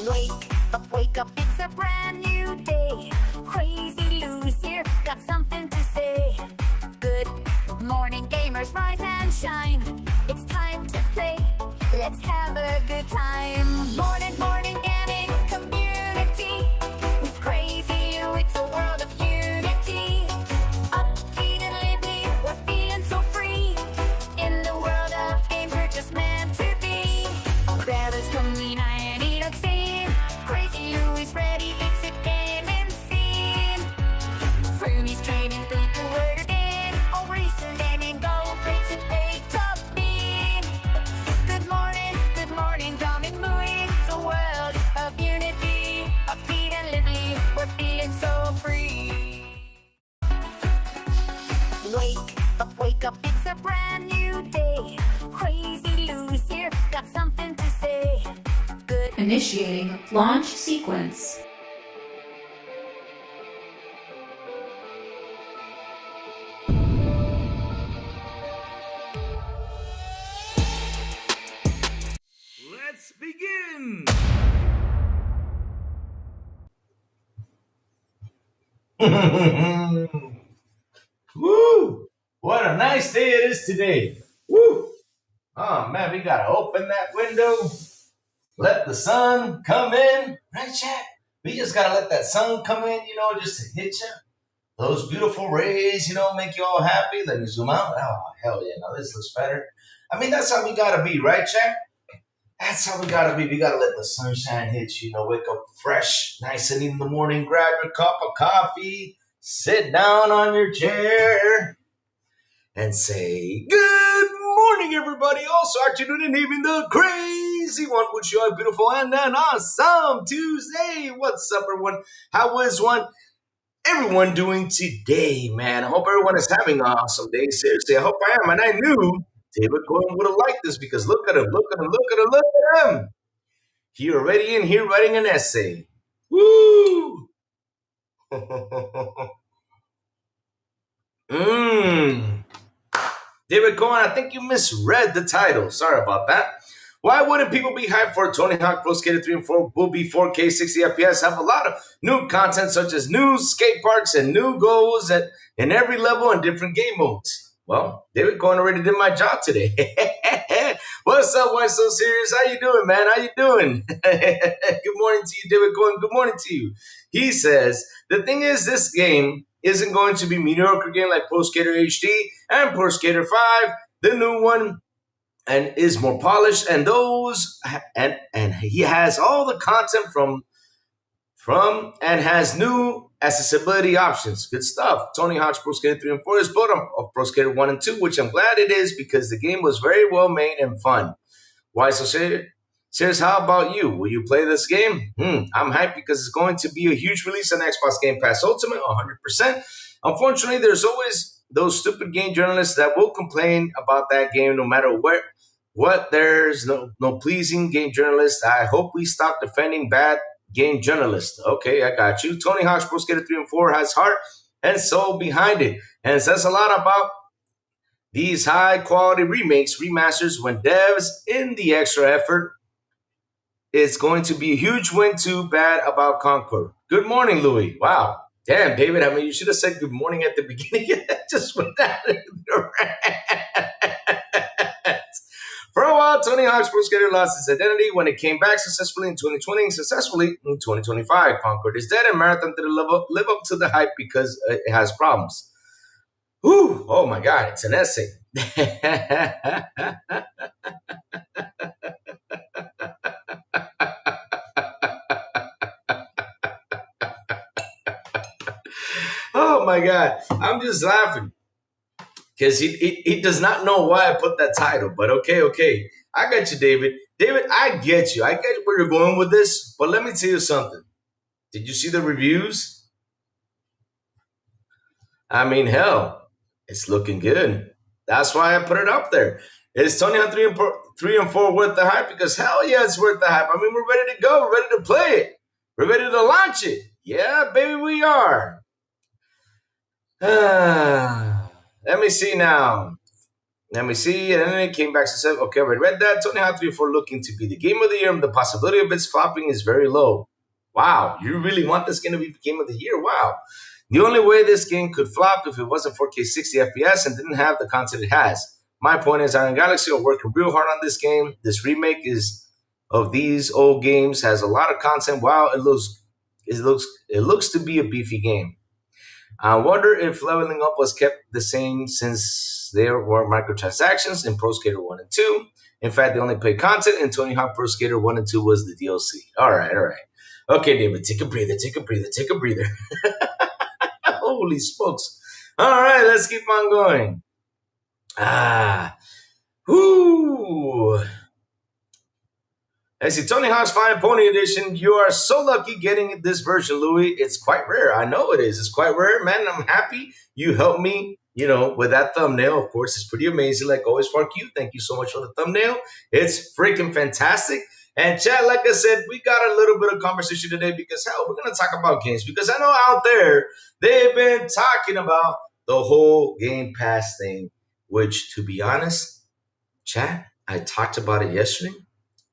Wake up, it's a brand new day. Crazy Lou's here, got something to say. Good morning, gamers, rise and shine. It's time to play, let's have a good time. Morning, gaming community. With Crazy Lou, it's a world of unity. Upbeat and lively, we're feeling so free. In the world of games, we're just meant to be. Grab us coming and eat a scene. Crazy Lou is ready, it's a gaming scene. Frumies trading people word again. All recent and go, rates and pay top bean. Good morning, coming moving. It's a world of unity. Upbeat and lively, we're feeling so free. Wake up, it's a brand new day. Crazy Lou's here, got something to say. Good. Initiating launch sequence. Let's begin! Woo! What a nice day it is today. Woo! Oh man, we gotta open that window. Let the sun come in. Right, chat? We just gotta let that sun come in, just to hit you. Those beautiful rays, make you all happy. Let me zoom out. Oh, hell yeah. Now this looks better. I mean, that's how we gotta be, right, chat? That's how we gotta be. We gotta let the sunshine hit you, wake up fresh, nice and in the morning. Grab your cup of coffee, sit down on your chair, and say, good morning, everybody. Also, afternoon and evening, the crazy one. Wish you a beautiful and an awesome Tuesday. What's up, everyone? How is everyone doing today, man? I hope everyone is having an awesome day. Seriously, I hope I am. And I knew David Cohen would have liked this because look at him, look at him, look at him, look at him. He already in here writing an essay. Woo! David Cohen, I think you misread the title. Sorry about that. Why wouldn't people be hyped for Tony Hawk Pro Skater 3 and 4 will be 4K 60 FPS? Have a lot of new content such as new skate parks and new goals in every level and different game modes. Well, David Cohen already did my job today. What's up? Why so serious? How you doing, man? How you doing? Good morning to you, David Cohen. Good morning to you. He says, the thing is, this game isn't going to be mediocre game like Pro Skater HD and Pro Skater 5. The new one and is more polished, and those and he has all the content from and has new accessibility options. Good stuff. Tony Hawk's Pro Skater 3 and 4 is bottom of Pro Skater 1 and 2, which I'm glad it is because the game was very well made and fun. Why so serious? How about you? Will you play this game? I'm hyped because it's going to be a huge release on Xbox Game Pass Ultimate, 100%. Unfortunately, there's always those stupid game journalists that will complain about that game no matter what. There's no pleasing game journalists. I hope we stop defending bad game journalists. Okay, I got you. Tony Hawk's Pro Skater 3 and 4 has heart and soul behind it and says a lot about these high-quality remakes, remasters, when devs in the extra effort. It's going to be a huge win. Too bad about Concord. Good morning, Louis. Wow. Damn, David, I mean, you should have said good morning at the beginning. Just went down the For a while, Tony Hawk's Pro Skater lost its identity when it came back successfully in 2020 and successfully in 2025. Concord is dead and Marathon didn't live up to the hype because it has problems. Whew, oh my God, it's an essay. Oh my God, I'm just laughing because he does not know why I put that title, but okay. I got you, David. David, I get you. I get where you're going with this, but let me tell you something. Did you see the reviews? I mean, hell, it's looking good. That's why I put it up there. Is Tony Hawk 3 and 4 worth the hype? Because hell yeah, it's worth the hype. I mean, we're ready to go. We're ready to play it. We're ready to launch it. Yeah, baby, we are. Let me see now. Let me see. And then it came back and said, okay, I read that. Tony Hawk 3 looking to be the game of the year, and the possibility of its flopping is very low. Wow, you really want this game to be the game of the year? Wow. The only way this game could flop if it wasn't 4K 60 FPS and didn't have the content it has. My point is, Iron Galaxy are working real hard on this game. This remake is of these old games has a lot of content. Wow, it looks to be a beefy game. I wonder if leveling up was kept the same since there were microtransactions in Pro Skater 1 and 2. In fact, they only paid content in Tony Hawk Pro Skater 1 and 2 was the DLC. All right. Okay, David, take a breather. Holy smokes. All right, let's keep on going. Whoo. I see Tony Hawk's Flying Pony Edition. You are so lucky getting this version, Louis. It's quite rare. I know it is. It's quite rare, man. I'm happy you helped me, with that thumbnail. Of course, it's pretty amazing. Like always, Fark you. Thank you so much for the thumbnail. It's freaking fantastic. And chat, like I said, we got a little bit of conversation today because, hell, we're going to talk about games. Because I know out there, they've been talking about the whole Game Pass thing, which, to be honest, chat, I talked about it yesterday.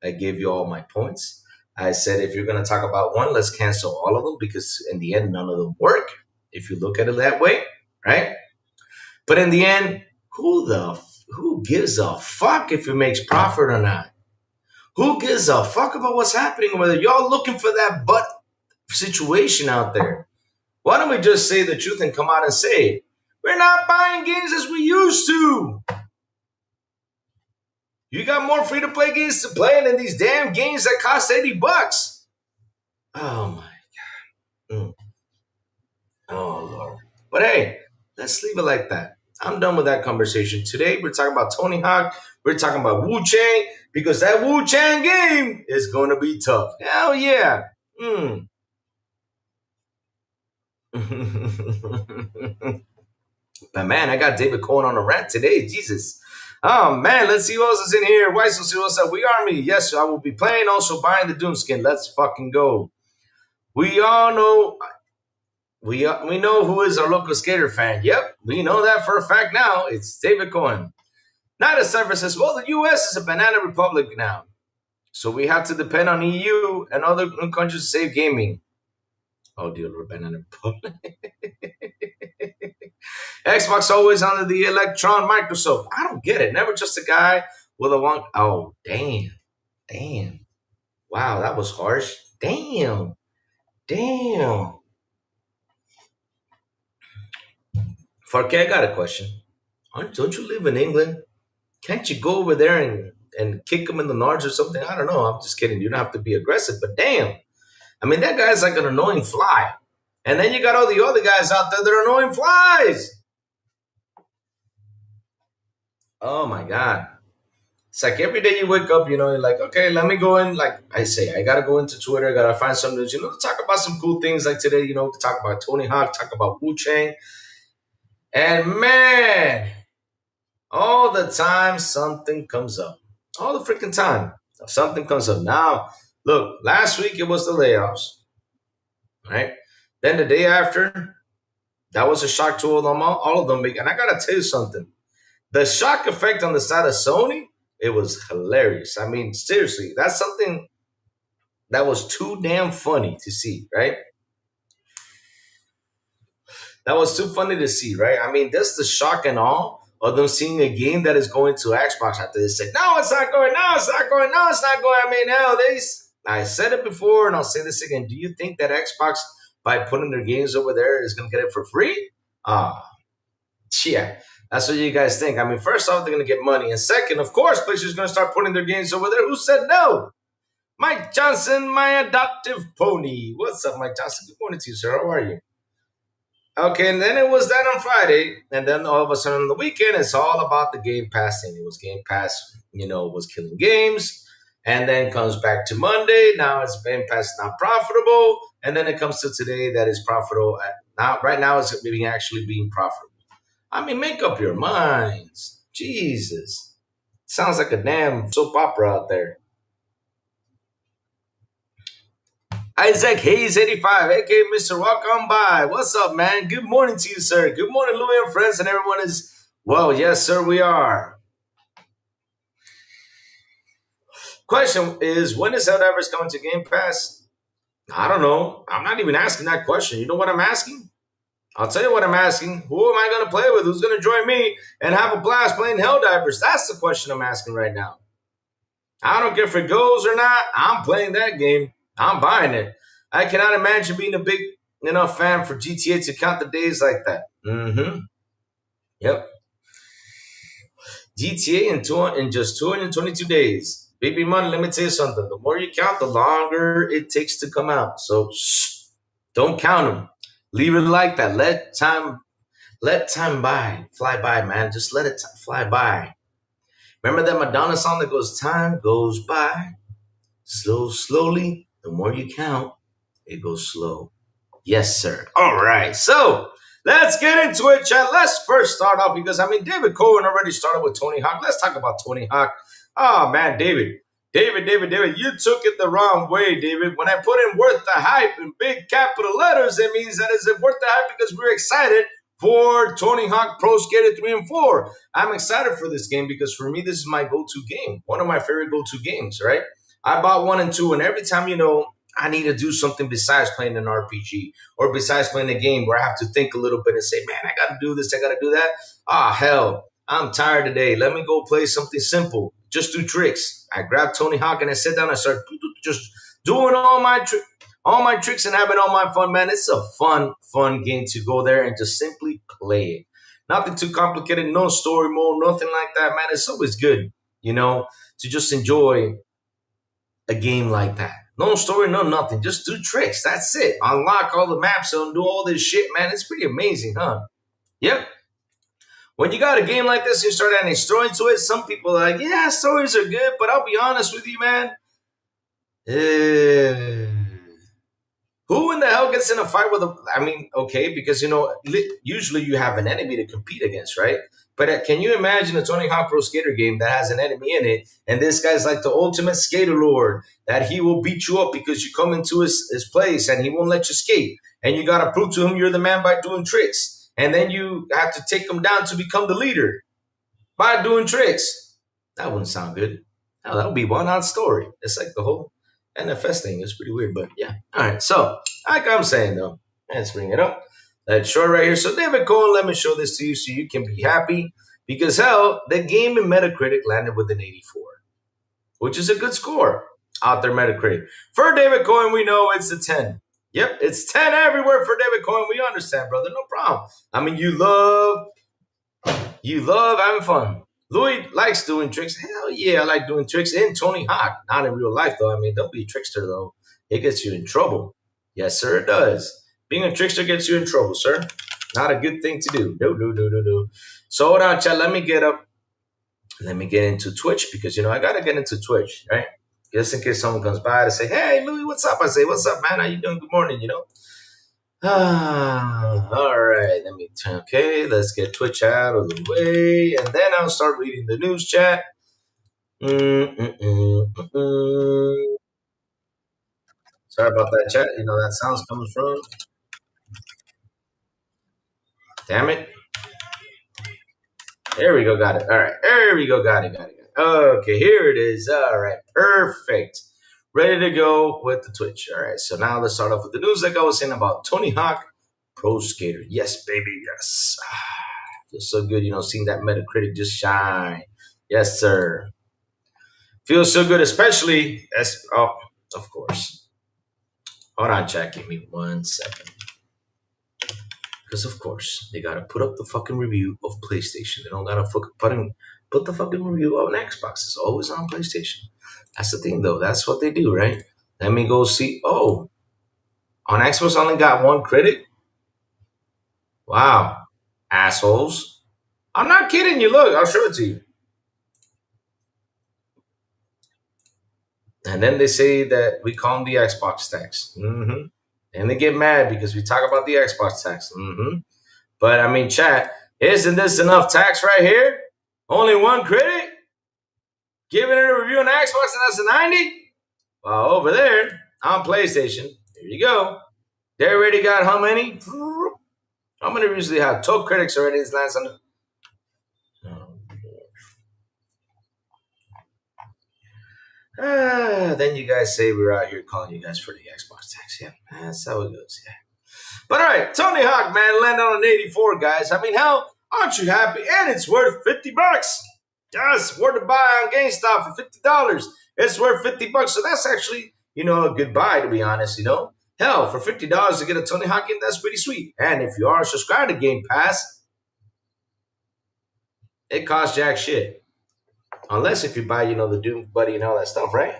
I gave you all my points. I said, if you're going to talk about one, let's cancel all of them because in the end, none of them work. If you look at it that way, right? But in the end, who gives a fuck if it makes profit or not? Who gives a fuck about what's happening? Whether y'all looking for that butt situation out there? Why don't we just say the truth and come out and say it? We're not buying games as we used to. You got more free-to-play games to play than these damn games that cost $80. Oh, my God. Oh, Lord. But hey, let's leave it like that. I'm done with that conversation. Today, we're talking about Tony Hawk. We're talking about Wuchang because that Wuchang game is going to be tough. Hell yeah. But, man, I got David Cohen on a rant today. Jesus. Oh, man, let's see who else is in here. Weisel, see what's up. We Army. Yes, I will be playing, also buying the Doom skin. Let's fucking go. We all know, we know who is our local skater fan. Yep, we know that for a fact now. It's David Cohen. Not a Cypher says, well, the U.S. is a banana republic now. So we have to depend on EU and other countries to save gaming. Oh, dear Lord, banana republic. Xbox always under the electron Microsoft. I don't get it. Never just a guy with a one. Oh, damn. Wow, that was harsh. Damn. Farke, I got a question. Don't you live in England? Can't you go over there and kick him in the nards or something? I don't know. I'm just kidding. You don't have to be aggressive, but damn. I mean, that guy's like an annoying fly. And then you got all the other guys out there that are annoying flies. Oh, my God. It's like every day you wake up, you're like, okay, let me go in. Like I say, I got to go into Twitter. I got to find something, to talk about some cool things like today, to talk about Tony Hawk, talk about Wuchang. And, man, all the time something comes up. All the freaking time something comes up. Now, look, last week it was the layoffs, right? Then the day after, that was a shock to all of them. And I got to tell you something. The shock effect on the side of Sony, it was hilarious. I mean, seriously, that's something that was too damn funny to see, right? That was too funny to see, right? I mean, that's the shock and awe of them seeing a game that is going to Xbox after they said, no, it's not going. I mean, hell, I said it before and I'll say this again. Do you think that Xbox, by putting their games over there, is going to get it for free? Yeah. That's what you guys think. I mean, first off, they're going to get money. And second, of course, PlayStation's going to start putting their games over there. Who said no? Mike Johnson, my adoptive pony. What's up, Mike Johnson? Good morning to you, sir. How are you? Okay, and then it was that on Friday. And then all of a sudden on the weekend, it's all about the Game Pass thing. It was Game Pass, was killing games. And then comes back to Monday. Now it's Game Pass not profitable. And then it comes to today that is profitable. Right now it's actually being profitable. I mean, make up your minds. Jesus. Sounds like a damn soap opera out there. Isaac Hayes 85, aka Mr. Walk On By. What's up, man? Good morning to you, sir. Good morning, Louis and friends, and everyone is, well, yes, sir, we are. Question is, when is Helldivers coming to Game Pass? I don't know. I'm not even asking that question. You know what I'm asking? I'll tell you what I'm asking. Who am I going to play with? Who's going to join me and have a blast playing Helldivers? That's the question I'm asking right now. I don't care if it goes or not. I'm playing that game. I'm buying it. I cannot imagine being a big enough fan for GTA to count the days like that. Yep. GTA in just 222 days. Baby money, let me tell you something. The more you count, the longer it takes to come out. So don't count them. Leave it like that. Let time fly by, man. Just let it fly by. Remember that Madonna song that goes, time goes by, slowly. The more you count, it goes slow. Yes, sir. All right. So let's get into it, chat. Let's first start off because, David Cohen already started with Tony Hawk. Let's talk about Tony Hawk. Oh, man, David, you took it the wrong way, David. When I put in worth the hype in big capital letters, it means that it's worth the hype because we're excited for Tony Hawk Pro Skater 3 and 4. I'm excited for this game because for me, this is my go-to game. One of my favorite go-to games, right? I bought 1 and 2, and every time, I need to do something besides playing an RPG or besides playing a game where I have to think a little bit and say, man, I got to do this, I got to do that. Hell, I'm tired today. Let me go play something simple. Just do tricks. I grabbed Tony Hawk and I sit down and start just doing all my tricks and having all my fun, man. It's a fun game to go there and just simply play it. Nothing too complicated, no story mode, nothing like that, man. It's always good, to just enjoy a game like that. No story, no nothing. Just do tricks. That's it. Unlock all the maps and do all this shit, man. It's pretty amazing, huh? Yep. When you got a game like this, you start adding story to it. Some people are like, yeah, stories are good, but I'll be honest with you, man. Who in the hell gets in a fight with okay, because, usually you have an enemy to compete against, right? But can you imagine a Tony Hawk Pro Skater game that has an enemy in it, and this guy's like the ultimate skater lord, that he will beat you up because you come into his place and he won't let you skate, and you got to prove to him you're the man by doing tricks, and then you have to take him down to become the leader by doing tricks. That wouldn't sound good. Hell, that would be one odd story. It's like the whole NFS thing. It's pretty weird, but yeah. All right, so like I'm saying, though, let's bring it up. That short right here. So David Cohen, let me show this to you so you can be happy. Because, hell, the game in Metacritic landed with an 84, which is a good score out there, Metacritic. For David Cohen, we know it's a 10. Yep, it's 10 everywhere for David Cohen. We understand, brother. No problem. You love having fun. Louis likes doing tricks. Hell yeah, I like doing tricks in Tony Hawk. Not in real life, though. Don't be a trickster, though. It gets you in trouble. Yes, sir, it does. Being a trickster gets you in trouble, sir. Not a good thing to do. No. So hold on, chat. Let me get into Twitch because, I got to get into Twitch, right? Just in case someone comes by to say, hey, Louis, what's up? I say, what's up, man? How you doing? Good morning, all right. Okay, let's get Twitch out of the way. And then I'll start reading the news chat. Sorry about that, chat. That sound's coming from. Damn it. There we go. Got it. All right. There we go. Got it. Okay, here it is. All right. Perfect. Ready to go with the Twitch. All right. So now let's start off with the news like I was saying about Tony Hawk Pro Skater. Yes, baby. Yes. Feels so good, seeing that Metacritic just shine. Yes, sir. Feels so good, especially of course. Hold on, chat. Give me 1 second. Because, of course, they got to put up the fucking review of PlayStation. They don't got to put the fucking review on Xbox. It's always on PlayStation. That's the thing, though. That's what they do, right? Let me go see. Oh, on Xbox, only got 1 critic? Wow. Assholes. I'm not kidding you. Look, I'll show it to you. And then they say that we call them the Xbox tax. And they get mad because we talk about the Xbox tax. But, chat, isn't this enough tax right here? Only 1 critic? Giving it a review on Xbox and that's a 90? Well, over there on PlayStation, there you go. They already got how many? How many reviews do they have? 12 critics already this last one. Then you guys say we're out here calling you guys for the Xbox tax. Yeah, that's how it goes. Yeah. But all right, Tony Hawk, man, landed on an 84, guys. I mean, hell, aren't you happy? And it's worth $50. Yes, worth to buy on GameStop for $50. It's worth $50. So that's actually, a good buy, to be honest, Hell, for $50 to get a Tony Hawk game, that's pretty sweet. And if you are subscribed to Game Pass, it costs jack shit. Unless if you buy, the Doom Buddy and all that stuff, right?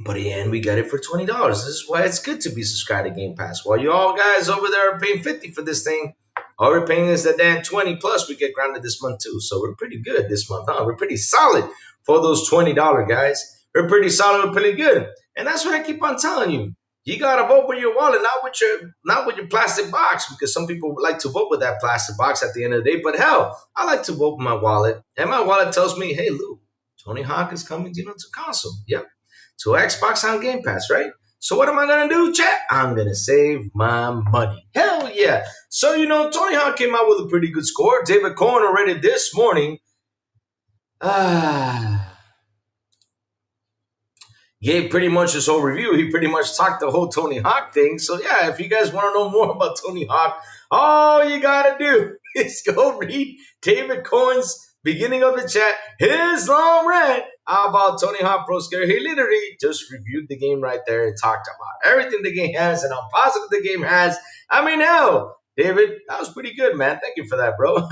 But in we got it for $20. This is why it's good to be subscribed to Game Pass. While you all guys over there are paying $50 for this thing, all we're paying is the damn $20 plus we get grounded this month too. So we're pretty good this month, huh? We're pretty solid for those $20 guys. We're pretty solid, we're pretty good. And that's what I keep on telling you. You gotta vote with your wallet, not with your plastic box, because some people like to vote with that plastic box at the end of the day. But hell, I like to vote with my wallet. And my wallet tells me, hey Lou, Tony Hawk is coming, to console. Yep. To Xbox on Game Pass, right? So what am I gonna do, chat? I'm gonna save my money. Hell yeah. So Tony Hawk came out with a pretty good score. David Cohen already this morning. Gave pretty much his whole review. He pretty much talked the whole Tony Hawk thing. So yeah, if you guys want to know more about Tony Hawk, all you gotta do is go read David Cohen's beginning of the chat, his long rant about Tony Hawk Pro Skater. He literally just reviewed the game right there and talked about everything the game has and how positive the game has. I mean, hell, David, that was pretty good, man. Thank you for that, bro.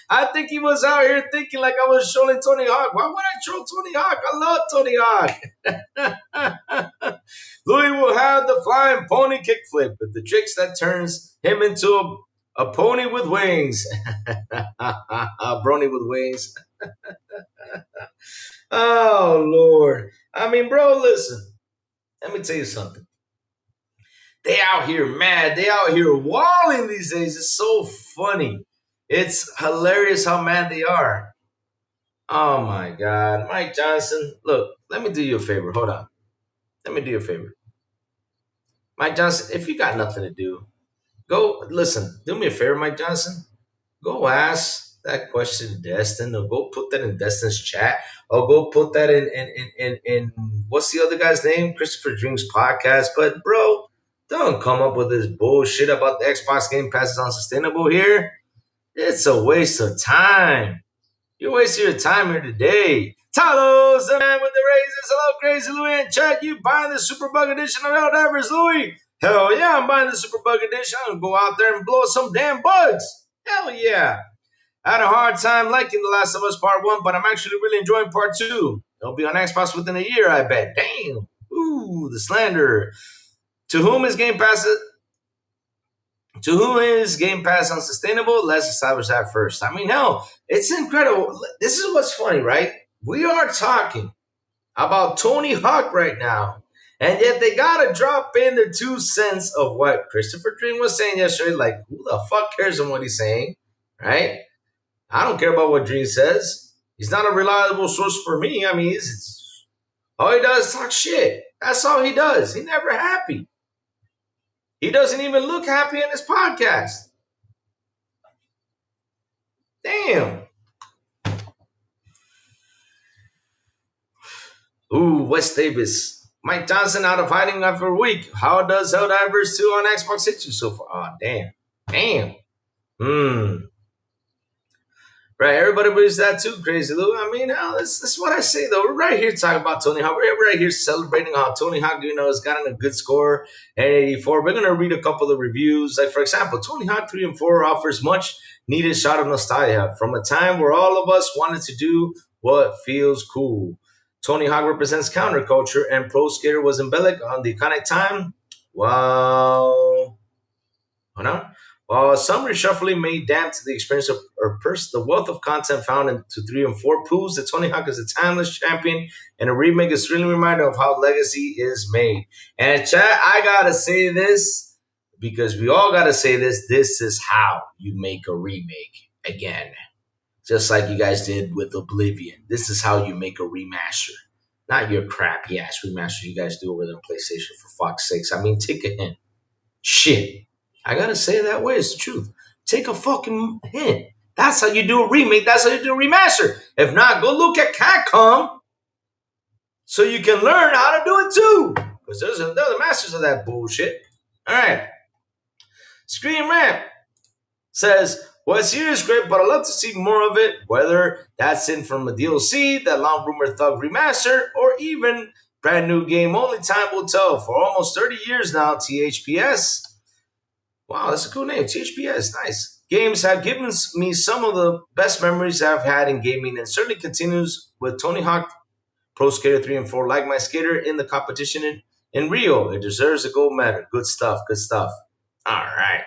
I think he was out here thinking like I was trolling Tony Hawk. Why would I troll Tony Hawk? I love Tony Hawk. Louis will have the flying pony kickflip with the tricks that turns him into a pony with wings. A brony with wings. Oh, Lord. I mean, bro, listen. Let me tell you something. They out here mad. They out here walling these days. It's so funny. It's hilarious how mad they are. Oh, my God. Mike Johnson, look, let me do you a favor. Hold on. Let me do you a favor. Mike Johnson, if you got nothing to do, go, listen, do me a favor, Mike Johnson. Go ask that question to Destin, or go put that in Destin's chat, or go put that in what's the other guy's name? Christopher Dream's podcast. But, bro, don't come up with this bullshit about the Xbox Game Pass is unsustainable here. It's a waste of time. You're wasting your time here today. Talos, the man with the raises. Hello, Crazy Louie in chat. You buying the Super Bug Edition of Helldivers, Louie? Hell yeah, I'm buying the Super Bug Edition. I'm going to go out there and blow some damn bugs. Hell yeah. I had a hard time liking The Last of Us Part 1, but I'm actually really enjoying Part 2. It'll be on Xbox within a year, I bet. Damn. Ooh, the slander. To whom is Game Pass unsustainable? Let's establish that first. I mean, hell, it's incredible. This is what's funny, right? We are talking about Tony Hawk right now, and yet they gotta drop in their 2 cents of what Christopher Dream was saying yesterday. Like, who the fuck cares on what he's saying, right? I don't care about what Dream says. He's not a reliable source for me. I mean, all he does is talk shit. That's all he does. He's never happy. He doesn't even look happy in his podcast. Damn. Ooh, West Davis. Mike Johnson out of hiding after a week. How does Helldivers 2 on Xbox hit you so far? Oh, damn. Right, everybody believes that too, Crazy Lou. I mean, this is what I say, though. We're right here talking about Tony Hawk. We're right here celebrating how Tony Hawk, has gotten a good score at 84. We're going to read a couple of reviews. Like, for example, Tony Hawk 3 and 4 offers much needed shot of nostalgia from a time where all of us wanted to do what feels cool. Tony Hawk represents counterculture, and Pro Skater was embellished on the iconic time. Wow. Hold on. While some reshuffling may damp to the experience of the wealth of content found into 3 and 4 proves that Tony Hawk is a timeless champion, and a remake is really a reminder of how legacy is made. And chat, I gotta say this, because we all gotta say this. This is how you make a remake again. Just like you guys did with Oblivion. This is how you make a remaster. Not your crappy ass remaster you guys do over there on PlayStation, for fuck's sakes. I mean, take a hint. Shit. I gotta say it that way. It's the truth. Take a fucking hint. That's how you do a remake. That's how you do a remaster. If not, go look at Capcom so you can learn how to do it too. Because they're the masters of that bullshit. All right. Screen Ramp says, well, it's here is great, but I'd love to see more of it, whether that's in from a DLC, that long rumored Thug remaster, or even brand new game. Only time will tell. For almost 30 years now, THPS. Wow, that's a cool name. THPS, nice. Games have given me some of the best memories I've had in gaming, and certainly continues with Tony Hawk Pro Skater 3 and 4, like my skater in the competition in Rio. It deserves a gold medal. Good stuff, good stuff. All right.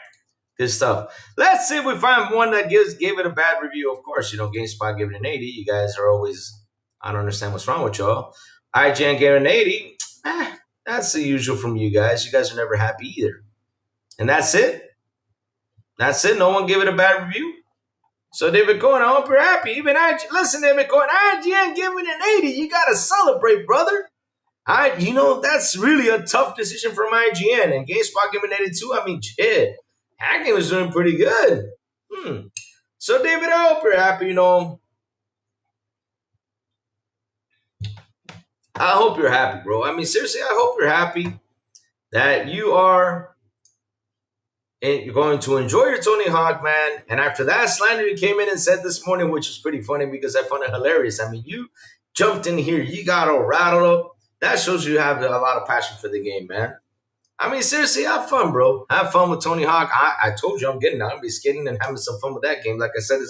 Good stuff. Let's see if we find one that gave it a bad review. Of course, GameSpot gave it an 80. You guys are always, I don't understand what's wrong with y'all. IGN gave it an 80. That's the usual from you guys. You guys are never happy either. And that's it. That's it. No one gave it a bad review. So David Cohen, I hope you're happy. Even listen, David Cohen, IGN gave it an 80. You got to celebrate, brother. That's really a tough decision from IGN. And GameSpot gave it an 82. I mean, shit. That game was doing pretty good. So, David, I hope you're happy, I hope you're happy, bro. I mean, seriously, I hope you're happy that you're going to enjoy your Tony Hawk, man. And after that slander you came in and said this morning, which was pretty funny because I found it hilarious. I mean, you jumped in here. You got all rattled up. That shows you have a lot of passion for the game, man. I mean, seriously, have fun, bro. Have fun with Tony Hawk. I told you I'm getting out. I'm going to be skating and having some fun with that game. Like I said,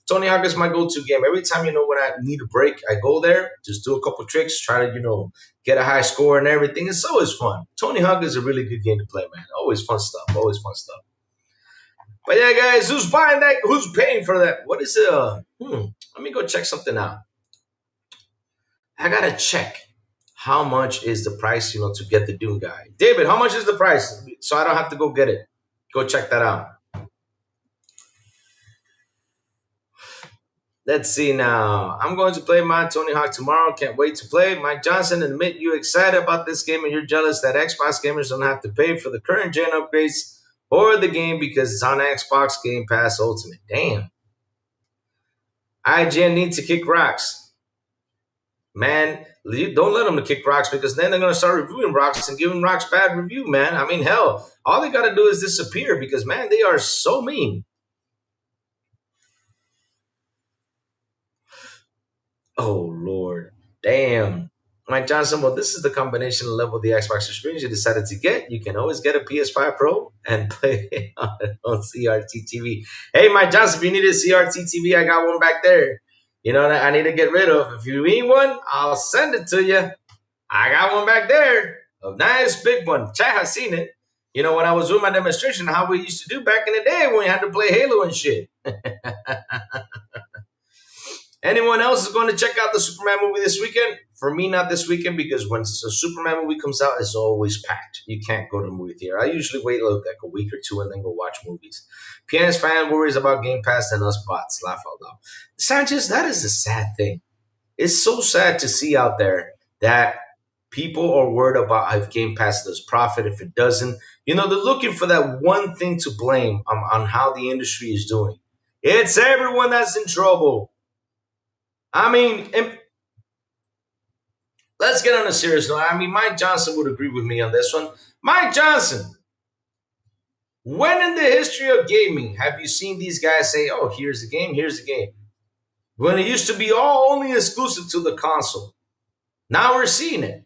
Tony Hawk is my go-to game. Every time, when I need a break, I go there, just do a couple tricks, try to, get a high score and everything. It's always fun. Tony Hawk is a really good game to play, man. Always fun stuff. Always fun stuff. But yeah, guys, who's buying that? Who's paying for that? What is it? Let me go check something out. I got to check. How much is the price, to get the Doom guy? David, how much is the price? So I don't have to go get it. Go check that out. Let's see now. I'm going to play my Tony Hawk tomorrow. Can't wait to play. Mike Johnson, admit you excited about this game and you're jealous that Xbox gamers don't have to pay for the current gen upgrades or the game because it's on Xbox Game Pass Ultimate. Damn. IGN needs to kick rocks. Man, don't let them kick rocks because then they're going to start reviewing rocks and giving rocks bad review, man. I mean, hell, all they got to do is disappear because, man, they are so mean. Oh, Lord. Damn. Mike Johnson, well, this is the combination level of the Xbox experience you decided to get. You can always get a PS5 Pro and play on CRT TV. Hey, Mike Johnson, if you need a CRT TV, I got one back there. That I need to get rid of. If you need one, I'll send it to you. I got one back there. A nice big one. Chat has seen it. When I was doing my demonstration, how we used to do back in the day when we had to play Halo and shit. Anyone else is going to check out the Superman movie this weekend? For me, not this weekend, because when the Superman movie comes out, it's always packed. You can't go to the movie theater. I usually wait like a week or two and then go watch movies. PNS fan worries about Game Pass and us bots. Laugh out loud. Sanchez, that is a sad thing. It's so sad to see out there that people are worried about if Game Pass does profit, if it doesn't. They're looking for that one thing to blame on how the industry is doing. It's everyone that's in trouble. I mean, let's get on a serious note. I mean, Mike Johnson would agree with me on this one. Mike Johnson, when in the history of gaming have you seen these guys say, oh, here's the game, here's the game? When it used to be all only exclusive to the console. Now we're seeing it.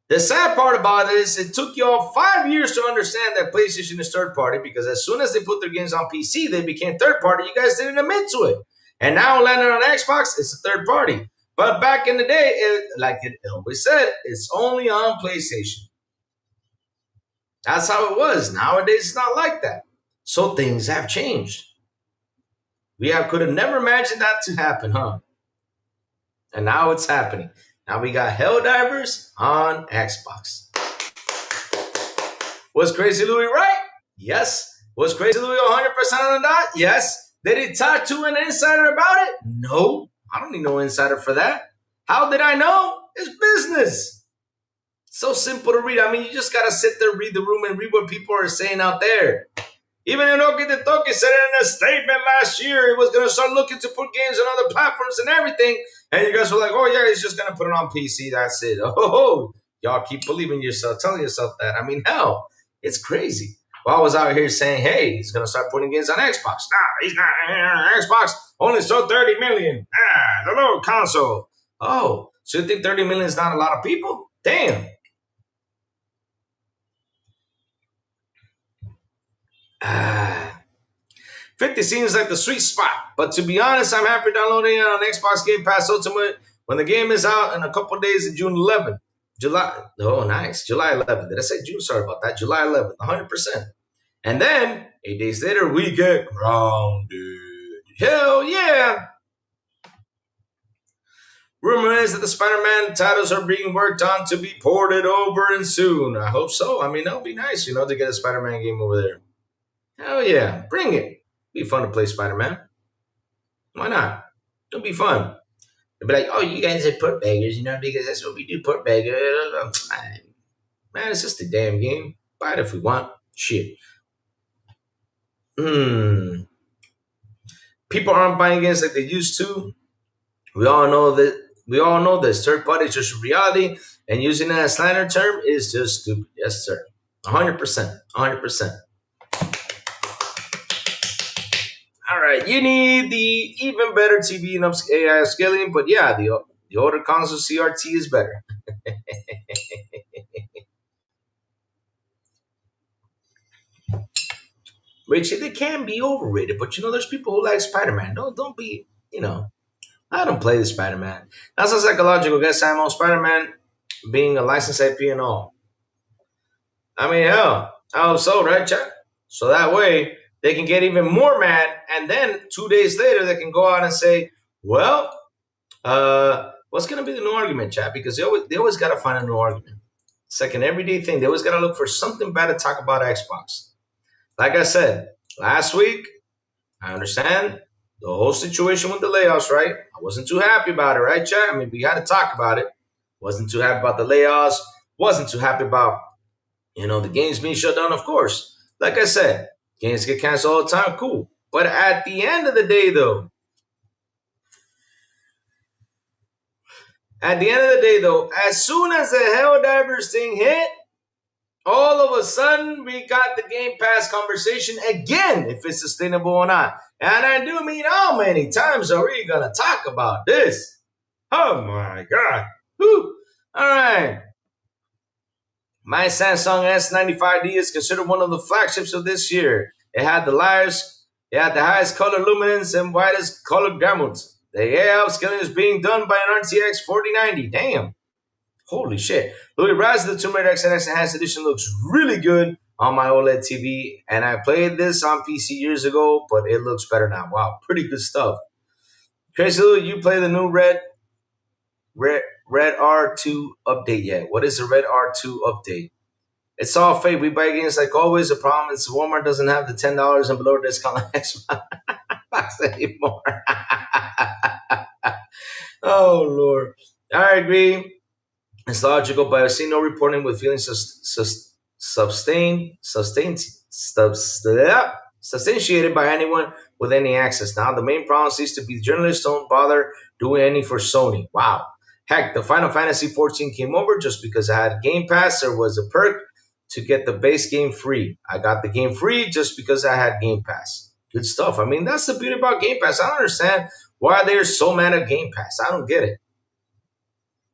The sad part about it is it took y'all 5 years to understand that PlayStation is third party because as soon as they put their games on PC, they became third party. You guys didn't admit to it. And now landing on Xbox, it's a third party. But back in the day, like it always said, it's only on PlayStation. That's how it was. Nowadays, it's not like that. So things have changed. We could have never imagined that to happen, huh? And now it's happening. Now we got Helldivers on Xbox. Was Crazy Louie right? Yes. Was Crazy Louie 100% on the dot? Yes. Did he talk to an insider about it? No. I don't need no insider for that. How did I know? It's business. So simple to read. I mean, you just got to sit there, read the room, and read what people are saying out there. Even Inoki the Toki said it in a statement last year. It was going to start looking to put games on other platforms and everything. And you guys were like, oh, yeah, he's just going to put it on PC. That's it. Oh, y'all keep believing yourself, telling yourself that. I mean, hell, it's crazy. Well, I was out here saying, hey, he's going to start putting games on Xbox. Nah, he's not. Xbox only sold 30 million. The little console. Oh, so you think 30 million is not a lot of people? Damn. 50 seems like the sweet spot. But to be honest, I'm happy downloading it on Xbox Game Pass Ultimate when the game is out in a couple days in June 11th. Oh, nice. July 11th. Did I say June? Sorry about that. July 11th, 100%. And then, 8 days later, we get grounded. Hell yeah. Rumor is that the Spider-Man titles are being worked on to be ported over and soon. I hope so. I mean, that'll be nice, to get a Spider-Man game over there. Hell yeah. Bring it. Be fun to play Spider-Man. Why not? It'll be fun. They'll be like, oh, you guys are port beggars, because that's what we do, port beggar. Man, it's just a damn game. Buy it if we want. Shit. People aren't buying games like they used to. We all know this. Third party is just reality, and using that as slander term is just stupid. Yes, sir. 100%. 100%. All right, you need the even better TV and AI scaling, but yeah, the older console CRT is better. Which they can be overrated, but there's people who like Spider-Man. Don't be, I don't play the Spider-Man. That's a psychological guess, Samo. Spider-Man being a licensed IP and all. I mean, hell, I hope so, right, chat? So that way they can get even more mad, and then 2 days later they can go out and say, well, what's going to be the new argument, chat? Because they always got to find a new argument. It's like an everyday thing. They always got to look for something bad to talk about Xbox. Like I said, last week, I understand the whole situation with the layoffs, right? I wasn't too happy about it, right, chat? I mean, we had to talk about it. Wasn't too happy about the layoffs. Wasn't too happy about, the games being shut down, of course. Like I said, games get canceled all the time, cool. But at the end of the day, though, as soon as the Helldivers thing hit, all of a sudden, we got the Game Pass conversation again, if it's sustainable or not. And I do mean, how many times are we going to talk about this? Oh, my God. Whew. All right. My Samsung S95D is considered one of the flagships of this year. It had the highest color luminance and widest color gamut. The AI upscaling is being done by an RTX 4090. Damn. Holy shit. Louis Rise of the Tomb Raider XNX Enhanced Edition looks really good on my OLED TV. And I played this on PC years ago, but it looks better now. Wow, pretty good stuff. Crazy Lou, you play the new Red R2 update yet? What is the Red R2 update? It's all fake. We buy games like always. The problem is Walmart doesn't have the $10 and below discount on Xbox anymore. Oh, Lord. I agree. It's logical, but I've seen no reporting with feelings substantiated by anyone with any access. Now, the main problem seems to be journalists don't bother doing any for Sony. Wow. Heck, the Final Fantasy 14 came over just because I had Game Pass. There was a perk to get the base game free. I got the game free just because I had Game Pass. Good stuff. I mean, that's the beauty about Game Pass. I don't understand why they're so mad at Game Pass. I don't get it.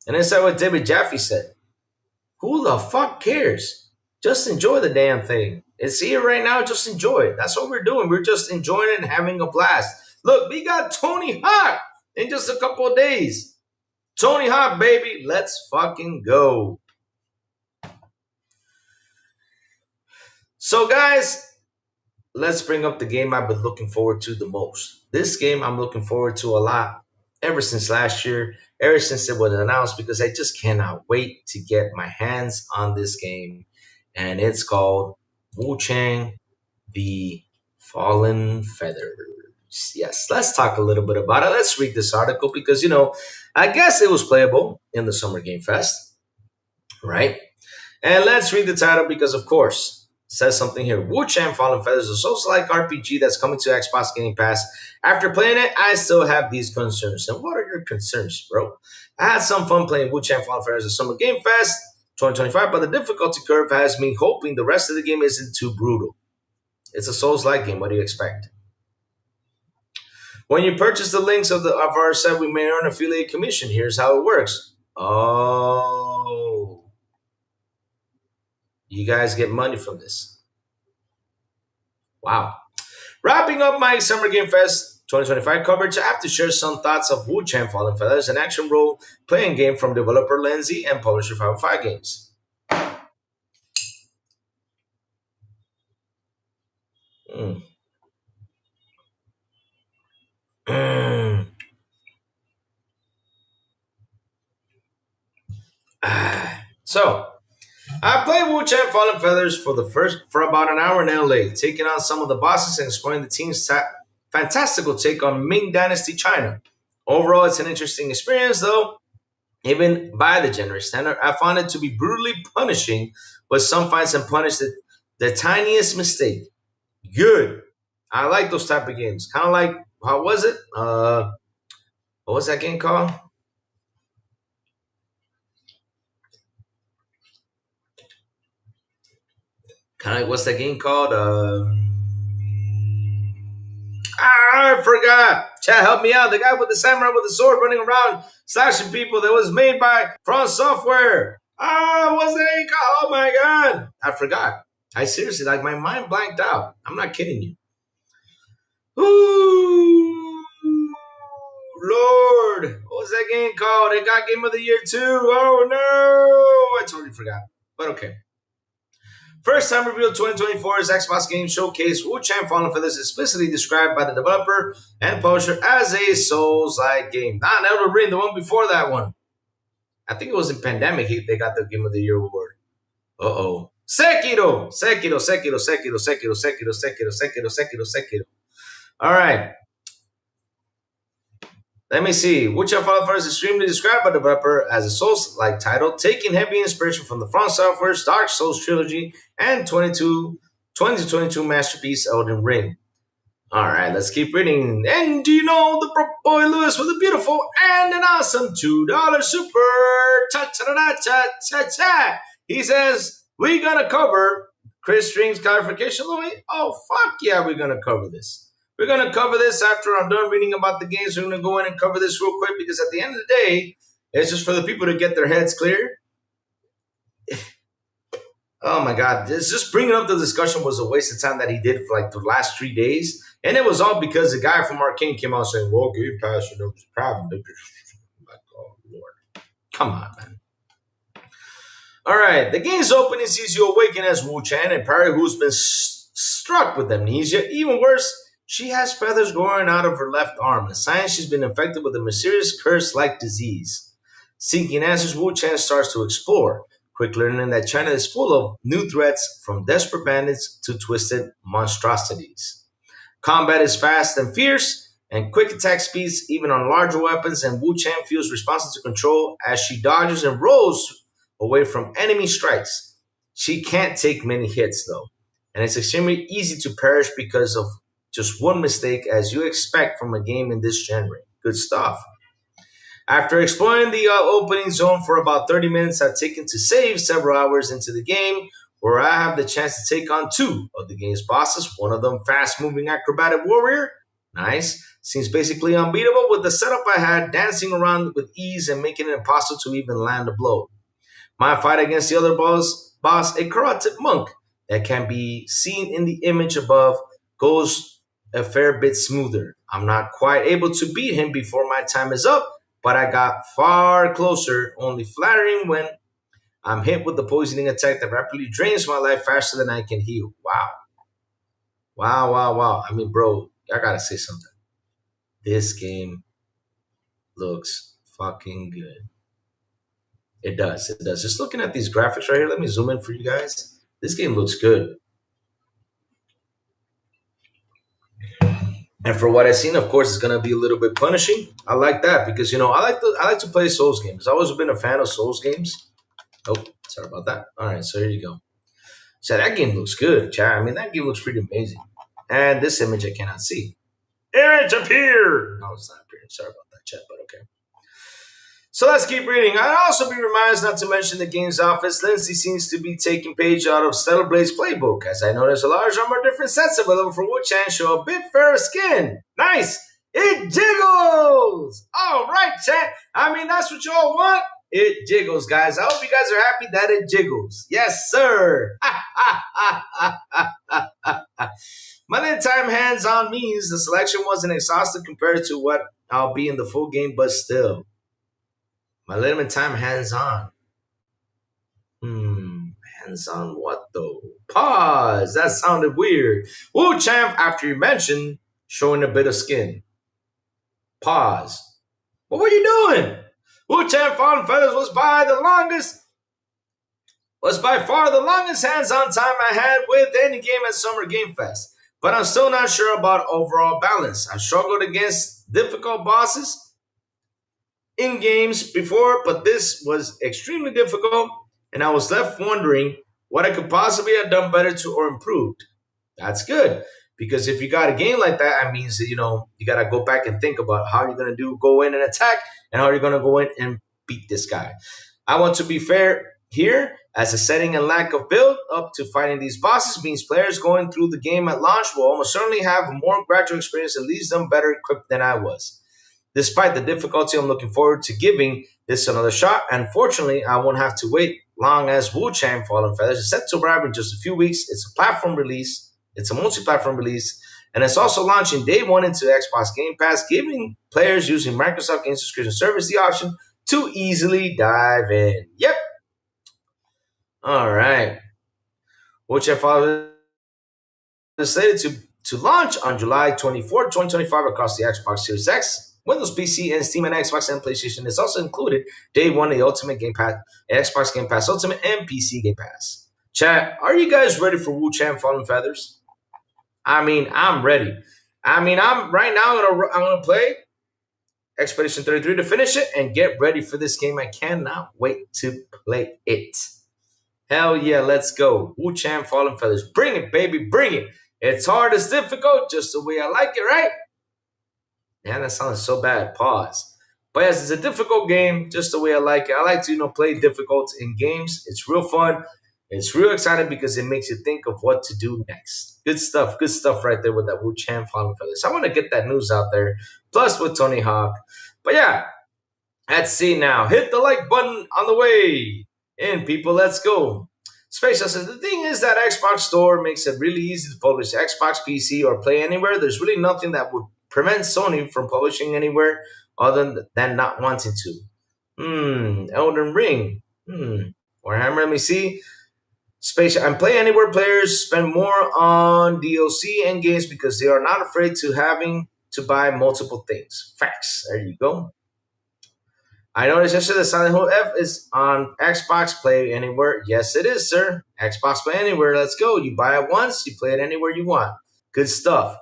And inside what David Jaffe said. Who the fuck cares? Just enjoy the damn thing. It's here right now. Just enjoy it. That's what we're doing. We're just enjoying it and having a blast. Look, we got Tony Hawk in just a couple of days. Tony Hawk, baby. Let's fucking go. So, guys, let's bring up the game I've been looking forward to the most. This game I'm looking forward to a lot ever since last year, ever since it was announced, because I just cannot wait to get my hands on this game. And it's called Wuchang, the Fallen Feathers. Yes, let's talk a little bit about it. Let's read this article because, I guess it was playable in the Summer Game Fest, right? And let's read the title because, of course, says something here. Wuchang Fallen Feathers is a Souls-like RPG that's coming to Xbox Game Pass. After playing it, I still have these concerns. And what are your concerns, bro? I had some fun playing Wuchang Fallen Feathers at Summer Game Fest 2025, but the difficulty curve has me hoping the rest of the game isn't too brutal. It's a Souls-like game. What do you expect? When you purchase the links of our site, we may earn affiliate commission. Here's how it works. Oh. You guys get money from this. Wow. Wrapping up my Summer Game Fest 2025 coverage, I have to share some thoughts of Wuchang Fallen Feathers, an action role playing game from developer Lindsay and publisher 505 Games. So, I played Wuchang Fallen Feathers for about an hour in LA, taking on some of the bosses and exploring the team's fantastical take on Ming Dynasty China. Overall, it's an interesting experience, though. Even by the generous standard, I found it to be brutally punishing, but some find some punish the tiniest mistake. Good. I like those type of games. Kind of like, how was it? What was that game called? Kind of, what's that game called? I forgot. Chat, help me out. The guy with the samurai with the sword running around slashing people that was made by Front Software. What's that name called? Oh my god. I forgot. I seriously, like, my mind blanked out. I'm not kidding you. Ooh, Lord. What was that game called? It got Game of the Year too. Oh no. I totally forgot. But okay. First time revealed 2024's Xbox Game Showcase, Wuchang Fallen Feathers is explicitly described by the developer and publisher as a Souls-like game. Not Elden Ring, the one before that one. I think it was in Pandemic they got the Game of the Year award. Uh-oh. Sekiro! Sekiro. All right. Let me see. Wuchang Fallen Feathers is extremely described by the developer as a Souls-like title, taking heavy inspiration from the Front Software's Dark Souls trilogy and 2022 masterpiece Elden Ring. All right, let's keep reading. And do you know the boy Lewis with a beautiful and an awesome $2 super cha-cha-cha-cha-cha? He says, we're going to cover Chris String's clarification, Louis. Oh, fuck yeah, we're going to cover this. We're going to cover this after I'm done reading about the games. We're going to go in and cover this real quick because at the end of the day, it's just for the people to get their heads clear. Oh my God. Just bringing up the discussion was a waste of time that he did for like the last 3 days. And it was all because the guy from Arcane came out saying, well, Game Pass, you know, it's a problem. Like, oh, Lord. Come on, man. All right. The game's opening sees you awaken as Wuchang, a parry who's been struck with amnesia. Even worse, she has feathers growing out of her left arm, a sign she's been infected with a mysterious curse-like disease. Seeking answers, Wuchang starts to explore, quick learning that China is full of new threats, from desperate bandits to twisted monstrosities. Combat is fast and fierce, and quick attack speeds even on larger weapons, and Wuchang feels responsible to control as she dodges and rolls away from enemy strikes. She can't take many hits, though, and it's extremely easy to perish because of just one mistake, as you expect from a game in this genre. Good stuff. After exploring the opening zone for about 30 minutes, I've taken to save several hours into the game, where I have the chance to take on two of the game's bosses. One of them, fast-moving acrobatic warrior. Nice. Seems basically unbeatable with the setup I had, dancing around with ease and making it impossible to even land a blow. My fight against the other boss, a karate monk that can be seen in the image above, goes a fair bit smoother. I'm not quite able to beat him before my time is up, but I got far closer, only flattering when I'm hit with the poisoning attack that rapidly drains my life faster than I can heal. Wow. Wow. I mean, bro, I gotta say something. This game looks fucking good. It does. Just looking at these graphics right here, let me zoom in for you guys. This game looks good. And for what I've seen, of course, it's gonna be a little bit punishing. I like that because, you know, I like to play Souls games. I've always been a fan of Souls games. Oh, sorry about that. All right, so here you go. So that game looks good, chat. I mean, that game looks pretty amazing. And this image I cannot see. Image appear. No, it's not appearing. Sorry about that, chat, but okay. So let's keep reading. I'd also be remiss not to mention the game's office. Lindsay seems to be taking page out of Stellar Blade's playbook, as I notice a large number of different sets available for Wuchang show a bit fairer skin. Nice! It jiggles! All right, chat. I mean, that's what y'all want. It jiggles, guys. I hope you guys are happy that it jiggles. Yes, sir. My limited time hands-on means the selection wasn't exhaustive compared to what I'll be in the full game, but still. My limited time hands-on. Hands-on what though? Pause. That sounded weird. Wuchang, after you mentioned showing a bit of skin. Pause. What were you doing? Wuchang Fallen Feathers was by far the longest hands-on time I had with any game at Summer Game Fest. But I'm still not sure about overall balance. I struggled against difficult bosses in games before, but this was extremely difficult, and I was left wondering what I could possibly have done better to or improved. That's good, because if you got a game like that, it means that, you got to go back and think about how you're going to go in and attack, and how you're going to go in and beat this guy. I want to be fair here, as the setting and lack of build up to fighting these bosses means players going through the game at launch will almost certainly have a more gradual experience and leaves them better equipped than I was. Despite the difficulty, I'm looking forward to giving this another shot. Unfortunately, I won't have to wait long, as Wuchang Fallen Feathers is set to arrive in just a few weeks. It's a platform release. It's a multi-platform release. And it's also launching day one into Xbox Game Pass, giving players using Microsoft Game Subscription Service the option to easily dive in. Yep. All right. Wuchang Fallen is slated to launch on July 24, 2025 across the Xbox Series X, Windows PC, and Steam and Xbox and PlayStation. Is also included day one of the Ultimate Game Pass, Xbox Game Pass Ultimate, and PC Game Pass. Chat, are you guys ready for Wuchang Fallen Feathers? I mean, I'm ready. I'm gonna play Expedition 33 to finish it and get ready for this game. I cannot wait to play it. Hell yeah, let's go. Wuchang Fallen Feathers. Bring it, baby, bring it. It's hard, it's difficult, just the way I like it, right? Man, that sounds so bad. Pause. But yes, it's a difficult game, just the way I like it. I like to, play difficult in games. It's real fun. It's real exciting because it makes you think of what to do next. Good stuff right there with that Wuchang Fallen Feathers. I want to get that news out there, plus with Tony Hawk. But yeah, let's see now. Hit the like button on the way. And people, let's go. Space says, the thing is that Xbox Store makes it really easy to publish Xbox, PC, or Play Anywhere. There's really nothing that would prevent Sony from publishing anywhere other than not wanting to. Elden Ring. Warhammer, let me see. Space and Play Anywhere players spend more on DLC and games because they are not afraid to having to buy multiple things. Facts. There you go. I noticed yesterday that Silent Hill F is on Xbox Play Anywhere. Yes, it is, sir. Xbox Play Anywhere. Let's go. You buy it once, you play it anywhere you want. Good stuff.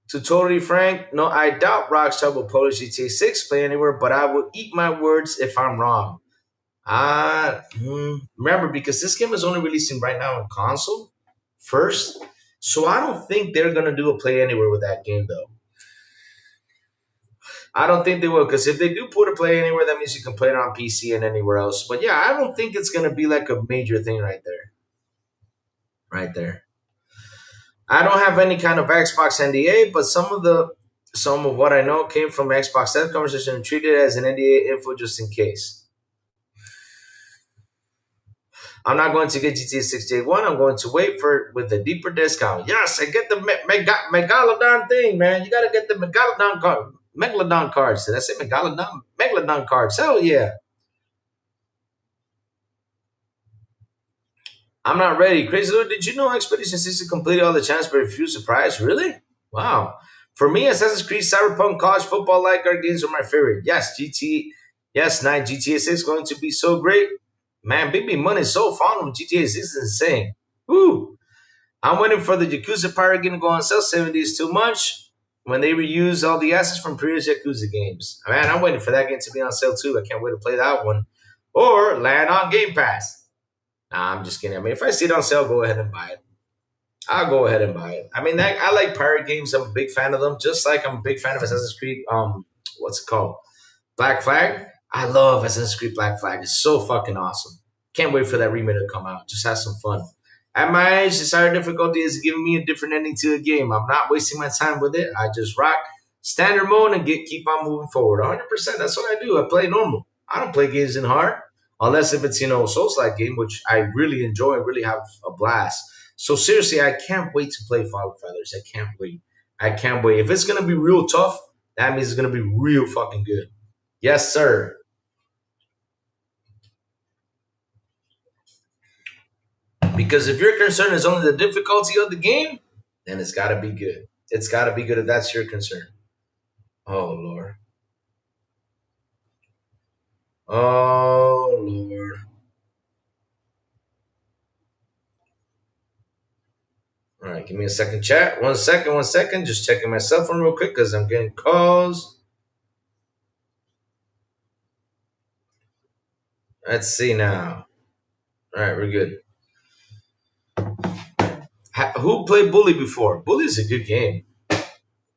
To totally frank, no, I doubt Rockstar will publish GTA 6 Play Anywhere, but I will eat my words if I'm wrong. Remember, because this game is only releasing right now on console first, so I don't think they're going to do a Play Anywhere with that game, though. I don't think they will, because if they do put a Play Anywhere, that means you can play it on PC and anywhere else. But yeah, I don't think it's going to be like a major thing right there. Right there. I don't have any kind of Xbox NDA, but some of what I know came from Xbox Dev conversation and treated it as an NDA info just in case. I'm not going to get GTA 6 Day 1. I'm going to wait for it with a deeper discount. Yes, I get the Megalodon thing, man. You got to get the Megalodon cards. Did I say Megalodon? Megalodon cards. Hell yeah. I'm not ready. Crazy Lord, did you know Expedition 60 completed all the challenges but refused the prize? Really? Wow. For me, Assassin's Creed, Cyberpunk, college football, like our games are my favorite. Yes, GTA 6 is going to be so great. Man, Big Money is so fond of GTA 6 is insane. Woo! I'm waiting for the Yakuza Pirate game to go on sale. 70 is too much. When they reuse all the assets from previous Yakuza games. Man, I'm waiting for that game to be on sale too. I can't wait to play that one. Or land on Game Pass. Nah, I'm just kidding. I mean, if I see it on sale, go ahead and buy it. I'll go ahead and buy it. I mean, I like pirate games. I'm a big fan of them. Just like I'm a big fan of Assassin's Creed. What's it called? Black Flag. I love Assassin's Creed Black Flag. It's so fucking awesome. Can't wait for that remake to come out. Just have some fun. At my age, desired difficulty is giving me a different ending to a game. I'm not wasting my time with it. I just rock standard mode and keep on moving forward. 100%. That's what I do. I play normal. I don't play games in hard unless if it's a Souls-like game, which I really enjoy and really have a blast. So seriously, I can't wait to play Fall Feathers. I can't wait. I can't wait. If it's gonna be real tough, that means it's gonna be real fucking good. Yes, sir. Because if your concern is only the difficulty of the game, then it's got to be good. It's got to be good if that's your concern. Oh, Lord. Oh, Lord. All right, give me a second, chat. 1 second, 1 second. Just checking my cell phone real quick because I'm getting calls. Let's see now. All right, we're good. Who played Bully before? Bully's a good game.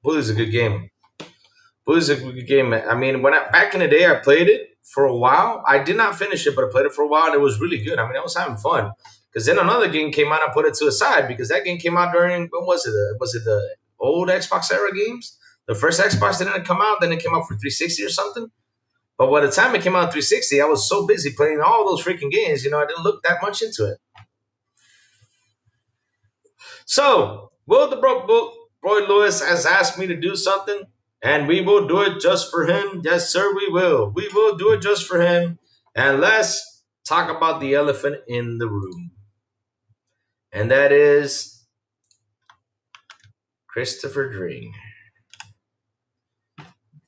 Bully's a good game. Bully's a good game. I mean, back in the day, I played it for a while. I did not finish it, but I played it for a while, and it was really good. I mean, I was having fun. Because then another game came out, I put it to the side because that game came out during, when was it? Was it the old Xbox era games? The first Xbox didn't come out, then it came out for 360 or something. But by the time it came out 360, I was so busy playing all those freaking games, I didn't look that much into it. So, Will the Roy Lewis has asked me to do something, and we will do it just for him. Yes, sir, we will. We will do it just for him. And let's talk about the elephant in the room. And that is Christopher Dring.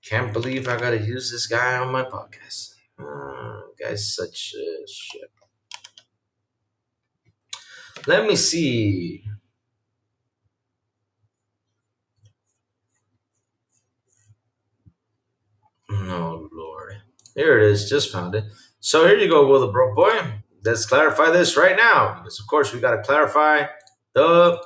Can't believe I gotta use this guy on my podcast. Guy's such a shit. Let me see. No, Lord. Here it is. Just found it. So here you go, Will the Broke Boy. Let's clarify this right now. Because, of course, we got to clarify the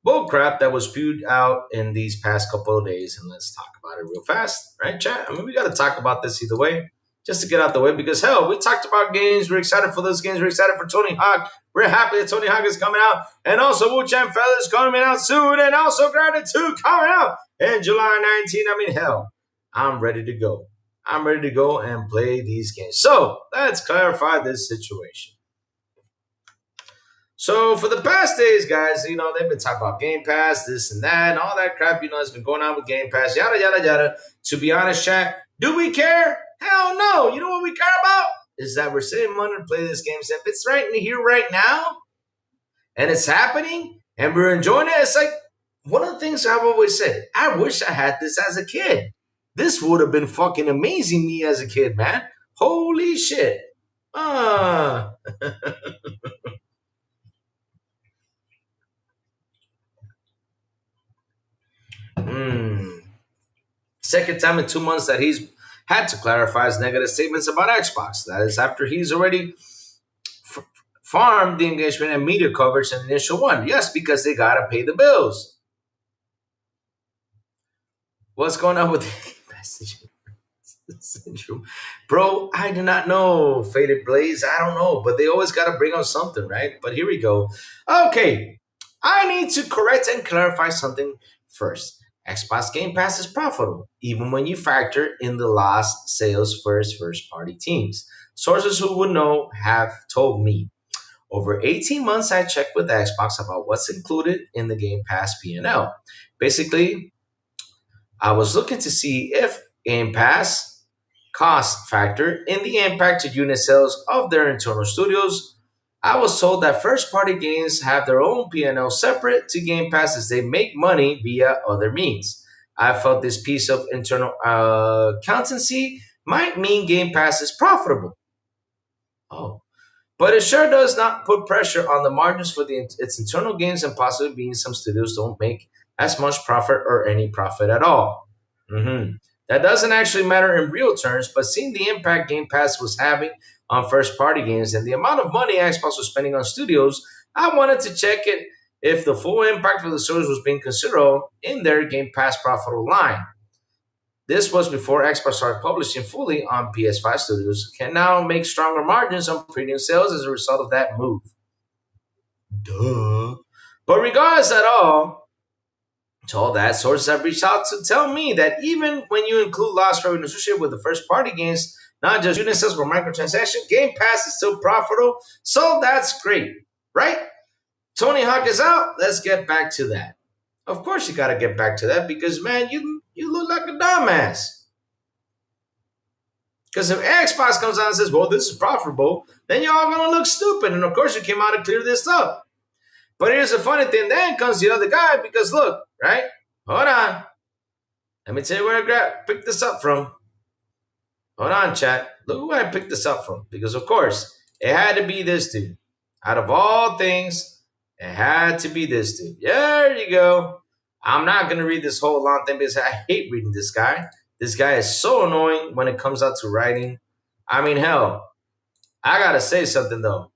bullcrap that was spewed out in these past couple of days. And let's talk about it real fast. Right, chat? I mean, we got to talk about this either way. Just to get out the way. Because, hell, we talked about games. We're excited for those games. We're excited for Tony Hawk. We're happy that Tony Hawk is coming out. And also, Wuchang Feathers coming out soon. And also, Grounded 2 coming out in July 19. I mean, hell, I'm ready to go. I'm ready to go and play these games. So let's clarify this situation. So for the past days, guys, they've been talking about Game Pass, this and that, and all that crap, has been going on with Game Pass, yada, yada, yada. To be honest, chat, do we care? Hell no. You know what we care about? Is that we're saving money to play this game. So if it's right in here right now, and it's happening, and we're enjoying it, it's like one of the things I've always said, I wish I had this as a kid. This would have been fucking amazing me as a kid, man. Holy shit. Second time in 2 months that he's had to clarify his negative statements about Xbox. That is after he's already farmed the engagement and media coverage in the initial one. Yes, because they got to pay the bills. What's going on with the message? Syndrome. Bro, I do not know. Faded Blaze, I don't know. But they always got to bring on something, right? But here we go. Okay. I need to correct and clarify something first. Xbox Game Pass is profitable, even when you factor in the lost sales for its first-party teams. Sources who would know have told me. Over 18 months, I checked with Xbox about what's included in the Game Pass P&L. Basically, I was looking to see if Game Pass cost factor in the impact to unit sales of their internal studios. I was told that first-party games have their own P&L separate to Game Pass as they make money via other means. I felt this piece of internal accountancy might mean Game Pass is profitable. Oh. But it sure does not put pressure on the margins for its internal games and possibly means some studios don't make as much profit or any profit at all. That doesn't actually matter in real terms, but seeing the impact Game Pass was having on first party games and the amount of money Xbox was spending on studios, I wanted to check it if the full impact of the studios was being considered in their Game Pass profitable line. This was before Xbox started publishing fully on PS5 studios, can now make stronger margins on premium sales as a result of that move. Duh. But regardless at all, to all that, sources have reached out to tell me that even when you include lost revenue associated with the first party games, not just unit sales but microtransaction, Game Pass is still profitable. So that's great, right? Tony Hawk is out. Let's get back to that. Of course, you got to get back to that because, man, you look like a dumbass. Because if Xbox comes out and says, well, this is profitable, then you're all going to look stupid. And of course, you came out to clear this up. But here's the funny thing. Then comes the other guy because, look, right? Hold on. Let me tell you where I picked this up from. Hold on, chat. Look who I picked this up from. Because, of course, it had to be this dude. Out of all things, it had to be this dude. There you go. I'm not going to read this whole long thing because I hate reading this guy. This guy is so annoying when it comes out to writing. I mean, hell, I got to say something, though.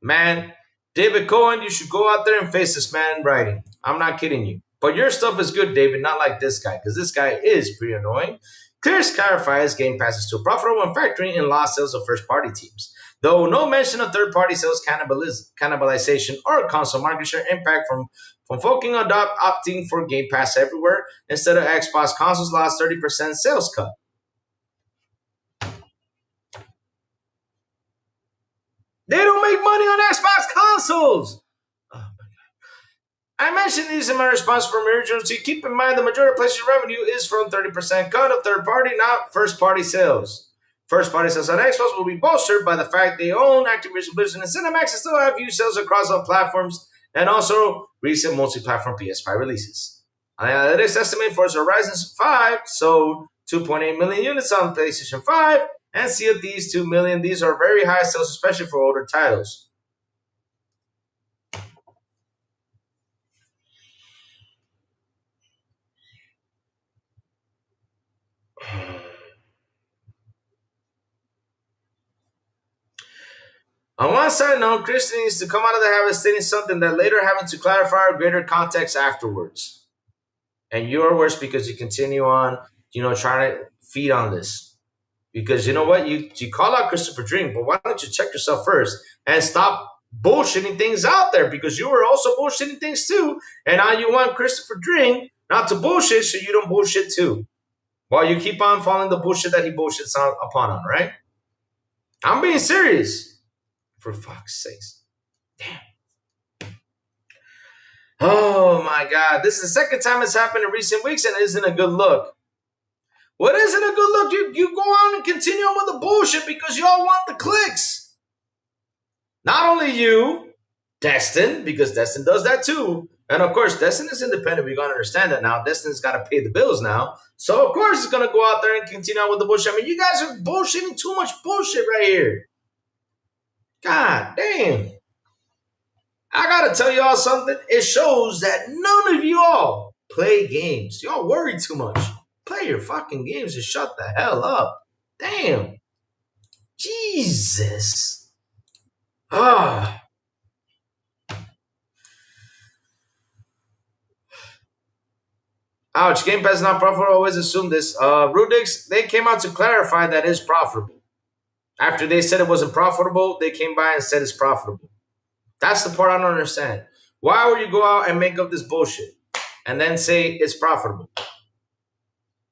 Man, David Cohen, you should go out there and face this man in writing. I'm not kidding you. But your stuff is good, David, not like this guy, because this guy is pretty annoying. Clears clarifies Game Pass is still profitable when factoring in lost sales of first-party teams. Though no mention of third-party sales cannibalization or console market share impact from focusing on opting for Game Pass everywhere instead of Xbox consoles lost 30% sales cut. They don't make money on Xbox consoles. I mentioned these in my response from urgency. Keep in mind the majority of PlayStation revenue is from 30% cut of third party, not first party sales. First party sales on Xbox will be bolstered by the fact they own Activision Blizzard and Cinemax and still have huge sales across all platforms and also recent multi-platform PS5 releases. Analytics estimate for Horizon 5 sold 2.8 million units on PlayStation 5 and Sea of Thieves 2 million. These are very high sales, especially for older titles. On one side note, Christian needs to come out of the habit stating something that later having to clarify or greater context afterwards. And you're worse because you continue on, trying to feed on this. Because you know what? You call out Christopher Drink, but why don't you check yourself first and stop bullshitting things out there? Because you were also bullshitting things too. And now you want Christopher Drink not to bullshit so you don't bullshit too. While you keep on following the bullshit that he bullshits upon him, right? I'm being serious. For fuck's sakes. Damn. Oh my God. This is the second time it's happened in recent weeks and it isn't a good look. What isn't a good look? You go on and continue on with the bullshit because y'all want the clicks. Not only you, Destin, because Destin does that too. And of course, Destin is independent. We got to understand that now. Destin's got to pay the bills now. So of course he's going to go out there and continue on with the bullshit. I mean, you guys are bullshitting too much bullshit right here. God damn. I gotta tell y'all something. It shows that none of y'all play games. Y'all worry too much. Play your fucking games and shut the hell up. Damn. Jesus. Ah. Ouch. Game Pass is not profitable. Always assume this. Rudix, they came out to clarify that it's profitable. After they said it wasn't profitable, they came by and said it's profitable. That's the part I don't understand. Why would you go out and make up this bullshit and then say it's profitable?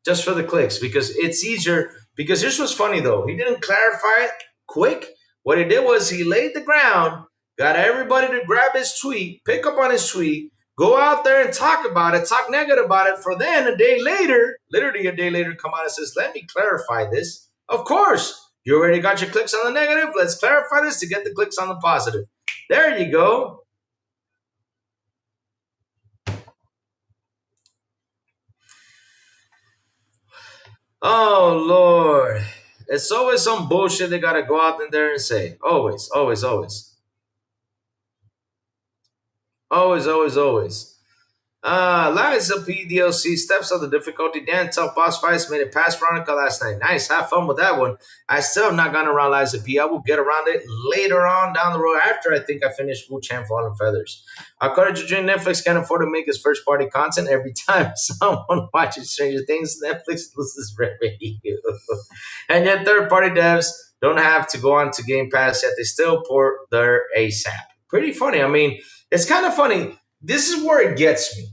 Just for the clicks, because it's easier. Because here's what's funny, though. He didn't clarify it quick. What he did was he laid the ground, got everybody to grab his tweet, pick up on his tweet, go out there and talk about it, talk negative about it, for then a day later, literally a day later, come out and says, let me clarify this. Of course. You already got your clicks on the negative. Let's clarify this to get the clicks on the positive. There you go. Oh, Lord. It's always some bullshit they got to go out in there and say. Always, always, always. Always, always, always. Lies of PDLC steps up the difficulty. Dan tough boss fights made it past Veronica last night. Nice, have fun with that one. I still have not gone around Lies of P. I will get around it later on down the road after I think I finish Wuchang Fallen Feathers. According to Jim, Netflix can't afford to make its first party content. Every time someone watches Stranger Things, Netflix loses revenue. And yet third party devs don't have to go on to Game Pass, yet they still port their ASAP. Pretty funny. I mean, it's kind of funny. This is where it gets me.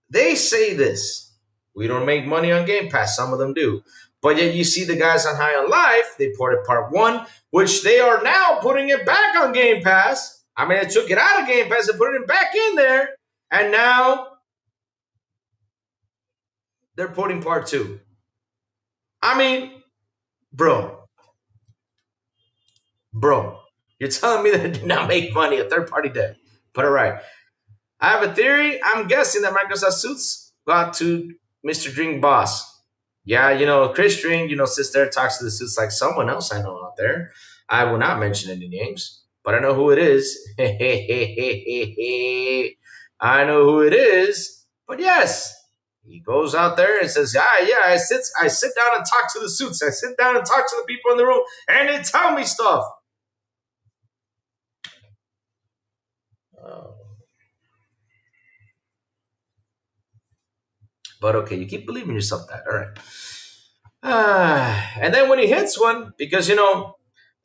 They say this. We don't make money on Game Pass. Some of them do. But yet you see the guys on High on Life, they ported part 1, which they are now putting it back on Game Pass. I mean, they took it out of Game Pass and put it back in there. And now they're porting part 2. I mean, bro, you're telling me that they did not make money, a third-party dev. Put it right. I have a theory. I'm guessing that Microsoft Suits got to Mr. Drink boss. Yeah, Chris Drink, sits there, talks to the Suits like someone else I know out there. I will not mention any names, but I know who it is. I know who it is. But yes, he goes out there and says, I sit down and talk to the Suits. I sit down and talk to the people in the room, and they tell me stuff. But okay, you keep believing yourself that. All right. And then when he hits one, because,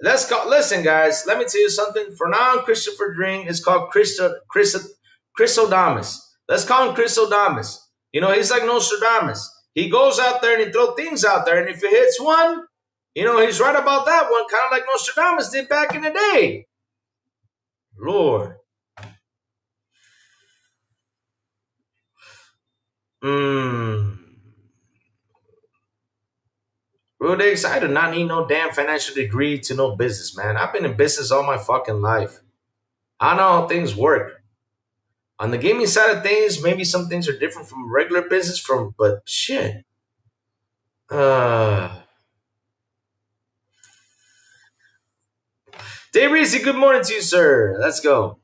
listen, guys, let me tell you something. For now, Christopher Dring is called Chrysodamus. Let's call him Chrysodamus. He's like Nostradamus. He goes out there and he throws things out there. And if he hits one, he's right about that one, kind of like Nostradamus did back in the day. Lord. Rudex, I do not need no damn financial degree to know business, man. I've been in business all my fucking life. I know how things work. On the gaming side of things, maybe some things are different from regular business but shit. Dave Reese, good morning to you, sir. Let's go.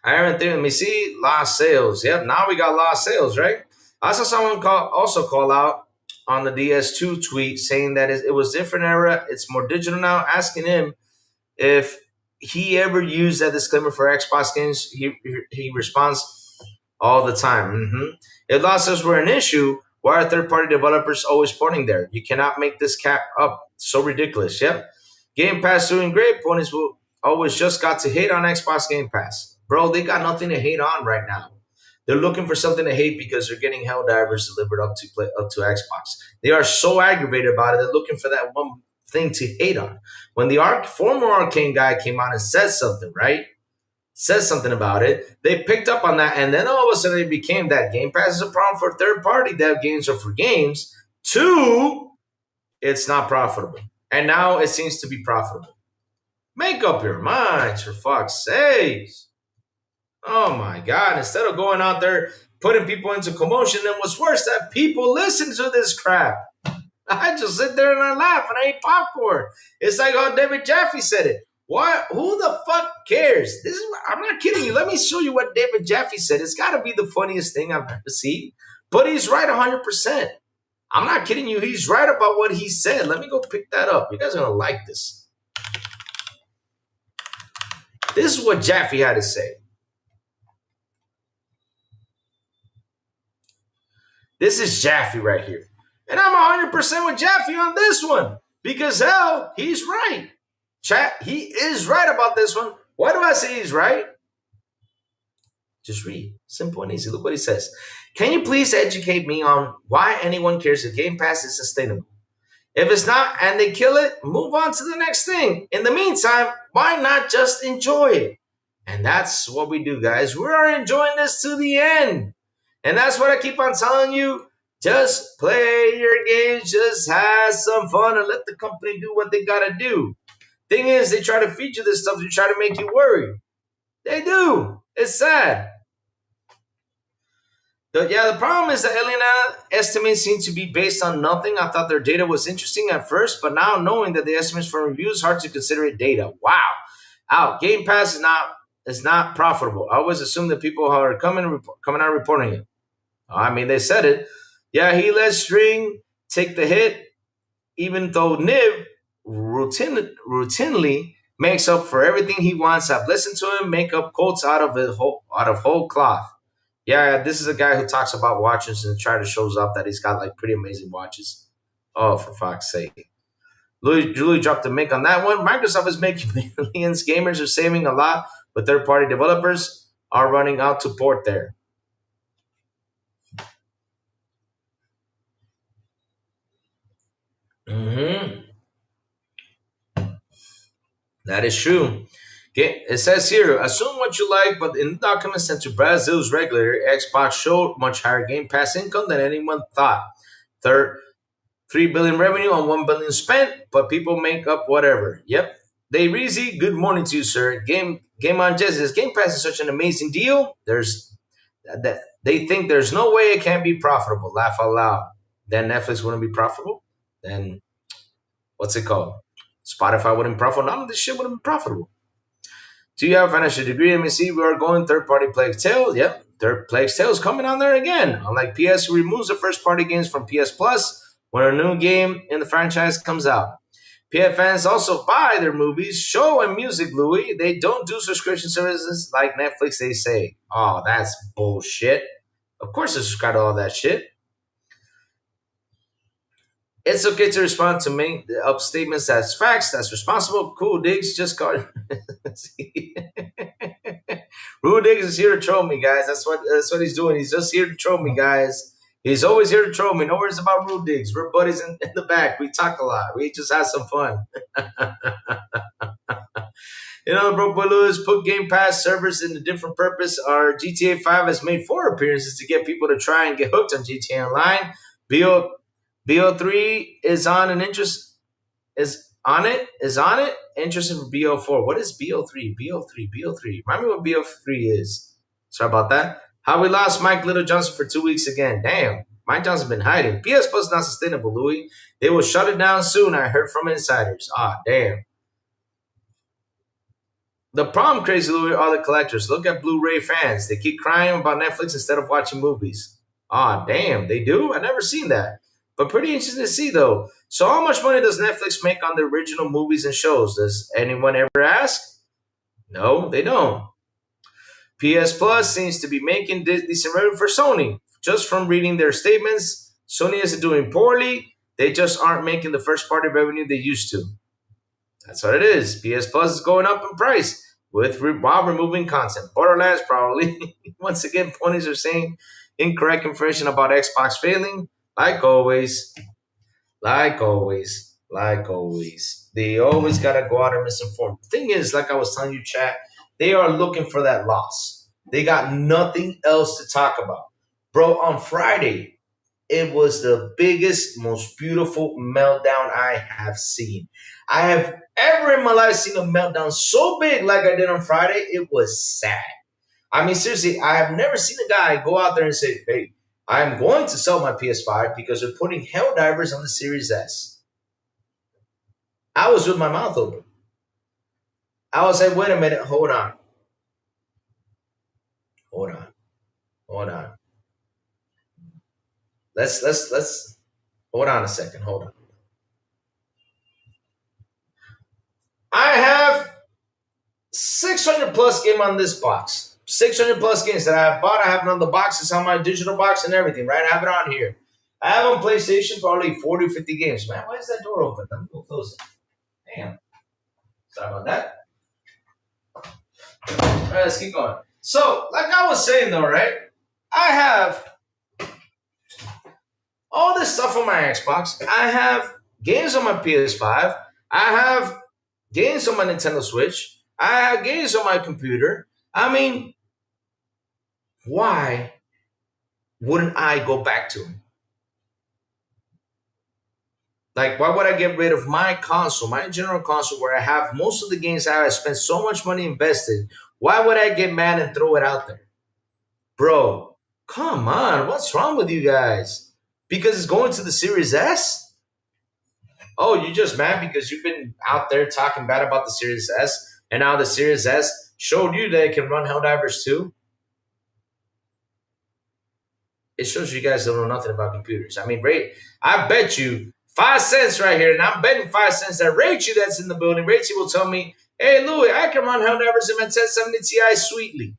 Iron Theory, let me see. Lost sales. Yep, now we got lost sales, right? I saw someone also call out on the DS2 tweet saying that it was different era. It's more digital now. Asking him if he ever used that disclaimer for Xbox games. He responds all the time. If lost sales were an issue, why are third-party developers always porting there? You cannot make this cap up. So ridiculous. Yep. Game Pass doing great. Ponies will always just got to hate on Xbox Game Pass. Bro, they got nothing to hate on right now. They're looking for something to hate because they're getting Helldivers delivered up to Xbox. They are so aggravated about it. They're looking for that one thing to hate on. When the former Arcane guy came out and said something, right? Says something about it, they picked up on that, and then all of a sudden it became that Game Pass is a problem for third-party dev games or for games. 2, it's not profitable. And now it seems to be profitable. Make up your minds, for fuck's sakes. Oh my God, instead of going out there putting people into commotion, then what's worse, that people listen to this crap. I just sit there and I laugh and I eat popcorn. It's like how David Jaffe said it. What? Who the fuck cares? I'm not kidding you. Let me show you what David Jaffe said. It's got to be the funniest thing I've ever seen. But he's right 100%. I'm not kidding you. He's right about what he said. Let me go pick that up. You guys are going to like this. This is what Jaffe had to say. This is Jaffe right here. And I'm 100% with Jaffe on this one. Because, hell, he's right. Chat, he is right about this one. Why do I say he's right? Just read. Simple and easy. Look what he says. Can you please educate me on why anyone cares if Game Pass is sustainable? If it's not and they kill it, move on to the next thing. In the meantime, why not just enjoy it? And that's what we do, guys. We are enjoying this to the end. And that's what I keep on telling you. Just play your games. Just have some fun and let the company do what they got to do. Thing is, they try to feed you this stuff to try to make you worry. They do. It's sad. The problem is that Elena estimates seem to be based on nothing. I thought their data was interesting at first, but now knowing that the estimates from reviews, hard to consider it data. Wow. Out. Game Pass is not is not profitable. I always assume that people are coming out reporting it. I mean, they said it. Yeah, he lets String take the hit, even though Nib routinely makes up for everything he wants. I've listened to him make up quotes out of whole cloth. Yeah, this is a guy who talks about watches and try to shows off that he's got like pretty amazing watches. Oh, for fuck's sake. Julie dropped the mic on that one. Microsoft is making millions. Gamers are saving a lot, but third-party developers are running out to port there. Hmm. That is true. Okay, it says here, assume what you like, but in the document sent to Brazil's regulator, Xbox showed much higher Game Pass income than anyone thought. Third, 3 billion revenue on 1 billion spent, but people make up whatever. Yep. Dave Reezy, good morning to you, sir. Game on Jazz says Game Pass is such an amazing deal. That they think there's no way it can be profitable. Laugh out loud. Then Netflix wouldn't be profitable. Then what's it called? Spotify wouldn't be profitable. None of this shit wouldn't be profitable. Do you have a financial degree? Let me see. We are going third-party Plague Tale. Yep. Third Plague Tale is coming on there again. Unlike PS, who removes the first-party games from PS Plus when a new game in the franchise comes out. PS fans also buy their movies, show, and music, Louis. They don't do subscription services like Netflix, they say. Oh, that's bullshit. Of course they subscribe to all that shit. It's okay to respond to make up statements that's facts, that's responsible. Cool Diggs just got Rude Diggs is here to troll me, guys. That's what he's doing. He's just here to troll me, guys. He's always here to troll me. No worries about Rude Diggs. We're buddies in the back. We talk a lot. We just have some fun. You know, bro, Lewis put Game Pass servers in a different purpose. Our GTA 5 has made 4 appearances to get people to try and get hooked on GTA Online. BO3 is on an interest is on it. Interested for BO4. What is BO3? BO3. Remind me what BO3 is. Sorry about that. How we lost Mike Little Johnson for 2 weeks again. Damn, Mike Johnson's been hiding. PS Plus not sustainable, Louis. They will shut it down soon. I heard from insiders. Ah, damn. The problem, Crazy Louis, are the collectors. Look at Blu-ray fans. They keep crying about Netflix instead of watching movies. Ah, damn, they do? I never seen that. But pretty interesting to see, though. So how much money does Netflix make on the original movies and shows? Does anyone ever ask? No, they don't. PS Plus seems to be making decent revenue for Sony. Just from reading their statements, Sony isn't doing poorly. They just aren't making the first-party revenue they used to. That's what it is. PS Plus is going up in price while removing content. Borderlands probably. Once again, ponies are saying incorrect information about Xbox failing. Like always. They always got to go out and misinform. The thing is, like I was telling you, chat, they are looking for that loss. They got nothing else to talk about. Bro, on Friday, it was the biggest, most beautiful meltdown I have seen. I have ever in my life seen a meltdown so big like I did on Friday. It was sad. I mean, seriously, I have never seen a guy go out there and say, hey, I'm going to sell my PS5 because they're putting Helldivers on the Series S. I was with my mouth open. I was like, wait a minute, hold on. Let's hold on a second. Hold on. I have 600 plus game on this box. 600 plus games that I have bought. I have it on the box. It's on my digital box and everything, right? I have it on here. I have on PlayStation probably 40, 50 games. Man, why is that door open? I'm going to close it. Damn. Sorry about that. All right, let's keep going. So, like I was saying though, right? I have all this stuff on my Xbox. I have games on my PS5. I have games on my Nintendo Switch. I have games on my computer. I mean, why wouldn't I go back to them? Like, why would I get rid of my console, my general console, where I have most of the games I have spent so much money invested? Why would I get mad and throw it out there? Bro, come on. What's wrong with you guys? Because it's going to the Series S? Oh, you're just mad because you've been out there talking bad about the Series S, and now the Series S showed you that it can run Helldivers too, it shows you guys don't know nothing about computers. I mean, I bet you 5 cents right here, and I'm betting 5 cents that Rachie that's in the building, Rachie will tell me, hey, Louis, I can run Helldivers in my 1070 Ti sweetly.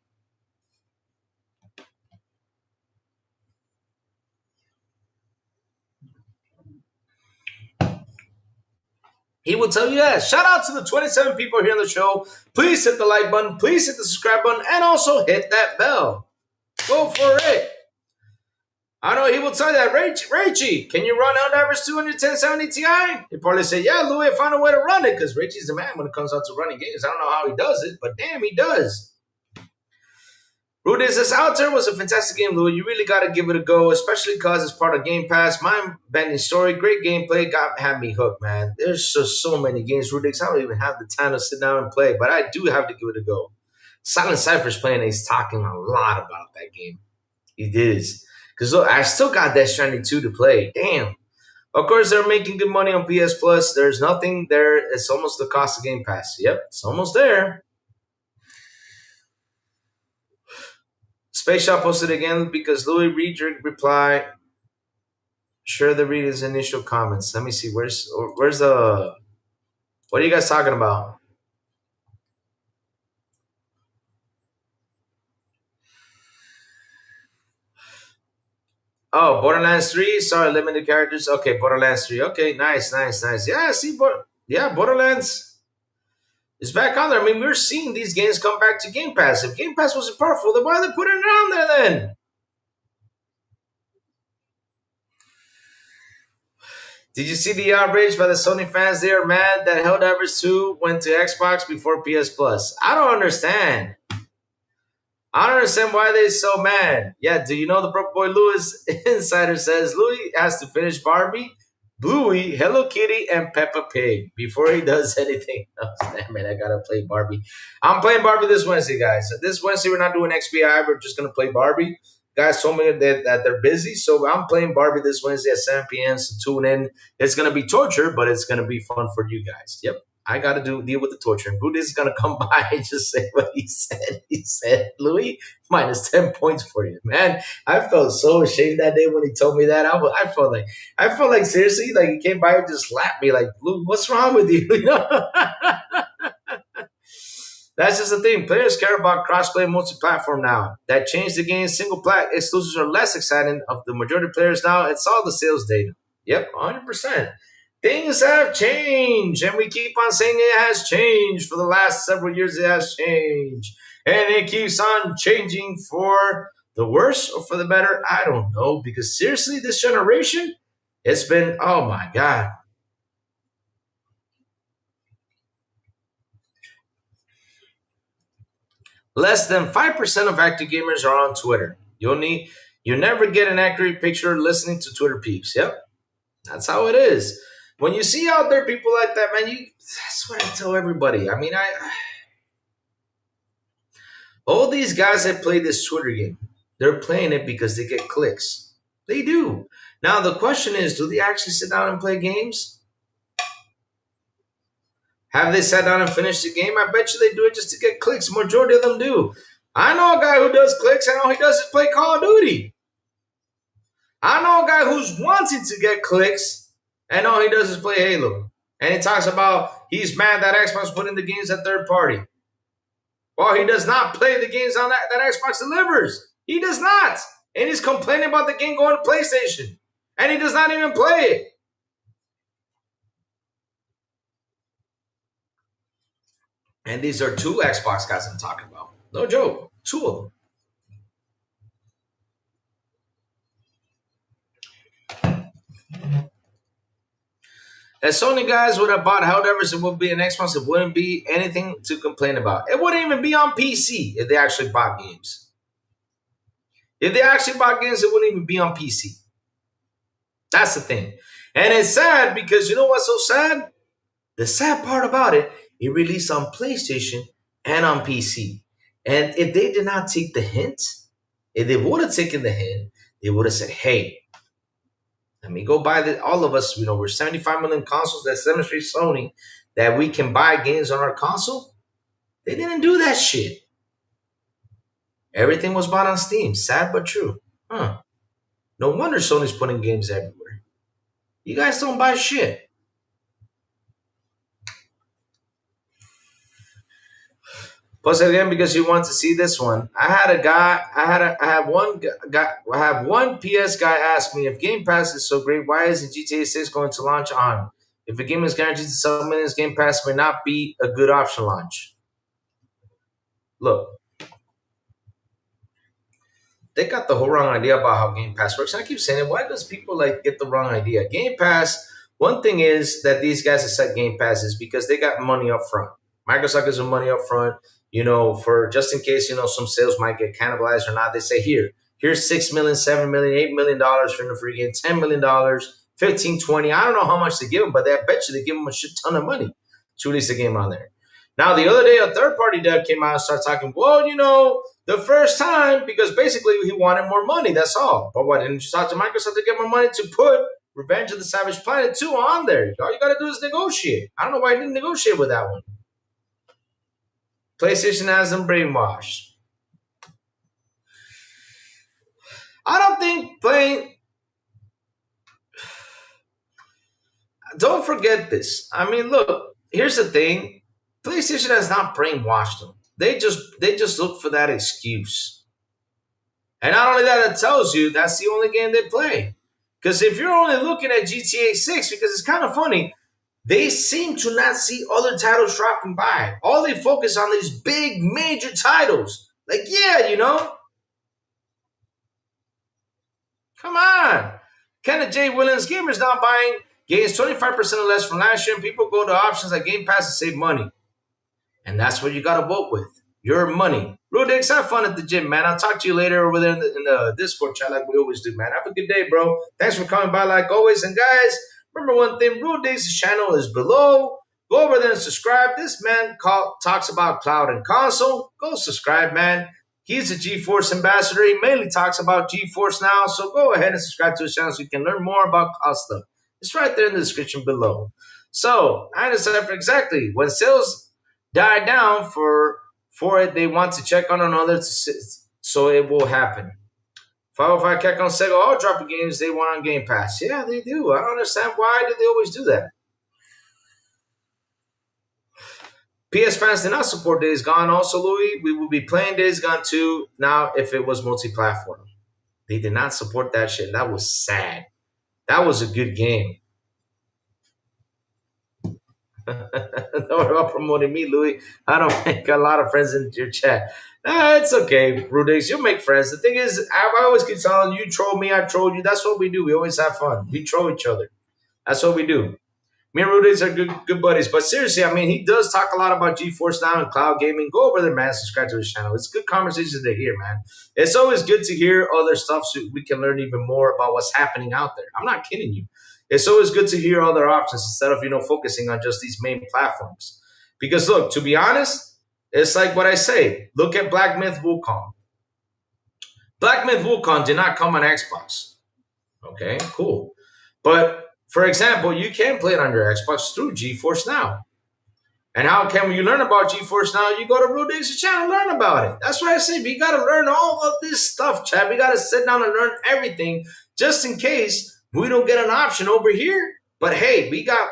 He will tell you that. Shout out to the 27 people here on the show. Please hit the like button. Please hit the subscribe button. And also hit that bell. Go for it. I know he will tell you that. Rachie, can you run Helldivers 2 on your 1070 Ti? He'll probably say, yeah, Louis, I found a way to run it. Because Rachie's the man when it comes out to running games. I don't know how he does it, but damn, he does. Rudy says, Alter was a fantastic game, Louis. You really got to give it a go, especially because it's part of Game Pass. Mind-bending story, great gameplay, had me hooked, man. There's just so many games, Rudy. I don't even have the time to sit down and play, but I do have to give it a go. Silent Cypher's playing, and he's talking a lot about that game. He is. Because look, I still got Death Stranding 2 to play. Damn. Of course, they're making good money on PS Plus. There's nothing there. It's almost the cost of Game Pass. Yep, it's almost there. Space Shop posted again because Louis read your reply. Share the reader's initial comments. Let me see. Where's the... What are you guys talking about? Oh, Borderlands 3. Sorry, limited characters. Okay, Borderlands 3. Okay, nice. Yeah, see, Borderlands is back on there. I mean, we're seeing these games come back to Game Pass. If Game Pass wasn't powerful, then why are they putting it on there then? Did you see the outrage by the Sony fans? They are mad that Helldivers 2 went to Xbox before PS Plus. I don't understand. I don't understand why they're so mad. Yeah, do you know the Broke Boy Lewis Insider says Louis has to finish Barbie, Bluey, Hello Kitty, and Peppa Pig before he does anything else. Damn it, I gotta play Barbie. I'm playing Barbie this Wednesday, guys. So this Wednesday, we're not doing XBI. We're just gonna play Barbie. Guys told me that they're busy, so I'm playing Barbie this Wednesday at 7 p.m. So tune in. It's gonna be torture, but it's gonna be fun for you guys. Yep. I got to deal with the torture. And Buddha is going to come by and just say what he said. He said, Louis, minus 10 points for you. Man, I felt so ashamed that day when he told me that. I felt like seriously, like he came by and just slapped me like, Lou, what's wrong with you? You know? That's just the thing. Players care about crossplay multi-platform now. That changed the game. Single plat exclusives are less exciting of the majority of players now. It's all the sales data. Yep, 100%. Things have changed, and we keep on saying it has changed. For the last several years, it has changed. And it keeps on changing for the worse or for the better. I don't know, because seriously, this generation, it's been, oh my God. Less than 5% of active gamers are on Twitter. You never get an accurate picture listening to Twitter peeps. Yep, that's how it is. When you see out there people like that, man, that's what I tell everybody. I mean, all these guys that play this Twitter game, they're playing it because they get clicks. They do. Now, the question is, do they actually sit down and play games? Have they sat down and finished the game? I bet you they do it just to get clicks. Majority of them do. I know a guy who does clicks, and all he does is play Call of Duty. I know a guy who's wanting to get clicks, and all he does is play Halo. And he talks about he's mad that Xbox put in the games at third party. Well, he does not play the games on that Xbox delivers. He does not. And he's complaining about the game going to PlayStation. And he does not even play it. And these are 2 Xbox guys I'm talking about. No joke. 2 of them. If Sony guys would have bought Helldivers, it would be an Xbox. It wouldn't be anything to complain about. It wouldn't even be on PC if they actually bought games. If they actually bought games, it wouldn't even be on PC. That's the thing. And it's sad because you know what's so sad? The sad part about it, it released on PlayStation and on PC. And if they did not take the hint, if they would have taken the hint, they would have said, hey, let me go buy the, all of us, we're 75 million consoles that demonstrate Sony that we can buy games on our console. They didn't do that shit. Everything was bought on Steam. Sad but true. Huh. No wonder Sony's putting games everywhere. You guys don't buy shit. Plus, again, because you want to see this one, I have one PS guy ask me if Game Pass is so great, why isn't GTA 6 going to launch on? If a game is guaranteed to sell millions, Game Pass may not be a good option launch. Look, they got the whole wrong idea about how Game Pass works. And I keep saying it. Why does people like get the wrong idea? Game Pass. One thing is that these guys have set Game Pass is because they got money up front. Microsoft gives them money up front. For just in case some sales might get cannibalized or not. They say here's $6 million, $7 million, $8 million for the free game, $10 million, 15, 20. I don't know how much they give them, but I bet you they give them a shit ton of money to release the game on there. Now, the other day, a third-party dev came out and started talking, the first time, because basically he wanted more money, that's all. But what, didn't you talk to Microsoft to get more money to put Revenge of the Savage Planet 2 on there? All you got to do is negotiate. I don't know why you didn't negotiate with that one. PlayStation has them brainwashed. I don't think Don't forget this. I mean, look, here's the thing. PlayStation has not brainwashed them. They just look for that excuse. And not only that, it tells you that's the only game they play. Because if you're only looking at GTA 6, because it's kind of funny, they seem to not see other titles dropping by. All they focus on these big, major titles. Like, come on. Kenneth J. Williams, gamers not buying gains 25% or less from last year, and people go to options like Game Pass to save money. And that's what you got to vote with. Your money. Rudix, have fun at the gym, man. I'll talk to you later over there in the Discord chat like we always do, man. Have a good day, bro. Thanks for coming by like always. And guys, remember one thing. Rudix's channel is below. Go over there and subscribe. This man talks about cloud and console. Go subscribe, man. He's a GeForce ambassador. He mainly talks about GeForce now. So go ahead and subscribe to his channel so you can learn more about cloud stuff. It's right there in the description below. So I decided for exactly when sales die down for it, they want to check on another so it will happen. 505 Keck on Sega, all dropping games they want on Game Pass. Yeah, they do. I don't understand why do they always do that. PS fans did not support Days Gone. Also, Louis, we will be playing Days Gone 2 now if it was multi-platform. They did not support that shit. That was sad. That was a good game. Don't worry about promoting me, Louis. I don't make a lot of friends in your chat. It's okay, Rudix. You'll make friends. The thing is, I always keep telling you, troll me, I troll you. That's what we do. We always have fun. We troll each other. That's what we do. Me and Rudix are good buddies. But seriously, I mean, he does talk a lot about GeForce Now and cloud gaming. Go over there, man. Subscribe to his channel. It's good conversations to hear, man. It's always good to hear other stuff so we can learn even more about what's happening out there. I'm not kidding you. It's always good to hear other options instead of, focusing on just these main platforms. Because, look, to be honest, it's like what I say. Look at Black Myth Wukong. Black Myth Wukong did not come on Xbox. Okay, cool. But, for example, you can play it on your Xbox through GeForce Now. And how can you learn about GeForce Now? You go to Rudix's channel, learn about it. That's why I say we got to learn all of this stuff, Chad. We got to sit down and learn everything just in case we don't get an option over here. But hey, we got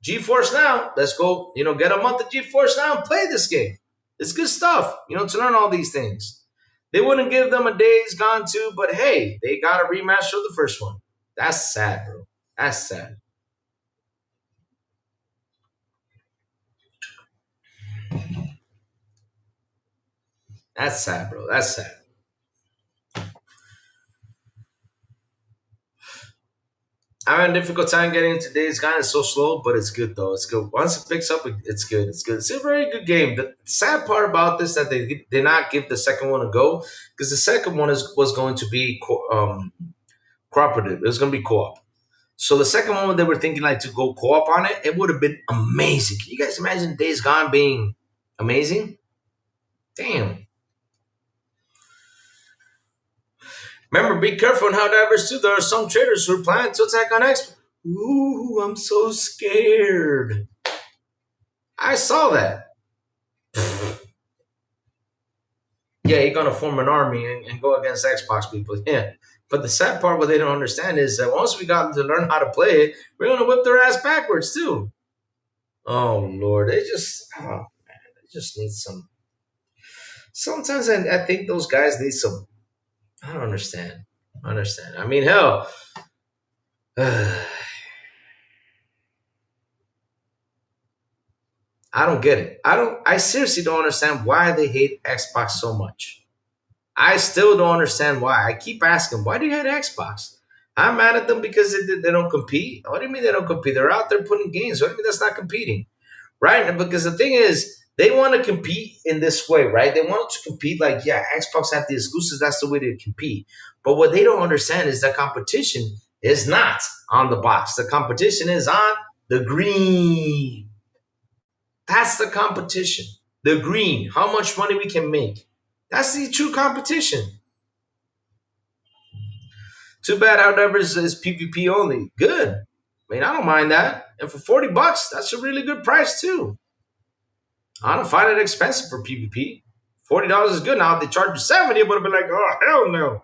GeForce Now. Let's go, get a month of GeForce Now and play this game. It's good stuff, to learn all these things. They wouldn't give them a Days Gone 2, but hey, they got a remaster of the first one. That's sad, bro. That's sad. That's sad, bro. That's sad. I'm having a difficult time getting into Days Gone. It's so slow, but it's good, though. It's good. Once it picks up, it's good. It's good. It's a very good game. The sad part about this is that they did not give the second one a go because the second one was going to be cooperative. It was going to be co-op. So the second one, they were thinking to go co-op on it, it would have been amazing. Can you guys imagine Days Gone being amazing? Damn. Remember, be careful on how diverse too. There are some traders who are planning to attack on Xbox. Ooh, I'm so scared. I saw that. yeah, you're gonna form an army and go against Xbox people. Yeah. But the sad part, what they don't understand is that once we got to learn how to play it, we're gonna whip their ass backwards too. Oh Lord, they just need some. Sometimes I think those guys need some. I don't understand. I understand. I mean, hell, I don't get it. I don't. I seriously don't understand why they hate Xbox so much. I still don't understand why. I keep asking, why do you hate Xbox? I'm mad at them because they don't compete. What do you mean they don't compete? They're out there putting games. What do you mean that's not competing? Right? Because the thing is, they want to compete in this way, right? They want to compete like, yeah, Xbox have the exclusives. That's the way to compete. But what they don't understand is that competition is not on the box. The competition is on the green. That's the competition. The green. How much money we can make. That's the true competition. Too bad, however, is PvP only. Good. I mean, I don't mind that. And for $40, that's a really good price too. I don't find it expensive for PvP. $40 is good. Now if they charge you 70, it would have been like, oh hell no.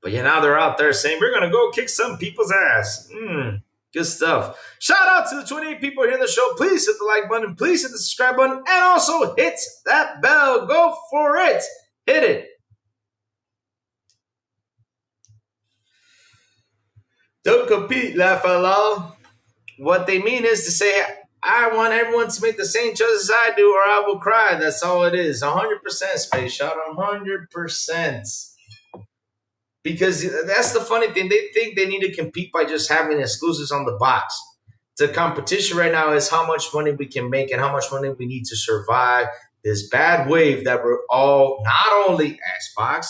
But yeah, now they're out there saying we're gonna go kick some people's ass. Good stuff. Shout out to the 28 people here in the show. Please hit the like button. Please hit the subscribe button, and also hit that bell. Go for it. Hit it. Don't compete, laugh out loud. What they mean is to say, I want everyone to make the same choices I do, or I will cry. That's all it is. 100% space shot. 100%. Because that's the funny thing. They think they need to compete by just having exclusives on the box. The competition right now is how much money we can make and how much money we need to survive this bad wave that we're all, not only Xbox,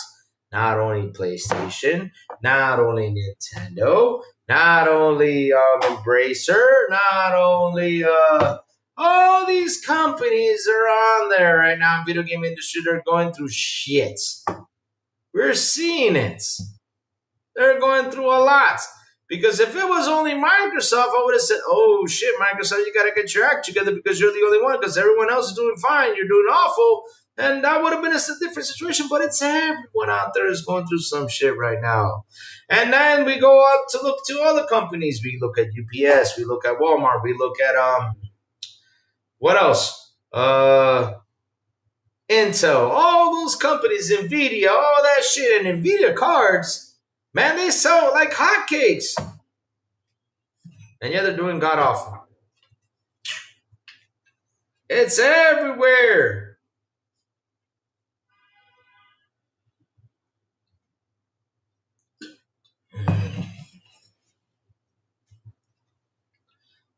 not only PlayStation, not only Nintendo, not only Embracer, not only all these companies are on there right now. Video game industry, they're going through shit. We're seeing it. They're going through a lot. Because if it was only Microsoft, I would have said, oh shit, Microsoft, you got to get your act together because you're the only one, because everyone else is doing fine. You're doing awful. And that would have been a different situation. But it's everyone out there is going through some shit right now. And then we go out to look to other companies. We look at UPS. We look at Walmart. We look at, what else? Intel. All those companies, NVIDIA, all that shit. And NVIDIA cards, man, they sell like hotcakes. And yeah, they're doing god awful. It's everywhere.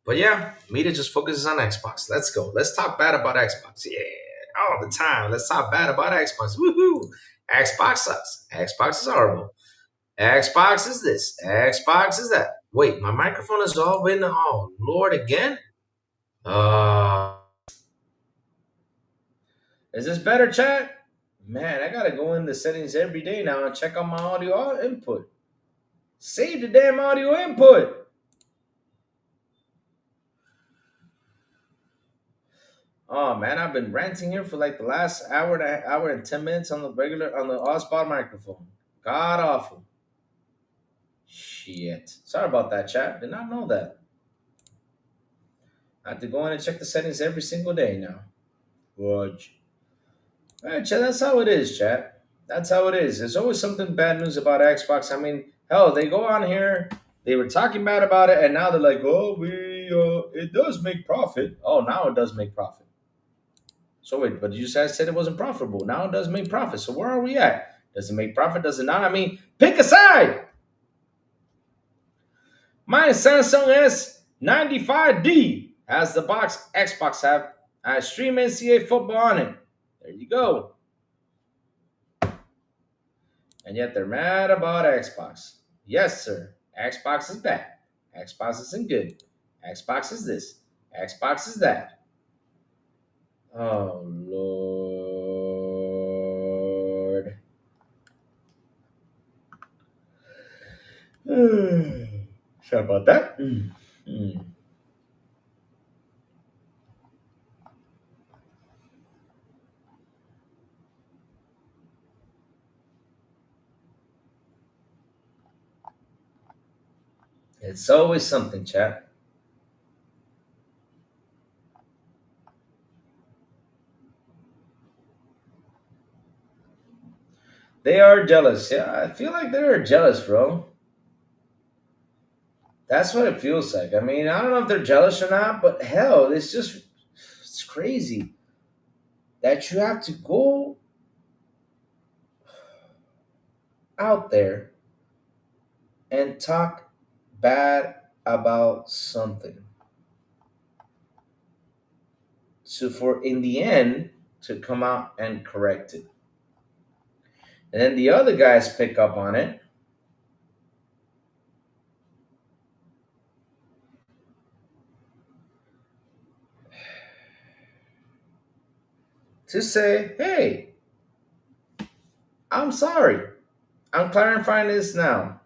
But yeah, media just focuses on Xbox. Let's go. Let's talk bad about Xbox. Yeah, all the time. Let's talk bad about Xbox. Woohoo! Xbox sucks. Xbox is horrible. Xbox is this. Xbox is that. Wait, my microphone is all in. Oh Lord, again. Is this better, chat? Man, I gotta go in the settings every day now and check on my audio input. Save the damn audio input. Oh man, I've been ranting here for like the last hour and 10 minutes on the Osbar microphone. God awful. Shit. Sorry about that, chat. Did not know that. I have to go in and check the settings every single day now. Watch. Alright, chat, that's how it is, chat. That's how it is. There's always something bad news about Xbox. I mean, hell, they go on here, they were talking bad about it, and now they're like, oh, it does make profit. Oh, now it does make profit. So wait, but you guys said it wasn't profitable. Now it does make profit. So where are we at? Does it make profit? Does it not? I mean, pick a side. My Samsung S95D has the box Xbox have. I stream NCAA football on it. There you go. And yet they're mad about Xbox. Yes, sir. Xbox is bad. Xbox isn't good. Xbox is this. Xbox is that. Oh, Lord. Sorry about that. It's always something, chat. They are jealous. Yeah, I feel like they're jealous, bro. That's what it feels like. I mean, I don't know if they're jealous or not, but hell, it's crazy that you have to go out there and talk bad about something. So for in the end to come out and correct it. And then the other guys pick up on it to say, hey, I'm sorry. I'm clarifying this now.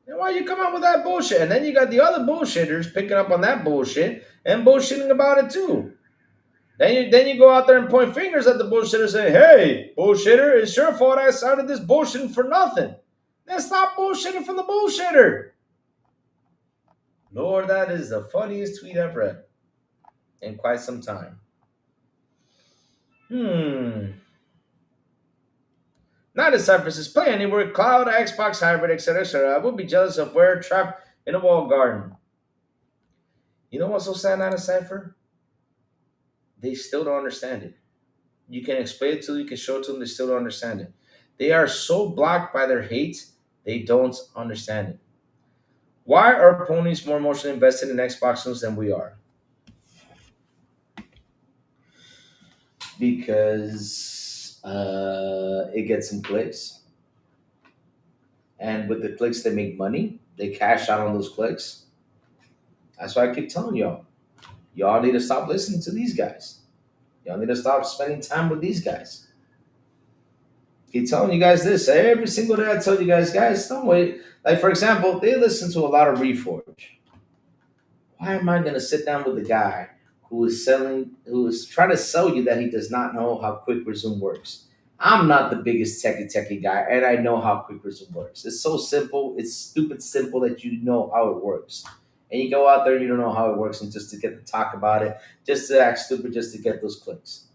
And why you come out with that bullshit? And then you got the other bullshitters picking up on that bullshit and bullshitting about it too. Then you go out there and point fingers at the bullshitter saying, hey, bullshitter, it's your fault I started this bullshitting for nothing. Then stop bullshitting from the bullshitter. Lord, that is the funniest tweet I've read in quite some time. Not a surfaces play anywhere, cloud, Xbox, hybrid, etc. etc. I would be jealous of where trapped in a walled garden. You know what's so sad, not a cipher? They still don't understand it. You can explain it to them, you can show it to them, they still don't understand it. They are so blocked by their hate, they don't understand it. Why are ponies more emotionally invested in Xbox news than we are? Because it gets some clicks. And with the clicks, they make money. They cash out on those clicks. That's why I keep telling y'all. Y'all need to stop listening to these guys. Y'all need to stop spending time with these guys. Keep telling you guys this. Every single day I tell you guys, don't wait. Like, for example, they listen to a lot of Reforge. Why am I going to sit down with a guy who is trying to sell you that he does not know how quick resume works? I'm not the biggest techie guy, and I know how quick resume works. It's so simple. It's stupid simple that you know how it works. And you go out there, you don't know how it works, and just to get to talk about it, just to act stupid, just to get those clicks.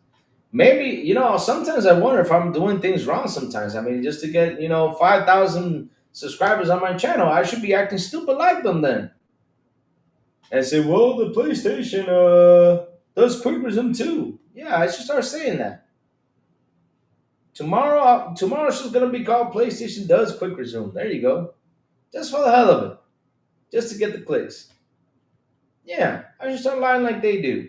Maybe, sometimes I wonder if I'm doing things wrong sometimes. I mean, just to get, 5,000 subscribers on my channel, I should be acting stupid like them then. And say, well, the PlayStation does quick resume too. Yeah, I should start saying that. Tomorrow's just gonna be called PlayStation does quick resume. There you go. Just for the hell of it. Just to get the clicks. Yeah, I should start lying like they do.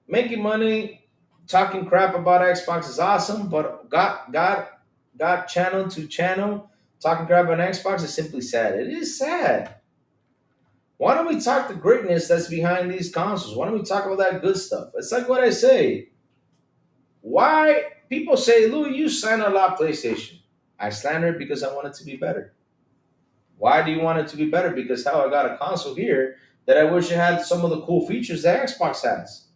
Making money, talking crap about Xbox is awesome, but got channel to channel, talking crap on Xbox is simply sad. It is sad. Why don't we talk the greatness that's behind these consoles? Why don't we talk about that good stuff? It's like what I say. Why people say, Louis, you slander a lot PlayStation. I slander it because I want it to be better. Why do you want it to be better? Because how I got a console here that I wish it had some of the cool features that Xbox has.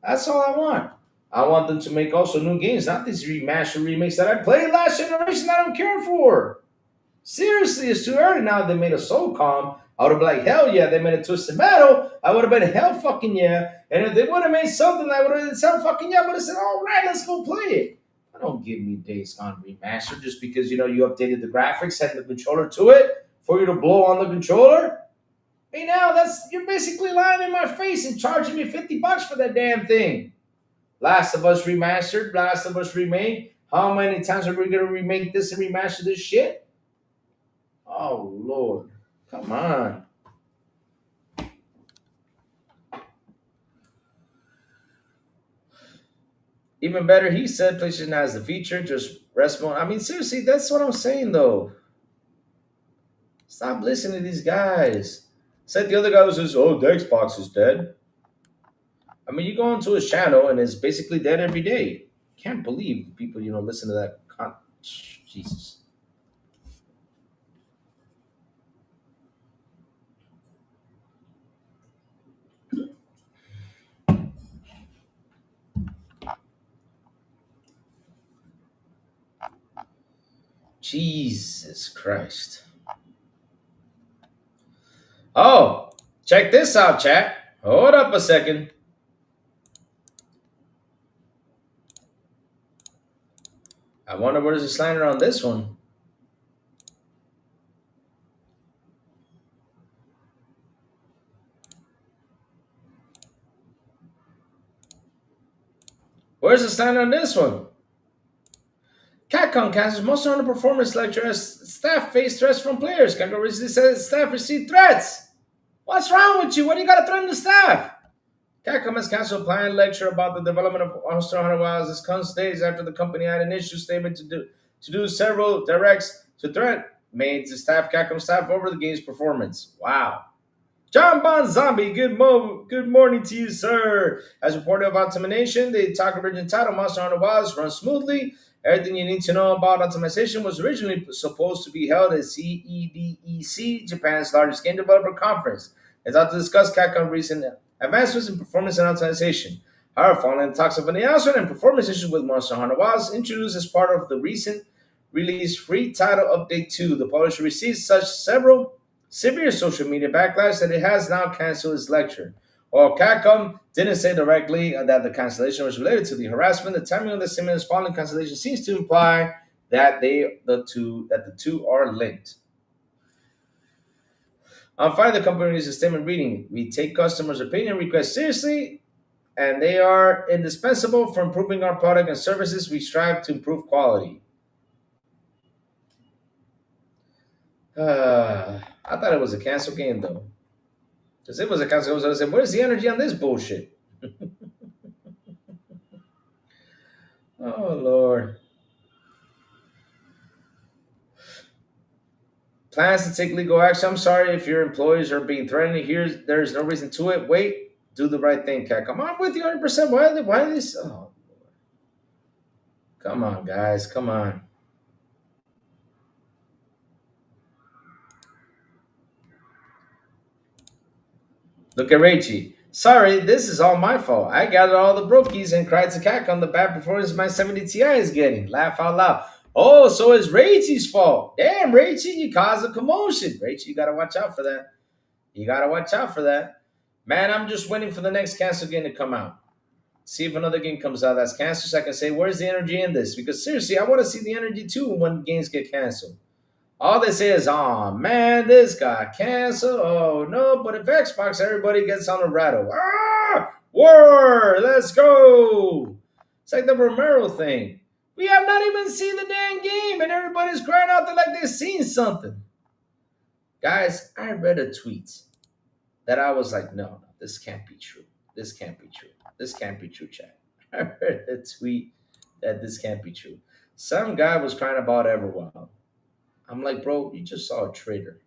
That's all I want. I want them to make also new games, not these remaster remakes that I played last generation I don't care for. Seriously, it's too early now. They made a Soul Calm. I would have been like, hell yeah. They made a Twisted Metal. I would have been hell fucking yeah. And if they would have made something, I would have said fucking yeah. I would have said, all right, let's go play it. I don't give me Days Gone Remastered just because you updated the graphics, set the controller to it for you to blow on the controller. Hey, now you're basically lying in my face and charging me $50 for that damn thing. Last of Us Remastered, Last of Us Remade. How many times are we gonna remake this and remaster this shit? Oh Lord, come on. Even better, he said PlayStation has the feature, just rest mode. I mean, seriously, that's what I'm saying though. Stop listening to these guys. Said the other guy was just, oh, the Xbox is dead. I mean, you go into his channel and it's basically dead every day. Can't believe people, listen to that. Jesus. Jesus Christ. Oh, check this out, chat. Hold up a second. I wonder where's the slander on this one. Where's the slander on this one? Capcom cancels Monster Hunter Performance Lecture as staff face threats from players. Capcom recently says staff received threats. What's wrong with you? What do you got to threaten the staff? Capcom has canceled a planned lecture about the development of Monster Hunter Wilds. This comes days after the company had an issue statement to do several directs to threat made to staff Capcom staff over the game's performance. Wow. John Bon Zombie, good morning to you, sir. As reported of Optimization, the Talk Origin title Monster Hunter Wilds runs smoothly. Everything you need to know about optimization was originally supposed to be held at CEDEC, Japan's largest game developer conference. It's out to discuss Capcom recent advancements in performance and optimization. However, following the talks of an announcement and performance issues with Monster Hunter Wilds introduced as part of the recent release free title update 2, the publisher received such several severe social media backlash that it has now canceled its lecture. While Capcom didn't say directly that the cancellation was related to the harassment, the timing of the statement's following cancellation seems to imply that the two are linked. On Friday, the company released a statement reading, "We take customers' opinion requests seriously, and they are indispensable for improving our product and services. We strive to improve quality." I thought it was a cancel game though. Because it was a cancel, I was saying, where's the energy on this bullshit? Oh Lord. Plans to take legal action. I'm sorry if your employees are being threatened. There's no reason to it. Wait, do the right thing, Cat. Come on with you 100%. Why this? Oh, come on, guys. Come on. Look at Raichi. Sorry, this is all my fault. I gathered all the brokies and cried to Cack on the bad performance my 70 Ti is getting. Laugh out loud. Oh, so it's Raichi's fault. Damn, Raichi, you caused a commotion. Raichi, you gotta watch out for that. You gotta watch out for that. Man, I'm just waiting for the next cancel game to come out. See if another game comes out that's canceled so I can say, where's the energy in this? Because seriously, I want to see the energy too when games get canceled. All they say is, oh man, this got canceled. Oh no, but if Xbox, everybody gets on a rattle. Ah, war, let's go. It's like the Romero thing. We have not even seen the damn game, and everybody's crying out there like they've seen something. Guys, I read a tweet that I was like, no, this can't be true. This can't be true. This can't be true, chat. I read a tweet that this can't be true. Some guy was crying about Everwild. I'm like, bro, you just saw a trailer.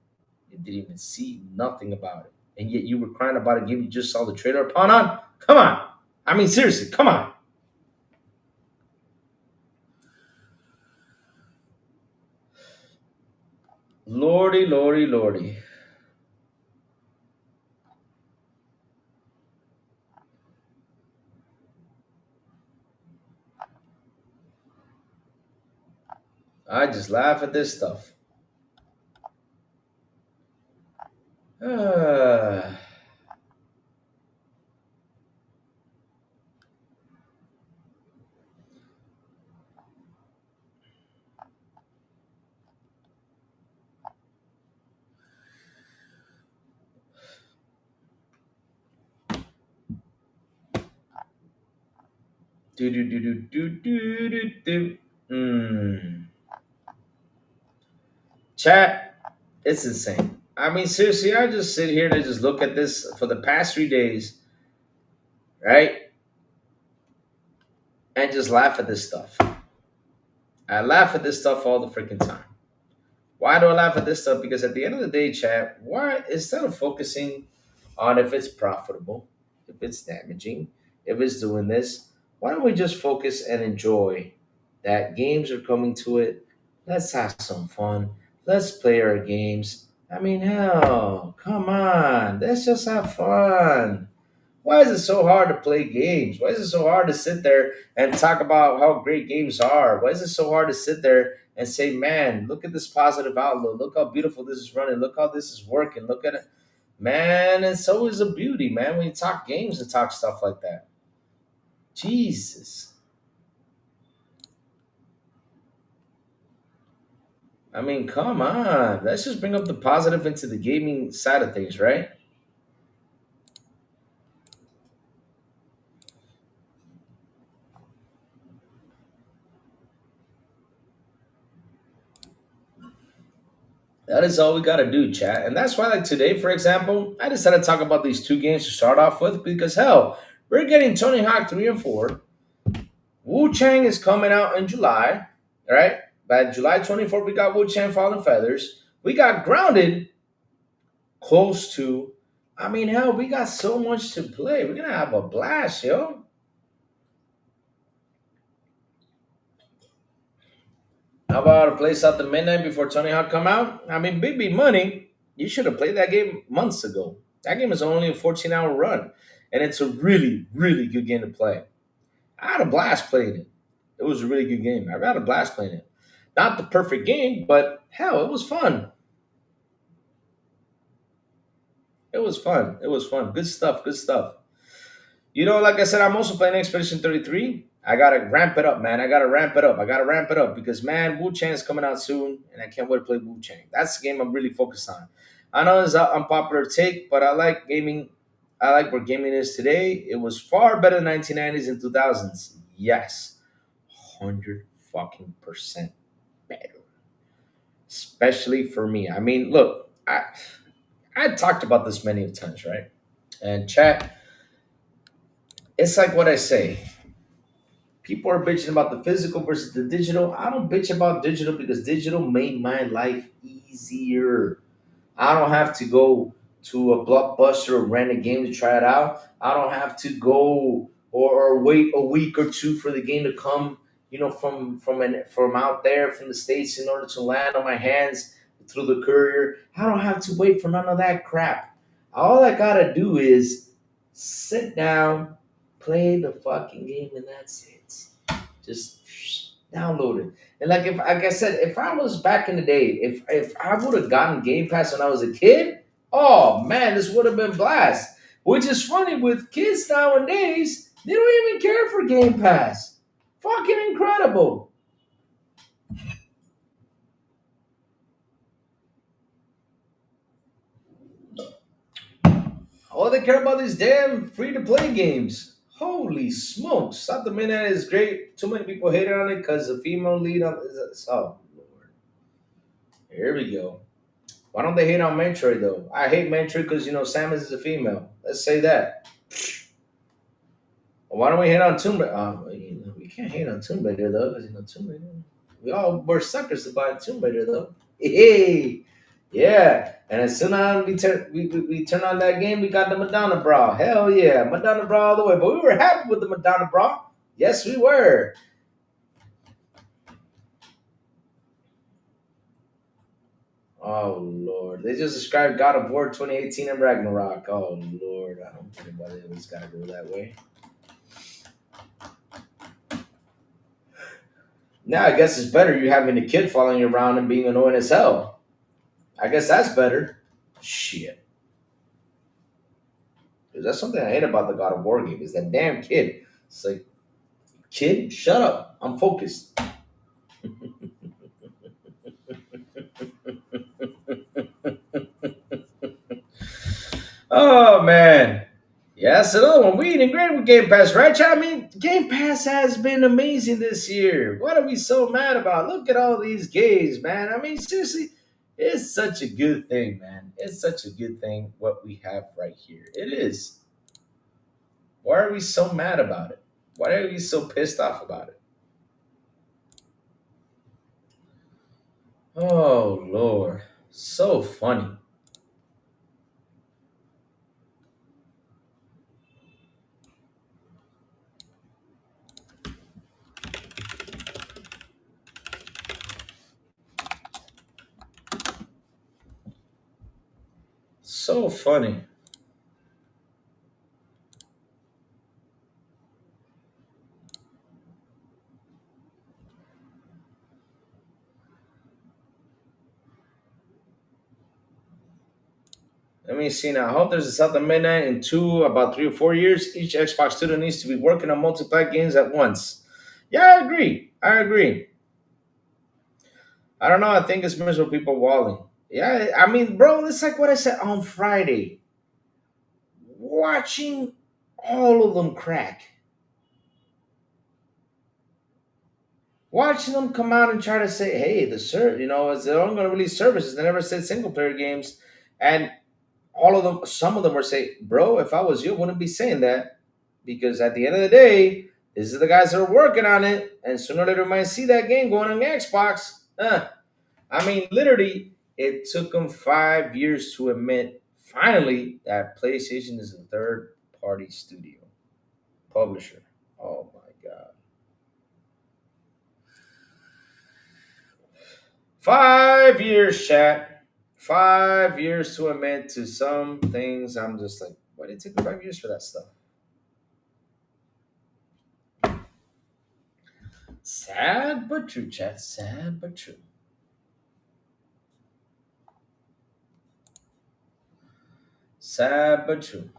You didn't even see nothing about it. And yet you were crying about a game you just saw the trailer upon on? Come on. I mean, seriously, come on. Lordy, lordy, lordy. I just laugh at this stuff. Uh, do do do do do do do do. Chat, it's insane. I mean, seriously, I just sit here and just look at this for the past 3 days, right? And just laugh at this stuff. I laugh at this stuff all the freaking time. Why do I laugh at this stuff? Because at the end of the day, chat, why instead of focusing on if it's profitable, if it's damaging, if it's doing this, why don't we just focus and enjoy that games are coming to it? Let's have some fun. Let's play our games. I mean, hell, come on. Let's just have fun. Why is it so hard to play games? Why is it so hard to sit there and talk about how great games are? Why is it so hard to sit there and say, man, look at this positive outlook. Look how beautiful this is running. Look how this is working. Look at it. Man, it's always a beauty, man, when you talk games and talk stuff like that. Jesus. I mean, come on. Let's just bring up the positive into the gaming side of things, right? That is all we got to do, chat. And that's why, like today, for example, I decided to talk about these two games to start off with because, hell, we're getting Tony Hawk 3 and 4. Wuchang is coming out in July, right? By July 24th, we got Wuchang Fallen Feathers. We got Grounded close to. I mean, hell, we got so much to play. We're going to have a blast, yo. How about a place out the midnight before Tony Hawk come out? I mean, big money. You should have played that game months ago. That game is only a 14-hour run, and it's a really good game to play. I had a blast playing it. It was a really good game. I had a blast playing it. Not the perfect game, but hell, it was fun. It was fun. It was fun. Good stuff. Good stuff. You know, like I said, I'm also playing Expedition 33. I gotta ramp it up, man. I gotta ramp it up. I gotta ramp it up because, man, Wu Chang is coming out soon, and I can't wait to play Wu Chang. That's the game I'm really focused on. I know it's an unpopular take, but I like gaming. I like where gaming is today. It was far better than 1990s and 2000s. Yes, 100 fucking percent better, especially for me. I mean, look, I talked about this many times, right? And chat, it's like what I say. People are bitching about the physical versus the digital. I don't bitch about digital because digital made my life easier. I don't have to go to a blockbuster or rent a game to try it out. I don't have to go or wait a week or two for the game to come, from out there from the states in order to land on my hands through the courier. I don't have to wait for none of that crap. All I gotta do is sit down, play the fucking game, and that's it. Just download it. And like I said, if I was back in the day, if I would have gotten Game Pass when I was a kid, oh man, this would have been blast. Which is funny with kids nowadays, they don't even care for Game Pass. Fucking incredible. All they care about is damn free to play games. Holy smokes! South Dominion is great. Too many people hated on it because the female lead on. Oh lord, here we go. Why don't they hate on Metroid though? I hate Metroid because Samus is a female. Let's say that. Why don't we hate on Tomb Raider? We can't hate on Tomb Raider though, because Tomb Raider. We all were suckers to buy Tomb Raider though. Hey, yeah. And as soon as we turn on that game, we got the Madonna bra. Hell yeah, Madonna bra all the way. But we were happy with the Madonna bra. Yes, we were. Oh Lord, they just described God of War 2018 and Ragnarok. Oh Lord, I don't think anybody always gotta go that way. Now I guess it's better you having a kid following you around and being annoying as hell. I guess that's better. Shit. 'Cause that's something I hate about the God of War game is that damn kid. It's like, kid, shut up. I'm focused. Oh man. Yeah, that's another one. We eating great with Game Pass, right? Chat? I mean, Game Pass has been amazing this year. What are we so mad about? Look at all these games, man. I mean, seriously, it's such a good thing, man. It's such a good thing what we have right here. It is. Why are we so mad about it? Why are we so pissed off about it? Oh Lord, so funny. So funny. Let me see now. I hope there's a Southern Midnight in about 3 or 4 years. Each Xbox studio needs to be working on multiplayer games at once. Yeah, I agree. I agree. I don't know. I think it's miserable people walling. Yeah, I mean, bro, it's like what I said on Friday. Watching all of them crack. Watching them come out and try to say, hey, it's they're only going to release services. They never said single player games. And all of them, some of them were saying, bro, if I was you, I wouldn't be saying that. Because at the end of the day, this is the guys that are working on it. And sooner or later, we might see that game going on the Xbox. I mean, literally, it took them 5 years to admit finally that PlayStation is a third party studio publisher. Oh my God. 5 years, chat. 5 years to admit to some things. I'm just like, why did it take 5 years for that stuff? Sad but true, chat. Sad but true. Sad but true.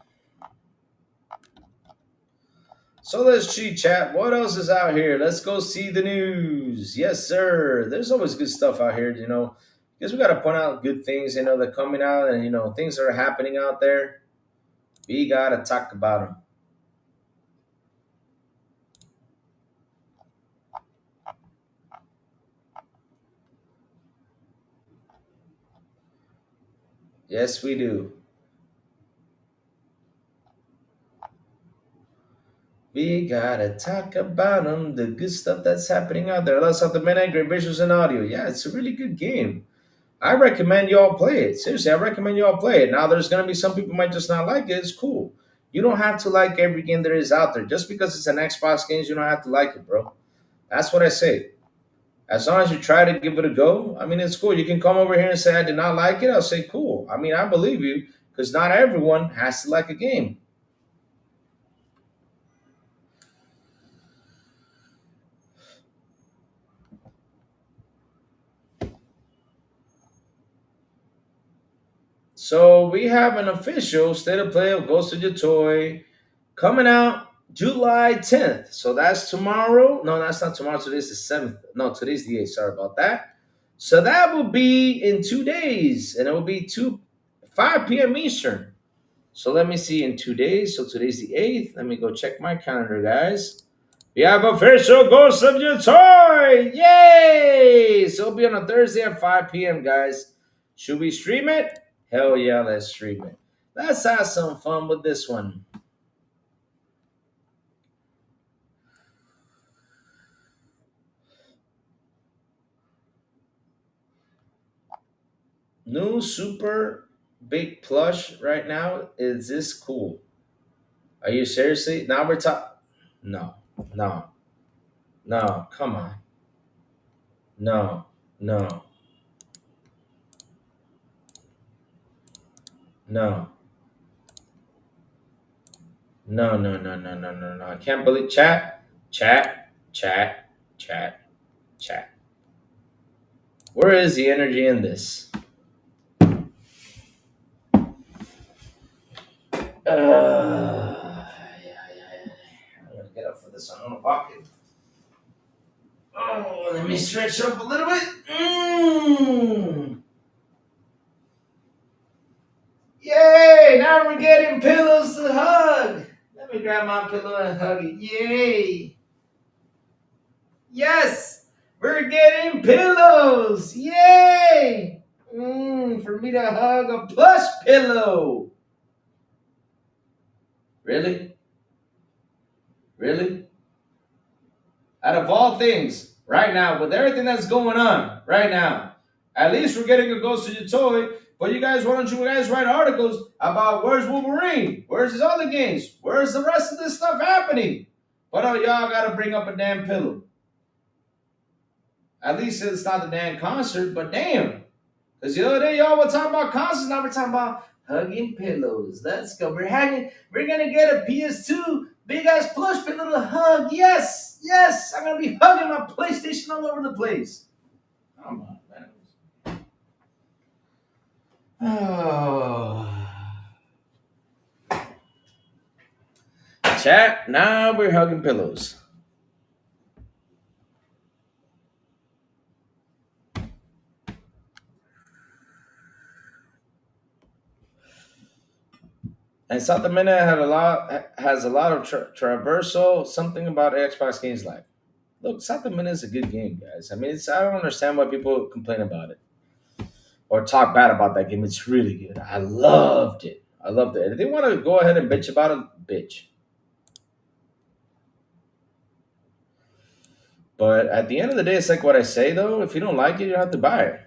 So let's cheat chat. What else is out here? Let's go see the news. Yes, sir. There's always good stuff out here, because we got to point out good things, that are coming out and, things that are happening out there. We got to talk about them. Yes, we do. We gotta talk about them, the good stuff that's happening out there. Let's have the midnight, great visuals and audio. Yeah, it's a really good game. I recommend you all play it. Seriously, I recommend you all play it. Now, there's gonna be some people might just not like it. It's cool. You don't have to like every game there is out there. Just because it's an Xbox game, you don't have to like it, bro. That's what I say. As long as you try to give it a go, I mean, it's cool. You can come over here and say, I did not like it. I'll say, cool. I mean, I believe you because not everyone has to like a game. So we have an official state of play of Ghost of Your Toy coming out July 10th. So that's tomorrow. No, that's not tomorrow. Today's the 7th. No, today's the 8th. Sorry about that. So that will be in 2 days, and it will be 5 p.m. Eastern. So let me see in 2 days. So today's the 8th. Let me go check my calendar, guys. We have official Ghost of Your Toy. Yay! So it'll be on a Thursday at 5 p.m., guys. Should we stream it? Hell yeah, let's stream it. Let's have some fun with this one. New super big plush right now. Is this cool? Are you seriously? Now we're talking. No, no, no. Come on. No, no, no. No, no, no, no, no, no, no. I can't believe chat, chat, chat, chat, chat. Where is the energy in this? I'm gonna get up for this one. I'm gonna walk it. Oh, let me stretch up a little bit. Yay! Now we're getting pillows to hug. Let me grab my pillow and hug it. Yay! Yes! We're getting pillows! Yay! For me to hug a plush pillow. Really? Really? Out of all things, right now, with everything that's going on right now, at least we're getting a Ghost of Your Toy. But you guys, why don't you guys write articles about where's Wolverine? Where's his other games? Where's the rest of this stuff happening? But y'all gotta bring up a damn pillow. At least it's not the damn concert, but damn. Because the other day y'all were talking about concerts, now we're talking about hugging pillows. Let's go. We're gonna get a PS2 big ass plush pillow to hug. Yes, yes. I'm gonna be hugging my PlayStation all over the place. Come on, man. Oh, chat. Now we're hugging pillows. And South America has a lot of traversal. Something about Xbox games like. Look, South America is a good game, guys. I mean, I don't understand why people complain about it or talk bad about that game. It's really good. I loved it. I loved it. If they want to go ahead and bitch about it, bitch. But at the end of the day, it's like what I say though. If you don't like it, you don't have to buy it.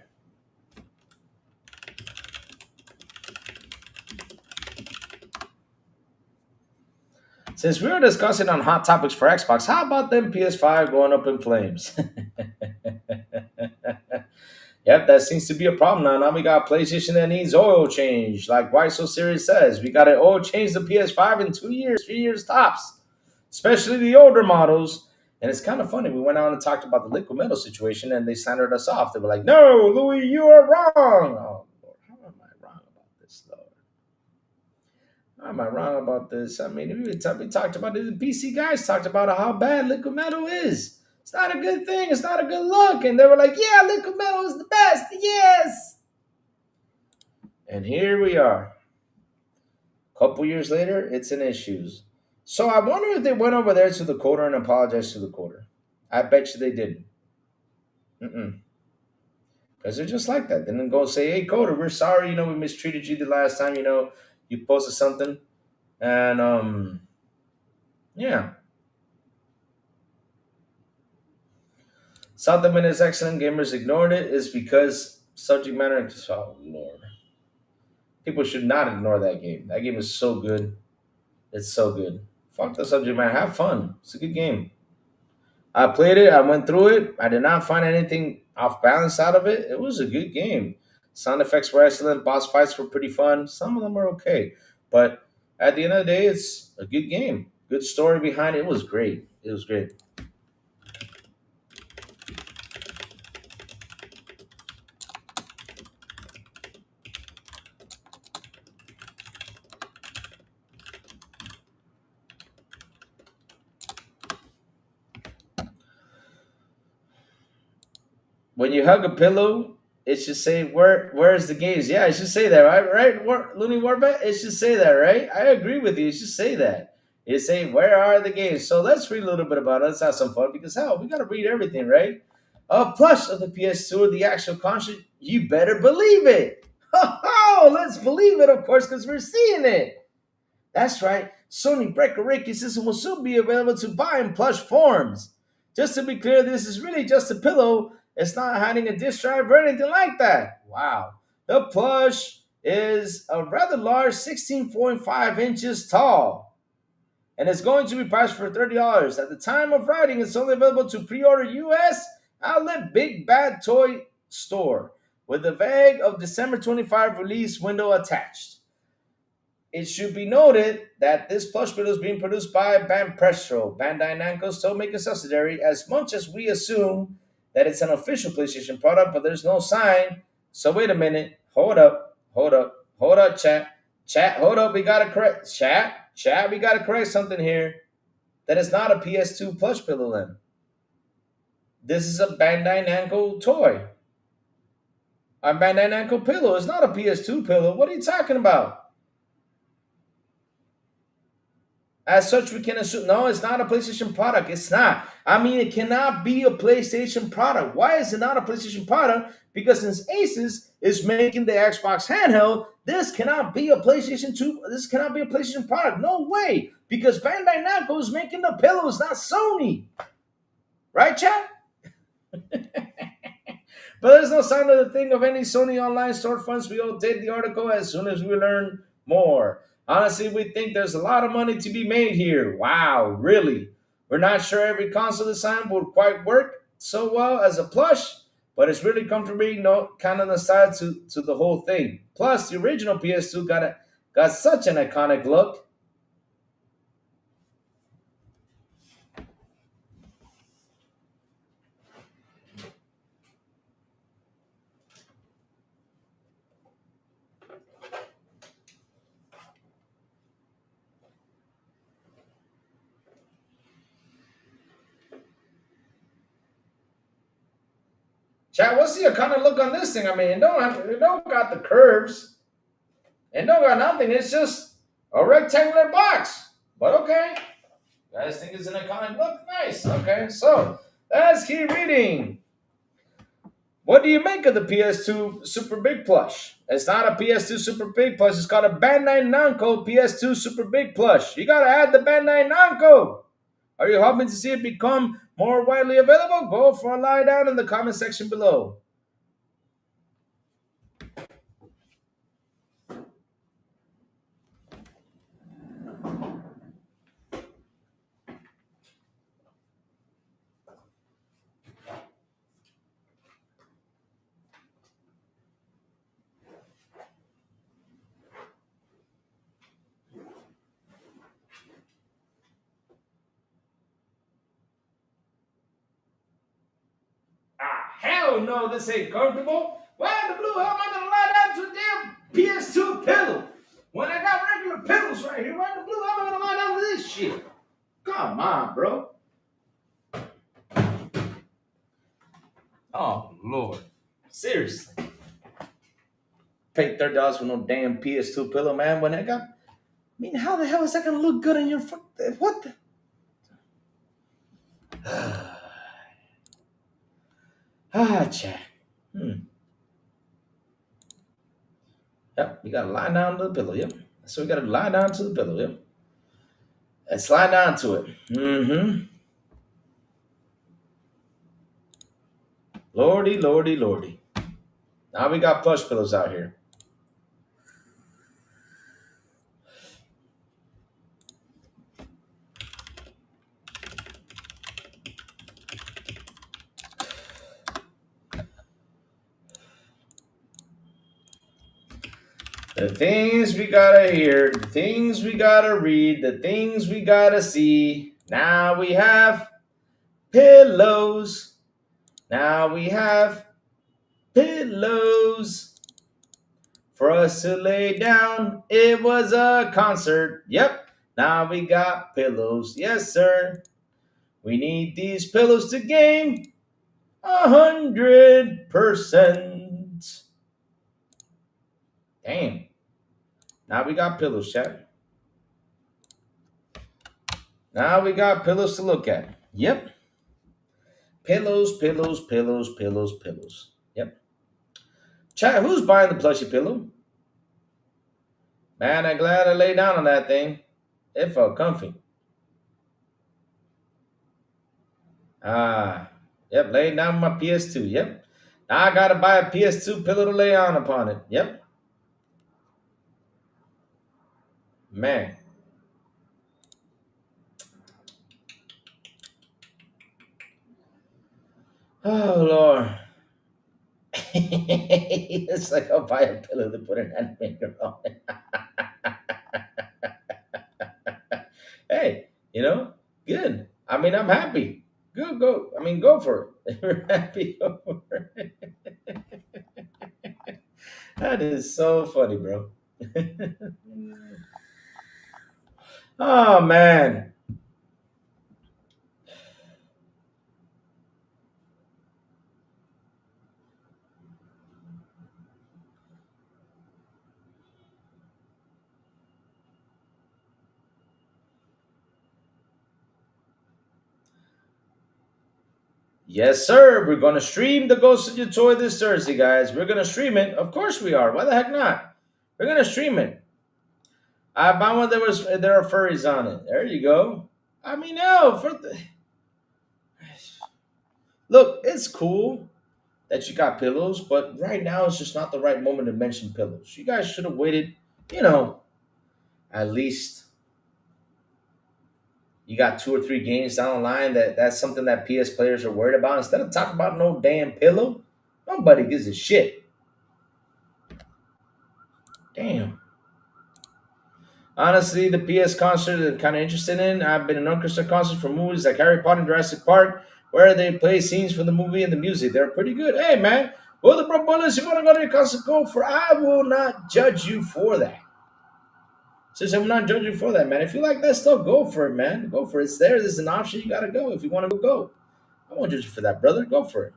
Since we were discussing on hot topics for Xbox, how about them PS5 going up in flames? Yep, that seems to be a problem now. Now we got PlayStation that needs oil change. Like Why So Serious says, we got to oil change the PS5 in 2 years, 3 years tops, especially the older models. And it's kind of funny. We went on and talked about the liquid metal situation, and they slandered us off. They were like, "No, Louis, you are wrong." Oh, Lord, how am I wrong about this, Lord? How am I wrong about this? I mean, we talked about it. The PC guys talked about how bad liquid metal is. It's not a good thing. It's not a good look. And they were like, "Yeah, liquid metal is the best. Yes." And here we are. A couple years later, it's in issues. So I wonder if they went over there to the coder and apologized to the coder. I bet you they didn't. Mm-mm. Because they're just like that. They didn't go say, "Hey, coder, we're sorry. We mistreated you the last time. You posted something." And yeah. South America's excellent gamers ignored it is because subject matter. Oh, Lord. People should not ignore that game. That game is so good. It's so good. Fuck the subject matter. Have fun. It's a good game. I played it. I went through it. I did not find anything off balance out of it. It was a good game. Sound effects were excellent. Boss fights were pretty fun. Some of them were okay. But at the end of the day, it's a good game. Good story behind it. It was great. It was great. When you hug a pillow, it should say where's the games? Yeah, it should say that, right? Looney Warbet, it should say that, right? I agree with you. It should say that. It say where are the games? So let's read a little bit about it. Let's have some fun because hell, we gotta read everything, right? A plush of the PS2 or the actual console, you better believe it. Oh, let's believe it, of course, because we're seeing it. That's right. Sony Breakaway system will soon be available to buy in plush forms. Just to be clear, this is really just a pillow. It's not hiding a disk drive or anything like that. Wow. The plush is a rather large 16.5 inches tall and it's going to be priced for $30. At the time of writing, it's only available to pre-order US outlet Big Bad Toy Store with a vague of December 25 release window attached. It should be noted that this plush pillow is being produced by Banpresto. Bandai Namco still make a subsidiary as much as we assume that it's an official PlayStation product, but there's no sign. So wait a minute. Hold up, chat. Chat, hold up, we gotta correct chat, we gotta correct something here. That is not a PS2 plush pillow then. This is a Bandai Namco toy. A Bandai Namco pillow. It's not a PS2 pillow. What are you talking about? As such, we can assume no, it's not a PlayStation product. It's not. I mean, it cannot be a PlayStation product. Why is it not a PlayStation product? Because since Asus is making the Xbox handheld, this cannot be a PlayStation 2. This cannot be a PlayStation product. No way. Because Bandai Namco is making the pillows, not Sony. Right, chat? But there's no sign of the thing of any Sony online storefronts. We will take the article as soon as we learn more. Honestly, we think there's a lot of money to be made here. Wow, really? We're not sure every console design would quite work so well as a plush, but it's really comfortable, kind of the side to the whole thing. Plus, the original PS2 got such an iconic look. Chat, what's the kind of look on this thing? I mean, it don't got the curves. It don't got nothing. It's just a rectangular box. But okay. You guys think it's an iconic look? Nice. Okay, so let's keep reading. What do you make of the PS2 Super Big Plush? It's not a PS2 Super Big Plush. It's called a Bandai Namco PS2 Super Big Plush. You gotta add the Bandai Namco. Are you hoping to see it become more widely available? Go for a lie down in the comment section below. Hell no, this ain't comfortable. Why in the blue hell am I gonna lie down to a damn PS2 pillow? When I got regular pillows right here, why in the blue hell am I gonna lie down to this shit? Come on, bro. Oh, Lord. Seriously. Paid $30 for no damn PS2 pillow, man. When I got... I mean, how the hell is that gonna look good in your... What the... chat. Yep, we gotta lie down to the pillow, yep. So we gotta lie down to the pillow, yep. Let's lie down to it. Lordy, lordy, lordy. Now we got plush pillows out here. The things we gotta hear, the things we gotta read, the things we gotta see. Now we have pillows. Now we have pillows for us to lay down. It was a concert. Yep. Now we got pillows. Yes, sir. We need these pillows to gain 100%. Damn. Now we got pillows, chat. Now we got pillows to look at. Yep. Pillows, pillows, pillows, pillows, pillows. Yep. Chat, who's buying the plushy pillow? Man, I'm glad I lay down on that thing. It felt comfy. Yep, laying down my PS2. Yep. Now I gotta buy a PS2 pillow to lay on upon it. Yep. Man. Oh, Lord. It's like I'll buy a pillow to put an animator on it. Hey, good. I mean, I'm happy. Good, go. I mean, go for it. We're happy over it. That is so funny, bro. Oh, man. Yes, sir. We're going to stream the Ghost of Your Toy this Thursday, guys. We're going to stream it. Of course we are. Why the heck not? We're going to stream it. I bought one there are furries on it. There you go. I mean, no. Look, it's cool that you got pillows, but right now it's just not the right moment to mention pillows. You guys should have waited, at least you got 2 or 3 games down the line that's something that PS players are worried about. Instead of talking about no damn pillow, nobody gives a shit. Damn. Honestly, the PS concert I'm kind of interested in. I've been an orchestra concert for movies like Harry Potter and Jurassic Park, where they play scenes from the movie and the music. They're pretty good. Hey, man, well, the bro brothers, you want to go to your concert, go for it. I will not judge you for that. Since I'm not judging you for that, man. If you like that stuff, go for it, man. Go for it. It's there. There's an option. You got to go. If you want to go, go. I won't judge you for that, brother. Go for it.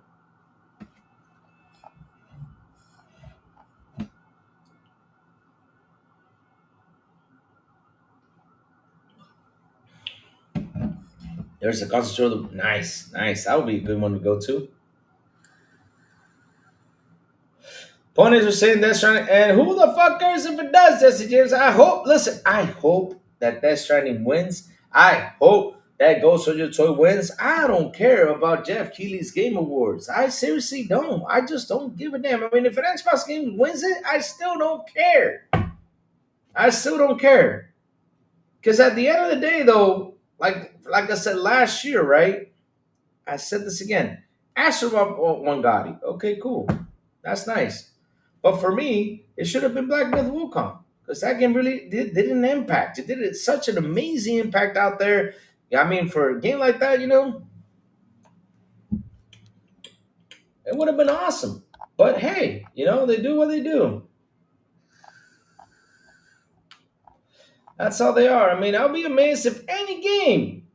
There's a concert tour. Nice, nice. That would be a good one to go to. Ponies are saying Death Stranding, and who the fuck cares if it does, Jesse James? I hope. Listen, I hope that Death Stranding wins. I hope that Ghost Soldier Toy wins. I don't care about Jeff Keighley's Game Awards. I seriously don't. I just don't give a damn. I mean, if an Xbox game wins it, I still don't care. I still don't care. Because at the end of the day, though, like I said last year, right? I said this again. Astro won Gotti. Okay, cool. That's nice. But for me, it should have been Black Myth Wukong. Because that game really did an impact. It did such an amazing impact out there. Yeah, I mean, for a game like that, it would have been awesome. But hey, they do what they do. That's how they are. I mean, I'll be amazed if any game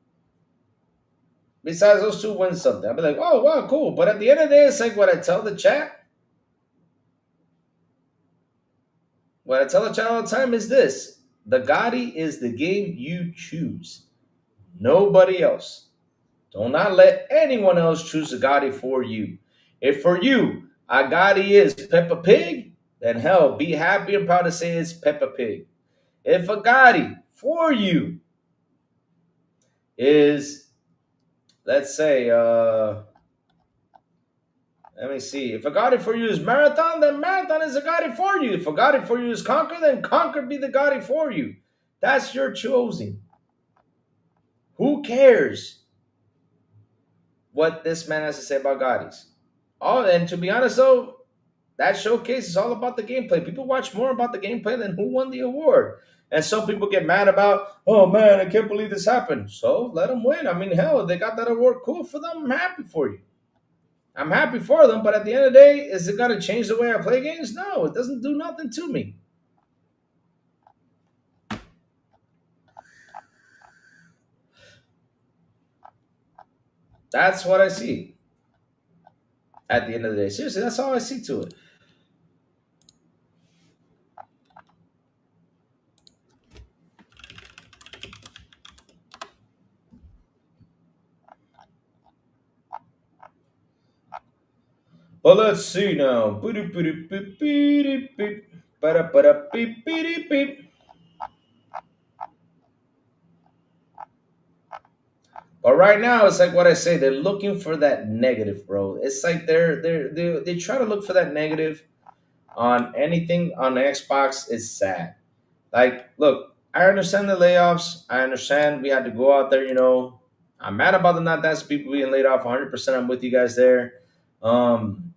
besides those two wins something. I'll be like, oh, wow, cool. But at the end of the day, it's like what I tell the chat. What I tell the chat all the time is this: the Gotti is the game you choose, nobody else. Do not let anyone else choose a Gotti for you. If for you a Gotti is Peppa Pig, then hell, be happy and proud to say it's Peppa Pig. If a Gotti for you is, let's say, let me see. If a Gotti for you is Marathon, then Marathon is a Gotti for you. If a Gotti for you is Conquer, then Conquer be the Gotti for you. That's your choosing. Who cares what this man has to say about Gottis? Oh, and to be honest though, that showcase is all about the gameplay. People watch more about the gameplay than who won the award. And some people get mad about, oh man, I can't believe this happened. So let them win. I mean, hell, they got that award. Cool for them. I'm happy for you. I'm happy for them, but at the end of the day, is it going to change the way I play games? No, it doesn't do nothing to me. That's what I see at the end of the day. Seriously, that's all I see to it. But let's see now. But right now, it's like what I say. They're looking for that negative, bro. It's like they try to look for that negative on anything on Xbox. It's sad. Like, look, I understand the layoffs. I understand we had to go out there. I'm mad about the not that's people being laid off. 100%. I'm with you guys there. Um,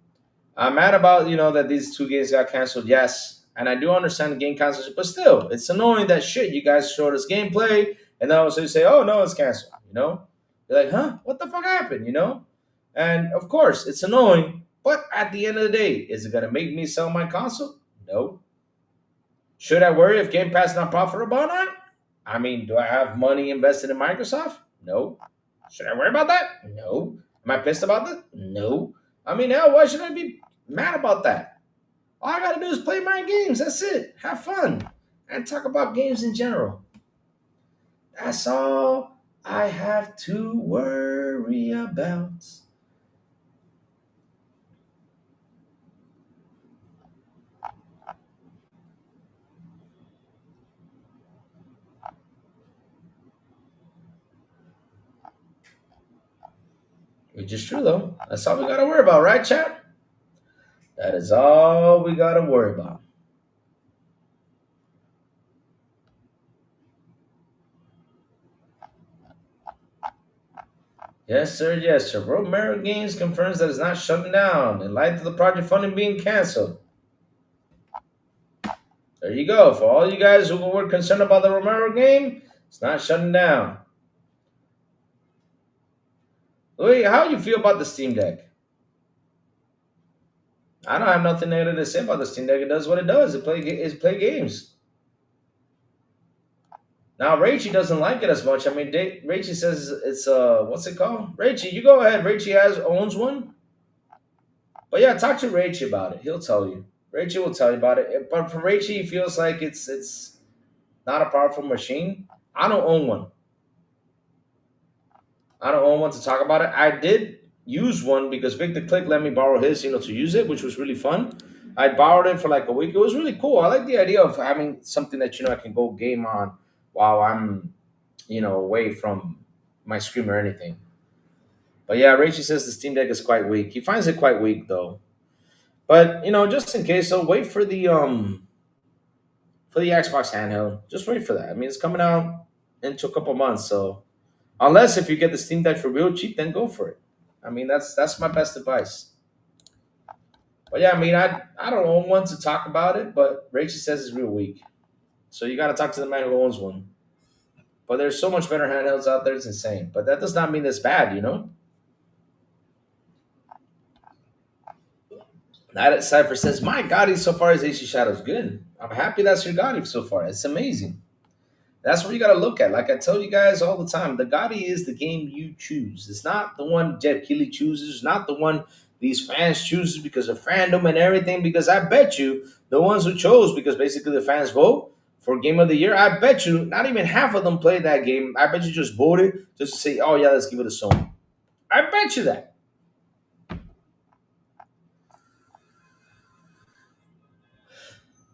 I'm mad about that these two games got canceled. Yes, and I do understand the game cancellation, but still, it's annoying that shit. You guys showed us gameplay, and then also you say, "Oh no, it's canceled." You're like, "Huh? What the fuck happened?" And of course, it's annoying. But at the end of the day, is it gonna make me sell my console? No. Should I worry if Game Pass not profitable or not? I mean, do I have money invested in Microsoft? No. Should I worry about that? No. Am I pissed about that? No. I mean, hell, why should I be mad about that? All I gotta do is play my games. That's it. Have fun. And talk about games in general. That's all I have to worry about. Which is true, though. That's all we gotta worry about, right, chat? That is all we gotta worry about. Yes, sir. Yes, sir. Romero Games confirms that it's not shutting down in light of the project funding being canceled. There you go. For all you guys who were concerned about the Romero game, it's not shutting down. Louis, how do you feel about the Steam Deck? I don't have nothing negative to say about the Steam Deck. It does what it does. It play games. Now Rachie doesn't like it as much. I mean, Rachie says it's what's it called? Rachie, you go ahead. Rachie owns one. But yeah, talk to Rachie about it. He'll tell you. Rachie will tell you about it. But for Rachie, he feels like it's not a powerful machine. I don't own one. I don't own one to talk about it. I did use one because Victor Click let me borrow his, to use it, which was really fun. I borrowed it for like a week. It was really cool. I like the idea of having something that I can go game on while I'm, away from my screen or anything. But yeah, Rachel says the Steam Deck is quite weak. He finds it quite weak though. But just in case, so wait for the Xbox handheld. Just wait for that. I mean, it's coming out into a couple months, so unless if you get the Steam Deck for real cheap, then go for it. I mean, that's my best advice. But yeah, I mean, I don't own one to talk about it, but Rachel says it's real weak. So you got to talk to the man who owns one. But there's so much better handhelds out there, it's insane. But that does not mean it's bad. That Cypher says, my Gotti so far is AC Shadow's good. I'm happy that's your Gotti so far. It's amazing. That's what you got to look at. Like I tell you guys all the time, the Gotti is the game you choose. It's not the one Jeff Keighley chooses. It's not the one these fans chooses because of fandom and everything. Because I bet you the ones who chose because basically the fans vote for Game of the Year, I bet you not even half of them played that game. I bet you just voted just to say, oh yeah, let's give it a Sony. I bet you that.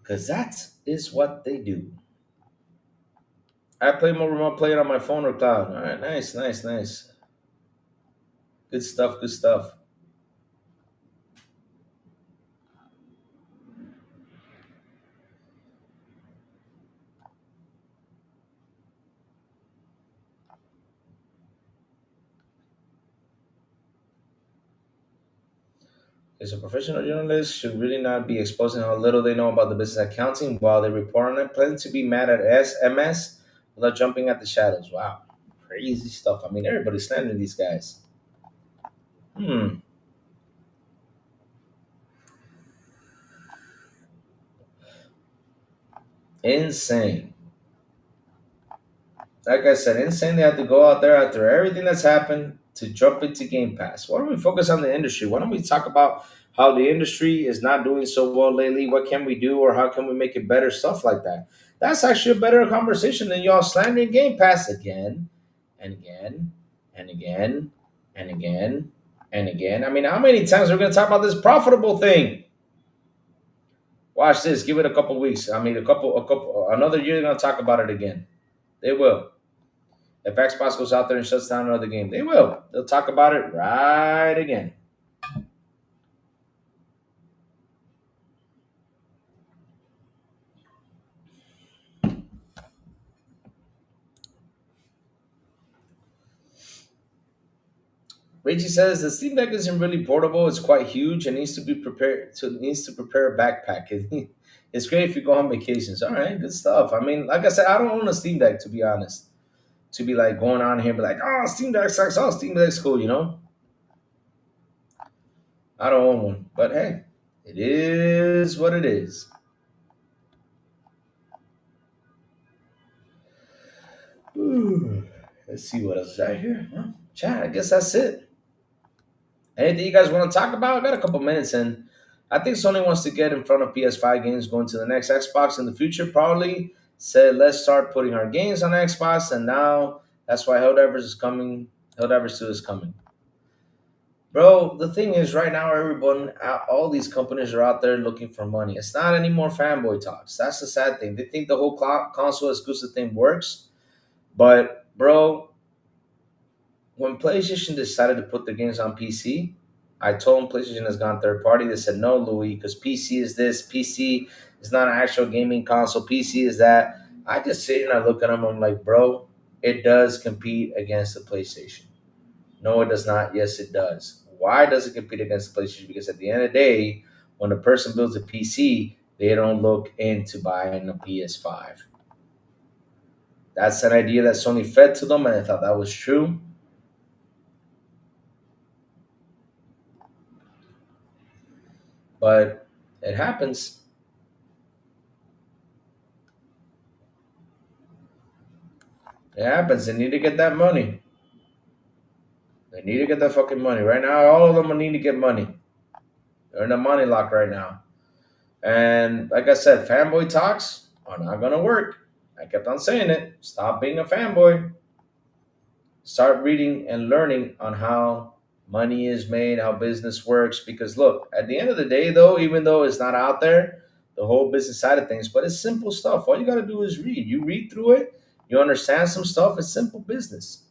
Because that is what they do. I play more remote play it on my phone or cloud. All right, nice, nice, nice. Good stuff, good stuff. As a professional journalist should really not be exposing how little they know about the business accounting while they report on it. Plan to be mad at SMS without jumping at the shadows. Wow. Crazy stuff. I mean, everybody's slandering these guys. Hmm. Insane. Like I said, insane they have to go out there after everything that's happened to jump into Game Pass. Why don't we focus on the industry? Why don't we talk about how the industry is not doing so well lately? What can we do or how can we make it better? Stuff like that. That's actually a better conversation than y'all slandering Game Pass again and again and again and again and again. I mean, how many times are we going to talk about this profitable thing? Watch this. Give it a couple weeks. I mean, another year. They're going to talk about it again. They will. If Xbox goes out there and shuts down another game, they will. They'll talk about it right again. Reggie says the Steam Deck isn't really portable. It's quite huge and needs to be prepared. So it needs to prepare a backpack. It's great if you go on vacations. All right, good stuff. I mean, like I said, I don't own a Steam Deck to be honest. To be like going on here, and be like, oh, Steam Deck sucks. Oh, Steam Deck's cool. I don't own one, but hey, it is what it is. Ooh, let's see what else is out here. Well, chat, I guess that's it. Anything you guys want to talk about? I got a couple minutes in. I think Sony wants to get in front of PS5 games going to the next Xbox in the future. Probably said, let's start putting our games on Xbox, and now that's why Helldivers is coming. Helldivers 2 is coming. Bro, the thing is, right now, everyone, all these companies are out there looking for money. It's not any more fanboy talks. That's the sad thing. They think the whole console exclusive thing works, but bro, when PlayStation decided to put their games on PC, I told them PlayStation has gone third party. They said, no, Louis, because PC is this. PC is not an actual gaming console. PC is that. I just sit here and I look at them. I'm like, bro, it does compete against the PlayStation. No, it does not. Yes, it does. Why does it compete against the PlayStation? Because at the end of the day, when a person builds a PC, they don't look into buying a PS5. That's an idea that Sony fed to them, and I thought that was true. But it happens. It happens. They need to get that money. They need to get that fucking money. Right now, all of them need to get money. They're in a money lock right now. And like I said, fanboy talks are not going to work. I kept on saying it. Stop being a fanboy. Start reading and learning on how money is made, how business works. Because look, at the end of the day, though, even though it's not out there, the whole business side of things, but it's simple stuff. All you got to do is read. You read through it, you understand some stuff. It's simple business.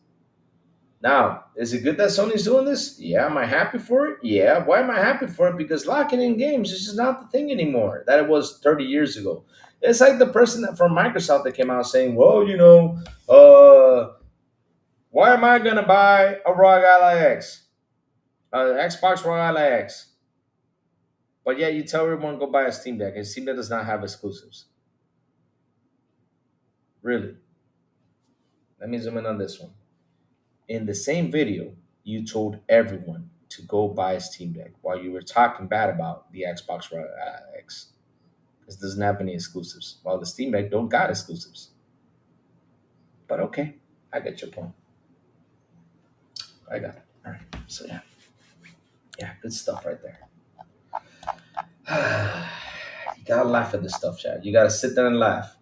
Now, is it good that Sony's doing this? Yeah. Am I happy for it? Yeah. Why am I happy for it? Because locking in games is just not the thing anymore that it was 30 years ago. It's like the person that from Microsoft that came out saying, well, why am I going to buy a ROG Ally X, Xbox ROG Ally X? But yet you tell everyone go buy a Steam Deck, and Steam Deck does not have exclusives. Really? Let me zoom in on this one. In the same video, you told everyone to go buy a Steam Deck while you were talking bad about the Xbox X because it doesn't have any exclusives. While the Steam Deck don't got exclusives. But okay, I get your point. I got it. All right. So yeah, good stuff right there. You gotta laugh at this stuff, Chad. You gotta sit there and laugh.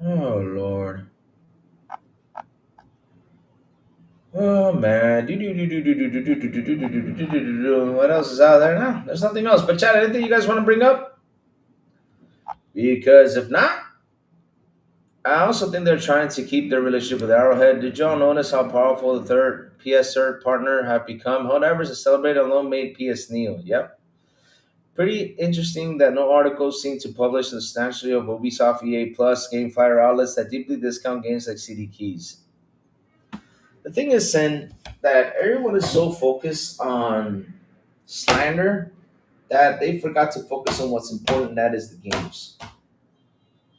Oh Lord. Oh man. What else is out there now? There's nothing else. But Chad, anything you guys want to bring up? Because if not, I also think they're trying to keep their relationship with Arrowhead. Did y'all notice how powerful the third PS third partner have become? However, to celebrate alone made PS Neo. Yep. Pretty interesting that no articles seem to publish the substantially of Ubisoft EA Plus game flyer outlets that deeply discount games like CD keys. The thing is, Sen, that everyone is so focused on slander that they forgot to focus on what's important, and that is the games.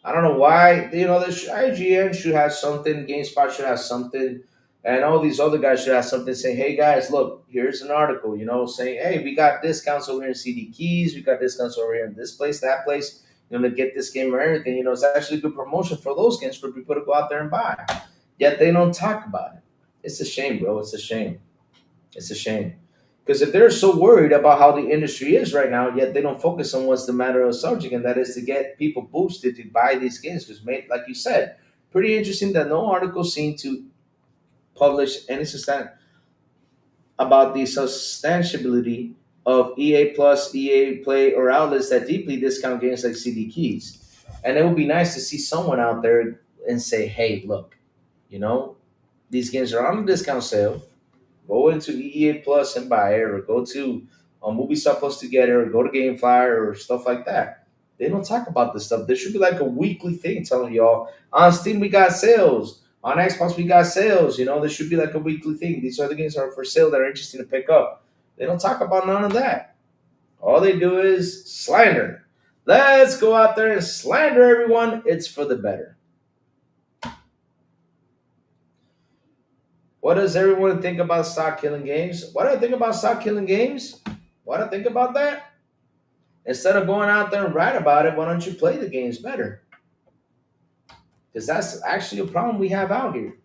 I don't know why. IGN should have something, GameSpot should have something, and all these other guys should have something saying, "Hey guys, look, here's an article, saying, hey, we got discounts over here in CD keys, we got discounts over here in this place, that place. To get this game or everything. It's actually good promotion for those games for people to go out there and buy. Yet they don't talk about it. It's a shame, bro. It's a shame. It's a shame. Because if they're so worried about how the industry is right now, yet they don't focus on what's the matter of subject, and that is to get people boosted to buy these games. Because, like you said, pretty interesting that no articles seem to publish any about the substantiability of EA Plus, EA Play, or outlets that deeply discount games like CD keys. And it would be nice to see someone out there and say, hey, look, these games are on a discount sale. Go into EA Plus and buy it, or go to Ubisoft Plus Together, or go to GameFly, or stuff like that. They don't talk about this stuff. There should be like a weekly thing telling y'all on Steam we got sales, on Xbox we got sales. There should be like a weekly thing. These are the games that are for sale that are interesting to pick up. They don't talk about none of that. All they do is slander. Let's go out there and slander everyone. It's for the better. What does everyone think about stock killing games? What do I think about stock killing games? What do I think about that? Instead of going out there and write about it, why don't you play the games better? Because that's actually a problem we have out here.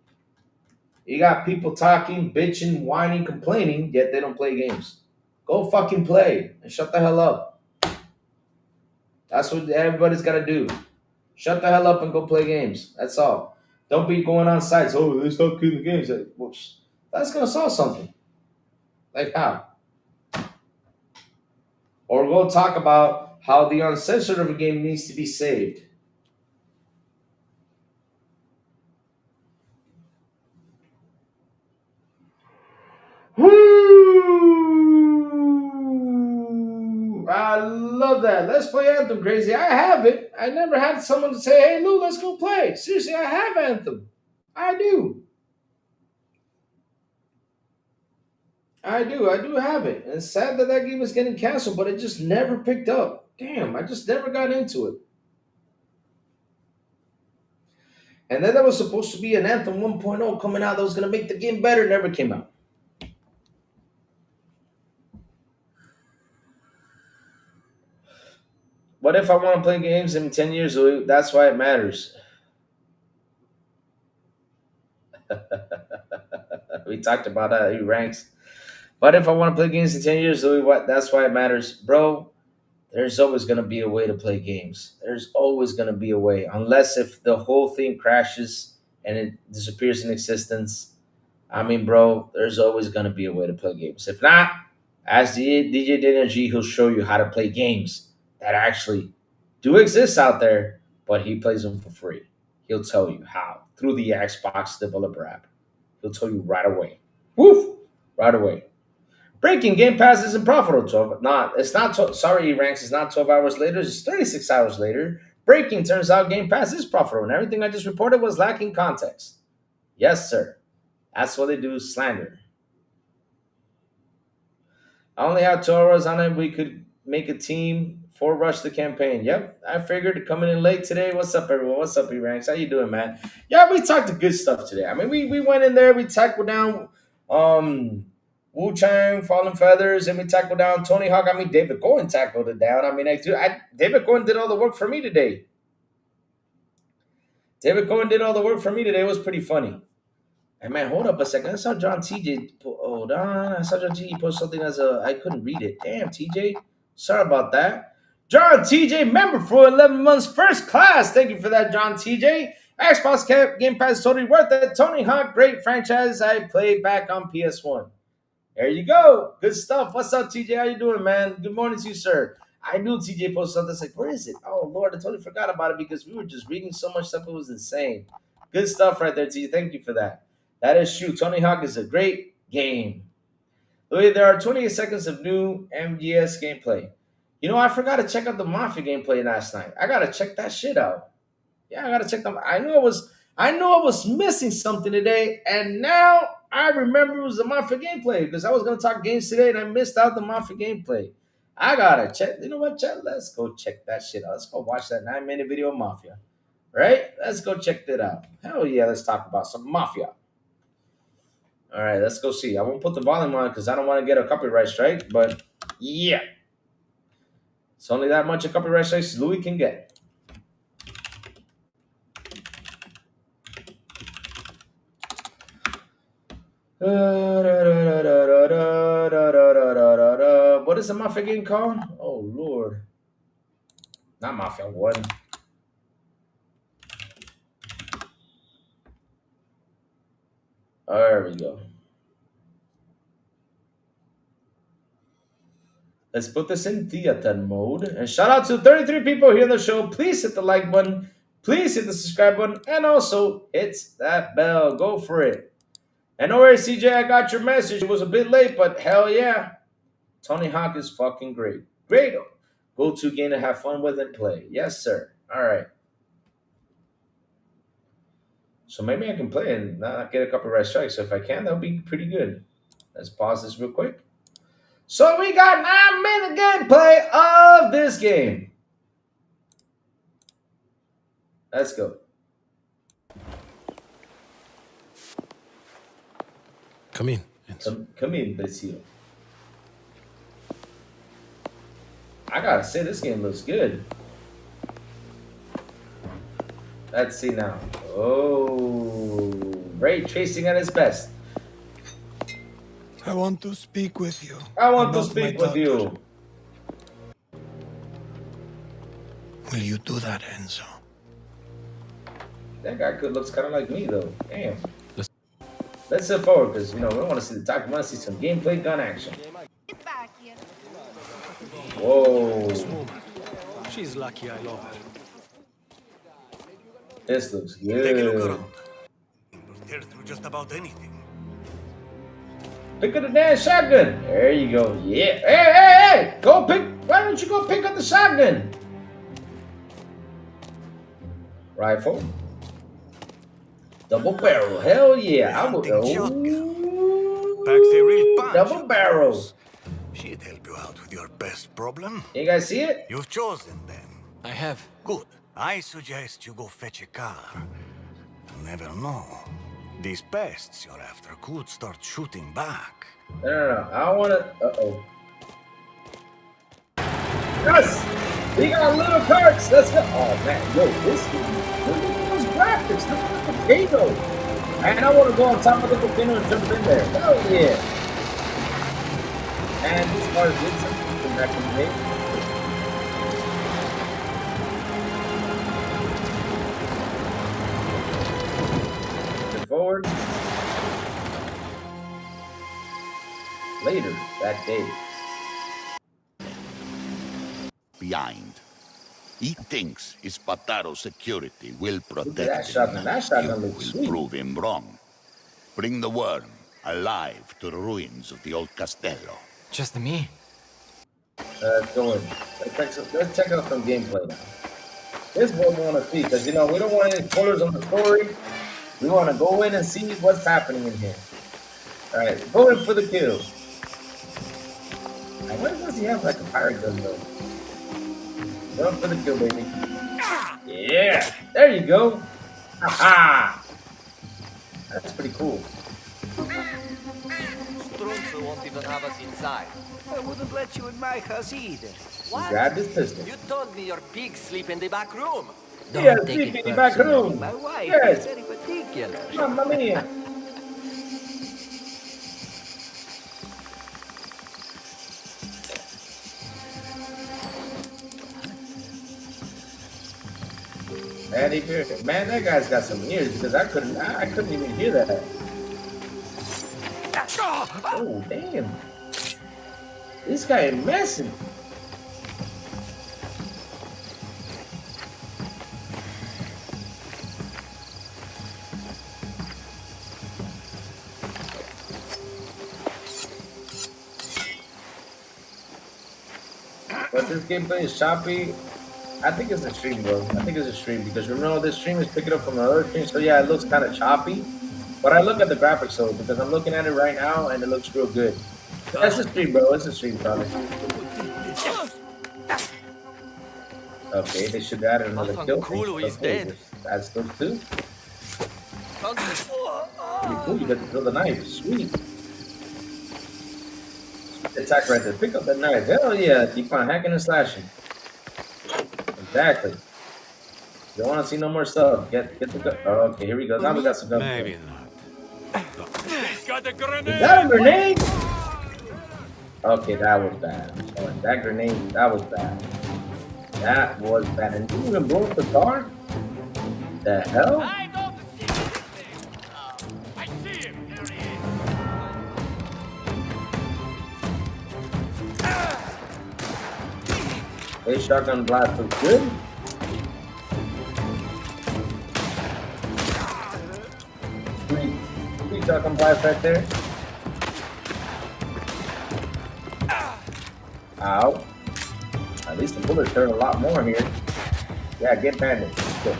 You got people talking, bitching, whining, complaining, yet they don't play games. Go fucking play and shut the hell up. That's what everybody's got to do. Shut the hell up and go play games. That's all. Don't be going on sites. Oh, they stop killing games. That's going to solve something. Like how? Or go talk about how the uncensored of a game needs to be saved. Woo! I love that. Let's play Anthem, crazy. I have it. I never had someone to say, hey, Lou, let's go play. Seriously, I have Anthem. I do. I do have it. And it's sad that that game is getting canceled, but it just never picked up. Damn, I just never got into it. And then there was supposed to be an Anthem 1.0 coming out that was going to make the game better. Never came out. What if I want to play games in 10 years? That's why it matters. We talked about that. He ranks. But if I want to play games in 10 years, Louis, what? That's why it matters, bro. There's always gonna be a way to play games. There's always gonna be a way, unless if the whole thing crashes and it disappears in existence. I mean, bro, there's always gonna be a way to play games. If not, ask DJ Energy, he'll show you how to play games that actually do exist out there, but he plays them for free. He'll tell you how through the Xbox developer app. He'll tell you right away. Woof! Right away. Breaking Game Pass isn't profitable. 12. Not. It's not. Sorry, ranks. It's not 12 hours later. It's 36 hours later. Breaking turns out Game Pass is profitable, and everything I just reported was lacking context. Yes, sir. That's what they do. Slander. I only have 2 hours on it. We could make a team for rush the campaign. Yep, I figured coming in late today. What's up, everyone? What's up, E-Ranks? How you doing, man? Yeah, we talked the good stuff today. I mean, we went in there. We tackled down Wuchang, Fallen Feathers, and we tackled down Tony Hawk. I mean, David Cohen tackled it down. I mean, David Cohen did all the work for me today. David Cohen did all the work for me today. It was pretty funny. And man, hold up a second. I saw John TJ. Hold on. I saw John TJ post something I couldn't read it. Damn, TJ. Sorry about that. John TJ, member for 11 months, first class. Thank you for that, John TJ. Xbox Game Pass is totally worth it. Tony Hawk, great franchise. I played back on PS1. There you go. Good stuff. What's up, TJ? How you doing, man? Good morning to you, sir. I knew TJ posted something. It's like, where is it? Oh, Lord, I totally forgot about it because we were just reading so much stuff. It was insane. Good stuff right there, TJ. Thank you for that. That is true. Tony Hawk is a great game. Louis, there are 28 seconds of new MGS gameplay. You know, I forgot to check out the Mafia gameplay last night. I got to check that shit out. Yeah, I got to check them. I knew I was missing something today, and now I remember it was the Mafia gameplay because I was going to talk games today and I missed out the Mafia gameplay. I got to check. You know what, chat? Let's go check that shit out. Let's go watch that 9-minute video of Mafia. Right? Let's go check that out. Hell yeah, let's talk about some Mafia. All right, let's go see. I won't put the volume on because I don't want to get a copyright strike, but yeah. It's only that much a copyright strike Louis can get. What is the Mafia game called? Oh, Lord. Not Mafia 1. There we go. Let's put this in theater mode. And shout out to 33 people here on the show. Please hit the like button. Please hit the subscribe button. And also hit that bell. Go for it. And no worries, CJ, I got your message. It was a bit late, but hell yeah. Tony Hawk is fucking great. Great. Go-to game to have fun with and play. Yes, sir. All right. So maybe I can play and not get a copyright strike. So if I can, that'll be pretty good. Let's pause this real quick. So we got 9-minute gameplay of this game. Let's go. Come in. Come in, Bezio. I gotta say, this game looks good. Let's see now. Oh, ray tracing at its best. I want to speak with you. I want to speak with you. Will you do that, Enzo? That guy looks kind of like me, though. Damn. Let's step forward, because, you know, we don't want to see the talk. We want to see some gameplay, gun action. Get back here. Whoa. She's lucky I love her. This looks Take a look good. around. We'll tear through just about anything. Pick up the damn shotgun. There you go. Yeah. Hey! Go pick. Why don't you go pick up the shotgun? Rifle. Double barrel. Hell yeah. I will go. Packs a real punch. Double barrel. She'd help you out with your best problem. You guys see it? You've chosen them. I have. Good. I suggest you go fetch a car. You never know. These pests you're after could start shooting back. No. I want to. Uh-oh. Yes! We got little carts. Let's go. Oh, man. Yo, this is. Look at those graphics. Look at the volcano. Man, I want to go on top of the volcano and jump in there. Hell yeah. And these cars did something back in the day. Move forward. Later that day. Behind. He thinks his Pataro security will Look at that protect shotgun. him. That shotgun You looks will sweet. prove him wrong. Bring the worm alive to the ruins of the old castello. Just me? Let's go in. Let's check out some gameplay now. This is what we want to see, because, you know, we don't want any spoilers on the story. We want to go in and see what's happening in here. All right, go in for the kill. Now, why does he have like a pirate gun, though? Go in for the kill, baby. Yeah, there you go. Ha-ha! That's pretty cool. Strunzo won't even have us inside. I wouldn't let you in my house either. He grabbed his pistol. You told me your pigs sleep in the back room. Yeah, Don't take sleep it in the back personally. room. My wife Yes. is very particular. Mamma mia. Man, that guy's got some ears, because I couldn't even hear that. Oh damn! This guy is messing. But this gameplay is choppy. I think it's a stream, bro. I think it's a stream because remember this stream is picking up from another stream, so yeah, it looks kind of choppy. But I look at the graphics though because I'm looking at it right now and it looks real good. That's a stream, bro. It's a stream, probably. Okay, they should add another kill. Kulu is dead. That's those two. Pretty cool. You got to throw the knife. Sweet. Attack right there. Pick up that knife. Hell yeah. Keep on hacking and slashing. Exactly. Don't want to see no more stuff. Get the gun. Oh, okay, here we go. Now we got some guns. Maybe not. Is that a grenade? Okay, that was bad. I'm sorry. That grenade, that was bad. That was bad. And you even blew up the car? The hell? Hey, shotgun blast was good. Sweet shotgun blast right there. Ow. At least the bullets hurt a lot more here. Yeah, get bandaged. Let's go.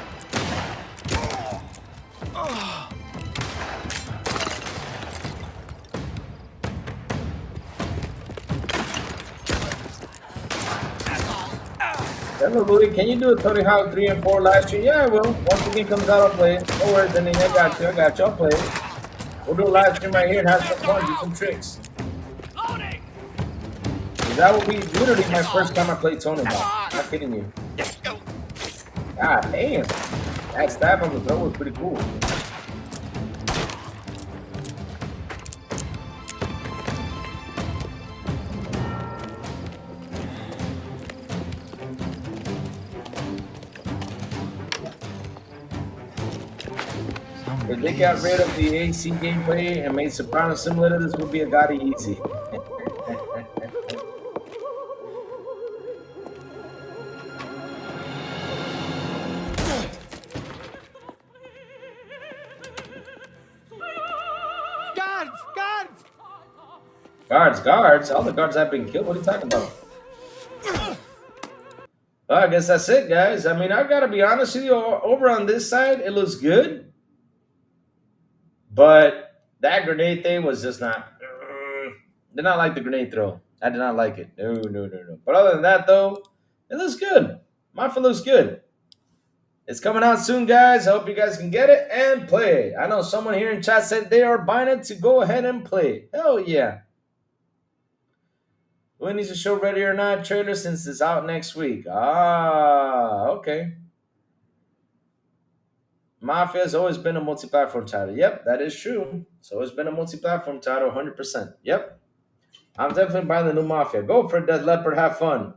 Hello, Louis. Can you do a Tony Hawk 3 and 4 live stream? Yeah, I will. Once the game comes out, I'll play it. No worries, Denny. I got you. I'll play it. We'll do a live stream right here and have some fun, do some tricks. That will be literally my first time I played Tony Hawk. Not kidding you. God damn. That stab on the throat was pretty cool. If they got rid of the AC gameplay and made Soprano similar to this, would be a Gotti easy. Guards. All the guards have been killed. What are you talking about? Well, I guess that's it, guys. I mean, I gotta be honest with you. Over on this side, it looks good, but that grenade thing was just not. Did not like the grenade throw. I did not like it. No. But other than that, though, it looks good. Mafia looks good. It's coming out soon, guys. I hope you guys can get it and play it. I know someone here in chat said they are buying it to go ahead and play it. Hell yeah. When is the show ready or not? Trailer since it's out next week. Ah, okay. Mafia has always been a multi-platform title. Yep, that is true. It's always been a multi-platform title, 100%. Yep. I'm definitely buying the new Mafia. Go for it, Death Leopard. Have fun.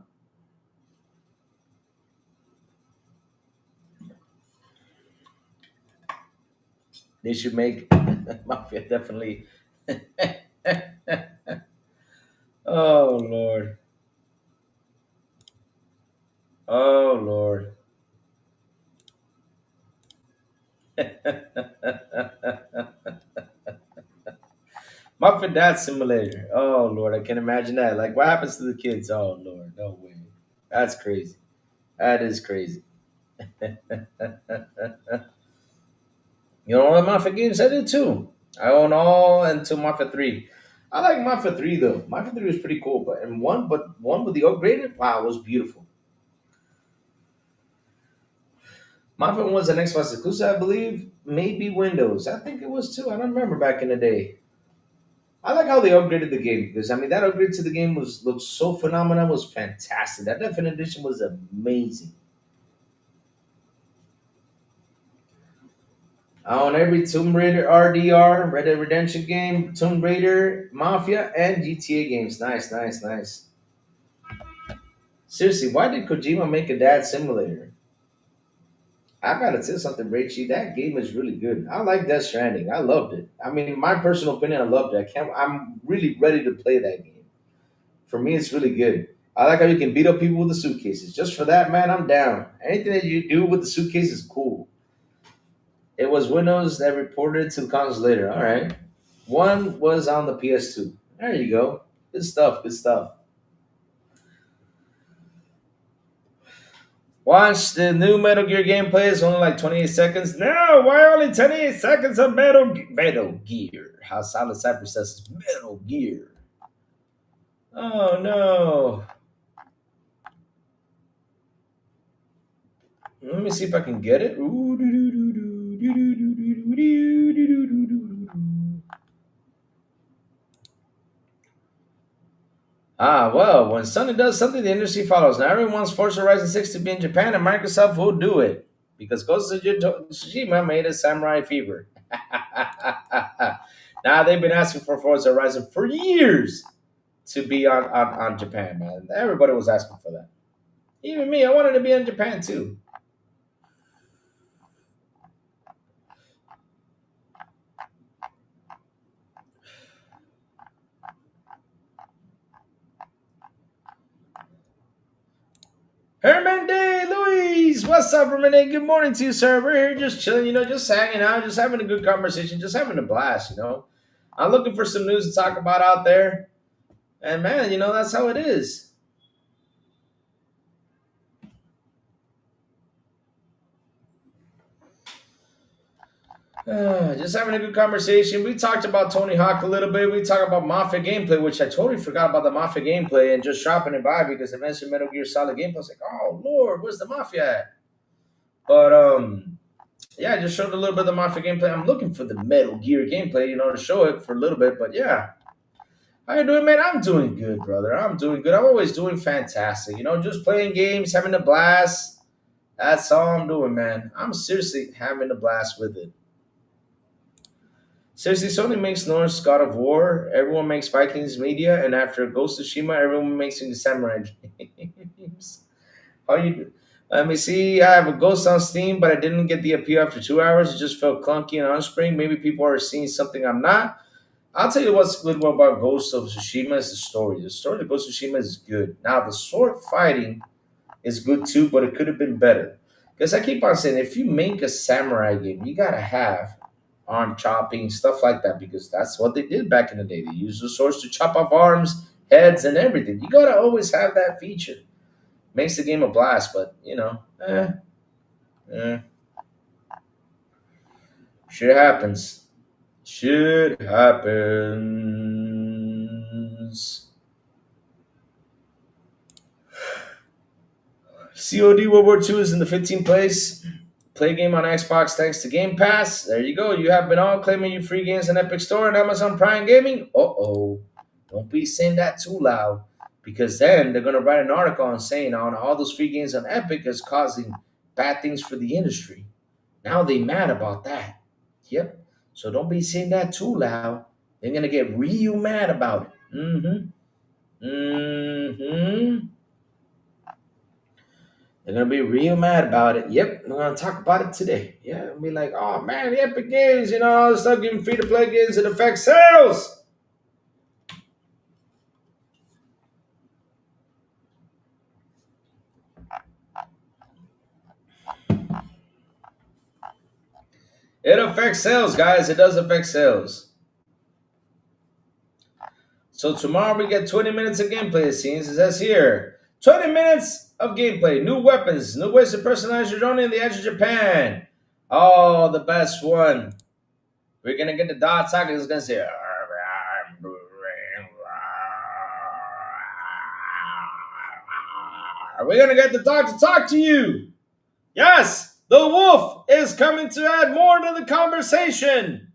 They should make Mafia definitely. Oh Lord. Oh Lord. Muffin Dad Simulator. Oh Lord, I can imagine that. Like, what happens to the kids? Oh Lord, no way. That's crazy. That is crazy. You know what Mafia games I did too. I own all until Mafia 3. I like Mafia 3 though. Mafia 3 was pretty cool, but one with the upgraded, wow, it was beautiful. Mafia 1 was an Xbox exclusive, I believe. Maybe Windows. I think it was too. I don't remember back in the day. I like how they upgraded the game because I mean that upgrade to the game was looked so phenomenal, was fantastic. That Definite Edition was amazing. I own every Tomb Raider RDR, Red Dead Redemption game, Tomb Raider, Mafia, and GTA games. Nice, nice, nice. Seriously, why did Kojima make a dad simulator? I gotta tell you something, Rachie. That game is really good. I like Death Stranding. I loved it. I mean, my personal opinion, I loved it. I can't. I'm really ready to play that game. For me, it's really good. I like how you can beat up people with the suitcases. Just for that, man, I'm down. Anything that you do with the suitcase is cool. It was Windows that reported to the consoles later. All right. One was on the PS2. There you go. Good stuff. Good stuff. Watch the new Metal Gear gameplay. It's only like 28 seconds. No, why only 28 seconds of Metal Gear? How Silent Cypher says it's Metal Gear. Oh no. Let me see if I can get it. Ah, well, when Sony does something, the industry follows. Now, everyone wants Forza Horizon 6 to be in Japan, and Microsoft will do it because Ghost of Tsushima made a Samurai Fever. Now, they've been asking for Forza Horizon for years to be on Japan, man. Everybody was asking for that. Even me, I wanted to be in Japan too. Herman Day, Luis, what's up, Herman Day? Good morning to you, sir. We're here just chilling, just hanging out, just having a good conversation, just having a blast. I'm looking for some news to talk about out there. And man, that's how it is. Just having a good conversation. We talked about Tony Hawk a little bit. We talked about Mafia gameplay, which I totally forgot about the Mafia gameplay and just dropping it by because I mentioned Metal Gear Solid gameplay. I was like, oh Lord, where's the Mafia at? But yeah, I just showed a little bit of the Mafia gameplay. I'm looking for the Metal Gear gameplay, to show it for a little bit. But yeah, how you doing, man? I'm doing good, brother. I'm doing good. I'm always doing fantastic. Just playing games, having a blast. That's all I'm doing, man. I'm seriously having a blast with it. Seriously, Sony makes Norse God of War. Everyone makes Vikings media, and after Ghost of Tsushima, everyone makes the samurai games. How you do? Let me see. I have a Ghost on Steam, but I didn't get the appeal after 2 hours. It just felt clunky and unspring. Maybe people are seeing something I'm not. I'll tell you what's good about Ghost of Tsushima is the story. The story of Ghost of Tsushima is good. Now, the sword fighting is good too, but it could have been better. Because I keep on saying, if you make a samurai game, you got to have arm chopping, stuff like that, because that's what they did back in the day. They used the swords to chop off arms, heads, and everything. You got to always have that feature. Makes the game a blast, but, shit happens. Shit happens. COD World War II is in the 15th place. Play a game on Xbox thanks to Game Pass. There you go. You have been all claiming your free games on Epic Store and Amazon Prime Gaming. Uh-oh. Don't be saying that too loud. Because then they're going to write an article on saying all those free games on Epic is causing bad things for the industry. Now they mad about that. Yep. So don't be saying that too loud. They're going to get real mad about it. Mm-hmm. Mm-hmm. They're gonna be real mad about it. Yep, we're gonna talk about it today. Yeah, and be like, oh man, the Epic Games, all this stuff giving free to play games, it affects sales. It affects sales, guys. It does affect sales. So tomorrow we get 20 minutes of gameplay, it seems. It says here 20 minutes of gameplay, new weapons, new ways to personalize your drone in the edge of Japan. Oh, the best one. We're gonna get the dot socket. It's gonna say. We're gonna get the dog to talk to you. Yes, the wolf is coming to add more to the conversation.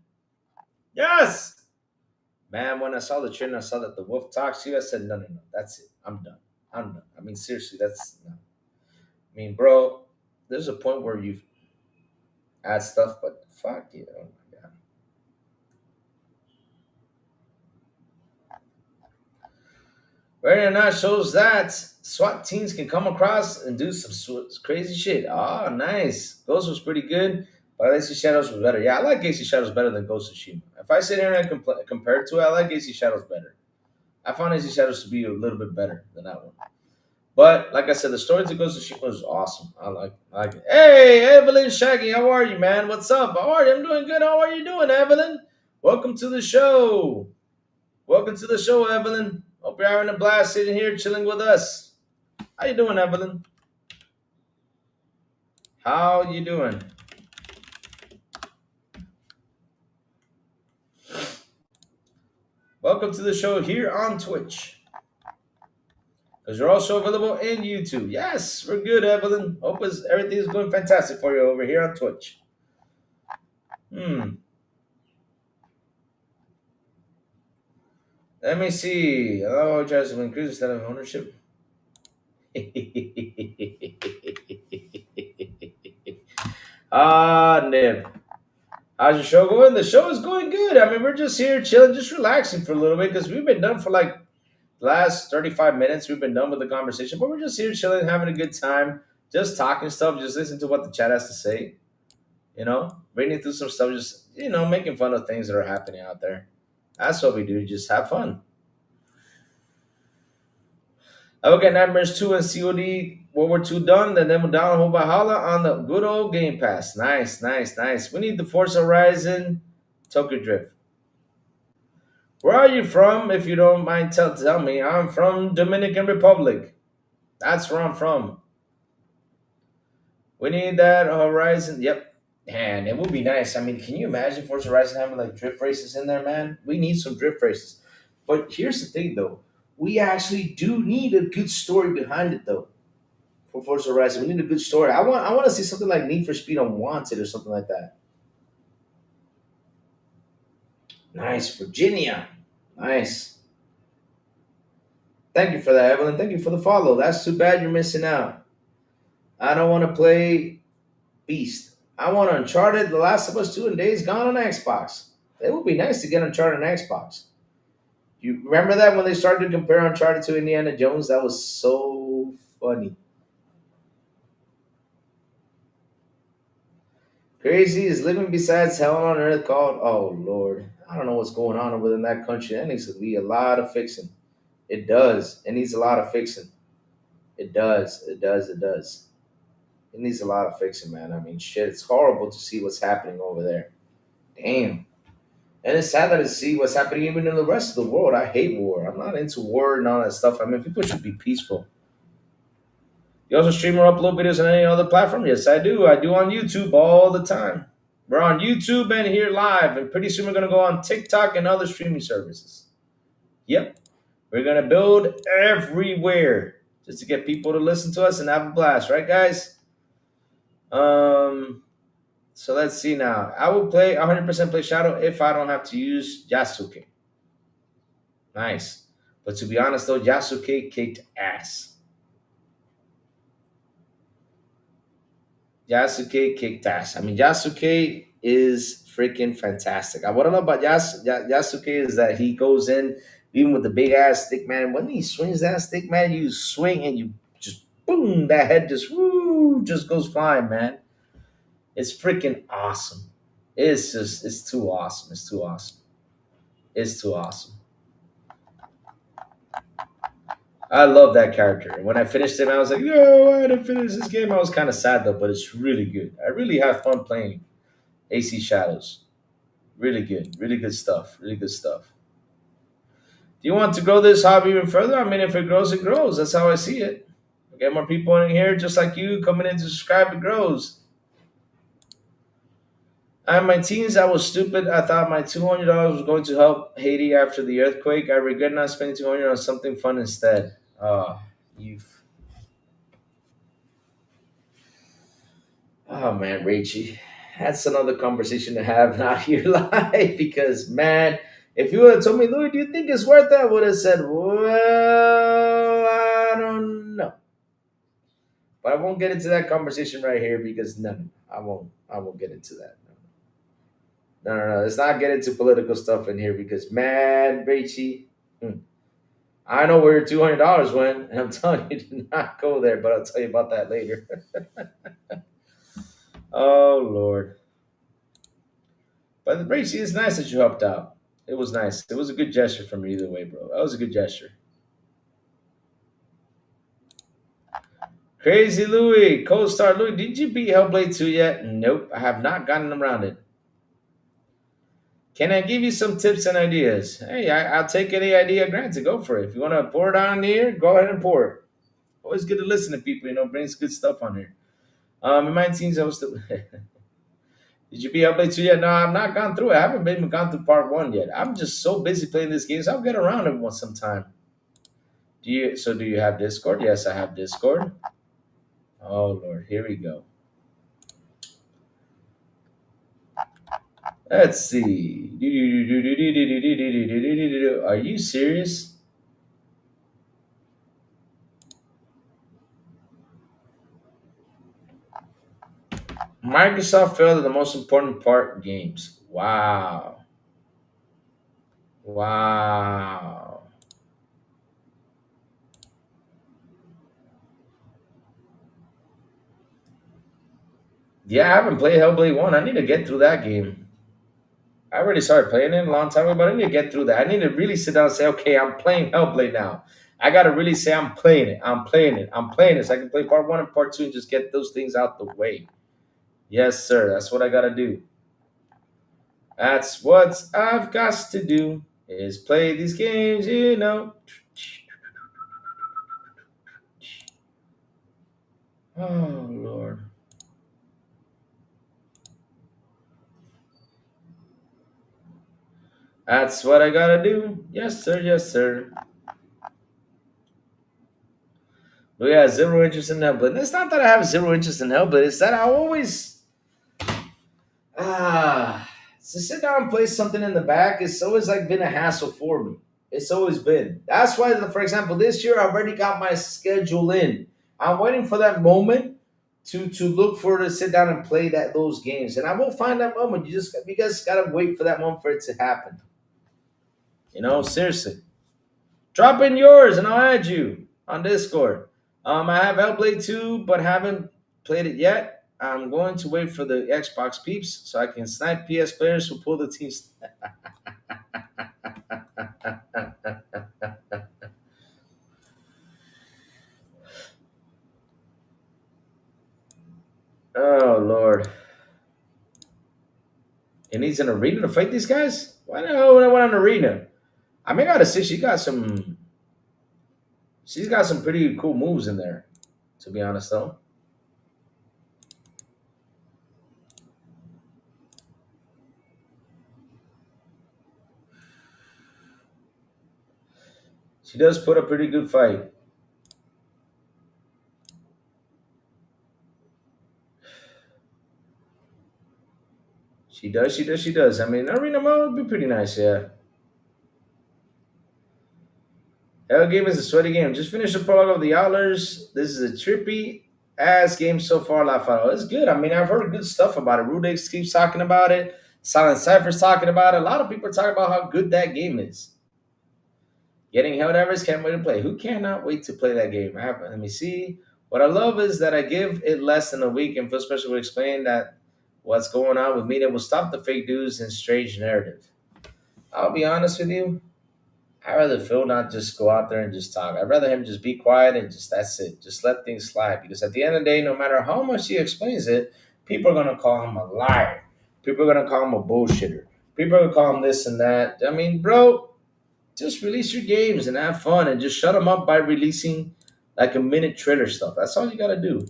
Yes. Man, when I saw the trailer, I saw that the wolf talks to you. I said, no, that's it. I'm done. I'm done. I mean, seriously, that's. No. I mean, bro, there's a point where you add stuff, but fuck you. Oh my god. Right now shows that SWAT teams can come across and do some crazy shit. Oh, nice. Ghost was pretty good, but AC Shadows was better. Yeah, I like AC Shadows better than Ghost of Tsushima. If I sit here and compare it to it, I like AC Shadows better. I found AC Shadows to be a little bit better than that one. But like I said, the story to Ghost of Tsushima was awesome. I like it. Hey, Evelyn Shaggy, how are you, man? What's up? How are you? I'm doing good. How are you doing, Evelyn? Welcome to the show. Welcome to the show, Evelyn. Hope you're having a blast sitting here chilling with us. How you doing, Evelyn? How you doing? Welcome to the show here on Twitch. Because you're also available in YouTube. Yes, we're good, Evelyn. Hope everything is going fantastic for you over here on Twitch. Let me see. Oh, tries to increase instead of ownership. Nib. How's your show going? The show is going good. I mean, we're just here chilling, just relaxing for a little bit because we've been done for like the last 35 minutes. We've been done with the conversation, but we're just here chilling, having a good time, just talking stuff, just listening to what the chat has to say, reading through some stuff, just, making fun of things that are happening out there. That's what we do, just have fun. I will get Nightmares 2 and COD World War II done, and then we'll download Valhalla on the good old Game Pass. Nice, nice, nice. We need the Forza Horizon Tokyo Drift. Where are you from, if you don't mind tell me? I'm from Dominican Republic. That's where I'm from. We need that Horizon. Yep. Man, it would be nice. I mean, can you imagine Forza Horizon having like drift races in there, man? We need some drift races. But here's the thing, though. We actually do need a good story behind it, though. For Forza Horizon, we need a good story. I want to see something like Need for Speed Unwanted or something like that. Nice, Virginia. Nice. Thank you for that, Evelyn. Thank you for the follow. That's too bad you're missing out. I don't want to play Beast. I want Uncharted, The Last of Us 2, and Days Gone on Xbox. It would be nice to get Uncharted on Xbox. You remember that when they started to compare Uncharted to Indiana Jones? That was so funny. Crazy is living besides hell on earth called, oh Lord. I don't know what's going on over in that country. That needs to be a lot of fixing. It does. It needs a lot of fixing. It does. It does. It does. It needs a lot of fixing, man. I mean, shit, it's horrible to see what's happening over there. Damn. And it's sad to see what's happening even in the rest of the world. I hate war. I'm not into war and all that stuff. I mean, people should be peaceful. You also stream or upload videos on any other platform? Yes, I do. I do on YouTube all the time. We're on YouTube and here live, and pretty soon we're going to go on TikTok and other streaming services. Yep. We're going to build everywhere just to get people to listen to us and have a blast. Right, guys? So let's see now. I will play 100% play Shadow if I don't have to use Yasuke. Nice. But to be honest, though, Yasuke kicked ass. Yasuke kicked ass. I mean, Yasuke is freaking fantastic. What I love about Yasuke is that he goes in Even with the big ass stick, man. When he swings that stick, man, you swing and you just boom, that head just woo, just goes flying, man. It's freaking awesome. It's too awesome. It's too awesome. It's too awesome. I love that character. And when I finished him, I was like, no, I didn't finish this game. I was kind of sad though, but it's really good. I really have fun playing AC Shadows. Really good. Really good stuff. Really good stuff. Do you want to grow this hobby even further? I mean, if it grows, it grows. That's how I see it. Get more people in here just like you coming in to subscribe, it grows. In my teens, I was stupid. I thought my $200 was going to help Haiti after the earthquake. I regret not spending 200 on something fun instead. You've. Oh man, Rachie, that's another conversation to have, not here live. Because man, if you would have told me, Louis, do you think it's worth that? I would have said, well, I don't know. But I won't get into that conversation right here because no, I won't. I won't get into that. No. Let's not get into political stuff in here because man, Rachie, I know where your $200 went, and I'm telling you to not go there. But I'll tell you about that later. Oh Lord. But Rachie, it's nice that you helped out. It was nice. It was a good gesture from you either way, bro. That was a good gesture. Crazy Louis, Cold Star Louis, did you beat Hellblade 2 yet? Nope, I have not gotten around it. Can I give you some tips and ideas? Hey, I'll take any idea granted. Go for it. If you want to pour it on here, go ahead and pour it. Always good to listen to people, brings good stuff on here. In my teens, I was still. Did you beat Hellblade 2 yet? No, I've not gone through it. I haven't even gone through part 1 yet. I'm just so busy playing this game, so I'll get around it once sometime. Do you have Discord? Yes, I have Discord. Oh Lord, here we go. Let's see. Are you serious? Microsoft failed at the most important part, games. Wow. Wow. Yeah, I haven't played Hellblade 1. I need to get through that game. I already started playing it a long time ago, but I need to get through that. I need to really sit down and say, okay, I'm playing Hellblade now. I got to really say I'm playing it. I'm playing it. I'm playing it so I can play part 1 and part 2 and just get those things out the way. Yes, sir. That's what I got to do. That's what I've got to do is play these games, Oh, Lord. That's what I gotta do. Yes, sir. Yes, sir. Oh, yeah, zero interest in Hellblade. It's not that I have zero interest in Hellblade. It's that I always to sit down and play something in the back. It's always like been a hassle for me. It's always been. That's why, for example, this year I already got my schedule in. I'm waiting for that moment to look for to sit down and play those games, and I will find that moment. You guys gotta wait for that moment for it to happen. Seriously. Drop in yours and I'll add you on Discord. I have Hellblade 2, but haven't played it yet. I'm going to wait for the Xbox peeps so I can snipe PS players who pull the teams. Oh, Lord. It needs an arena to fight these guys? Why the hell would I want an arena? I mean, I gotta say, she's got some pretty cool moves in there, to be honest, though. She does put a pretty good fight. She does. I mean, arena mode would be pretty nice, yeah. Hell game is a sweaty game. Just finished the prologue of the Outliers. This is a trippy ass game so far, Lafaro. It's good. I mean, I've heard good stuff about it. Rudix keeps talking about it. Silent Cypher's talking about it. A lot of people are talking about how good that game is. Getting held average, can't wait to play. Who cannot wait to play that game? Let me see. What I love is that I give it less than a week and Phil Special will explain that what's going on with me that will stop the fake news and strange narrative. I'll be honest with you. I'd rather Phil not just go out there and just talk. I'd rather him just be quiet and just that's it. Just let things slide. Because at the end of the day, no matter how much he explains it, people are gonna call him a liar. People are gonna call him a bullshitter. People are gonna call him this and that. I mean, bro, just release your games and have fun and just shut them up by releasing like a minute trailer stuff. That's all you gotta do.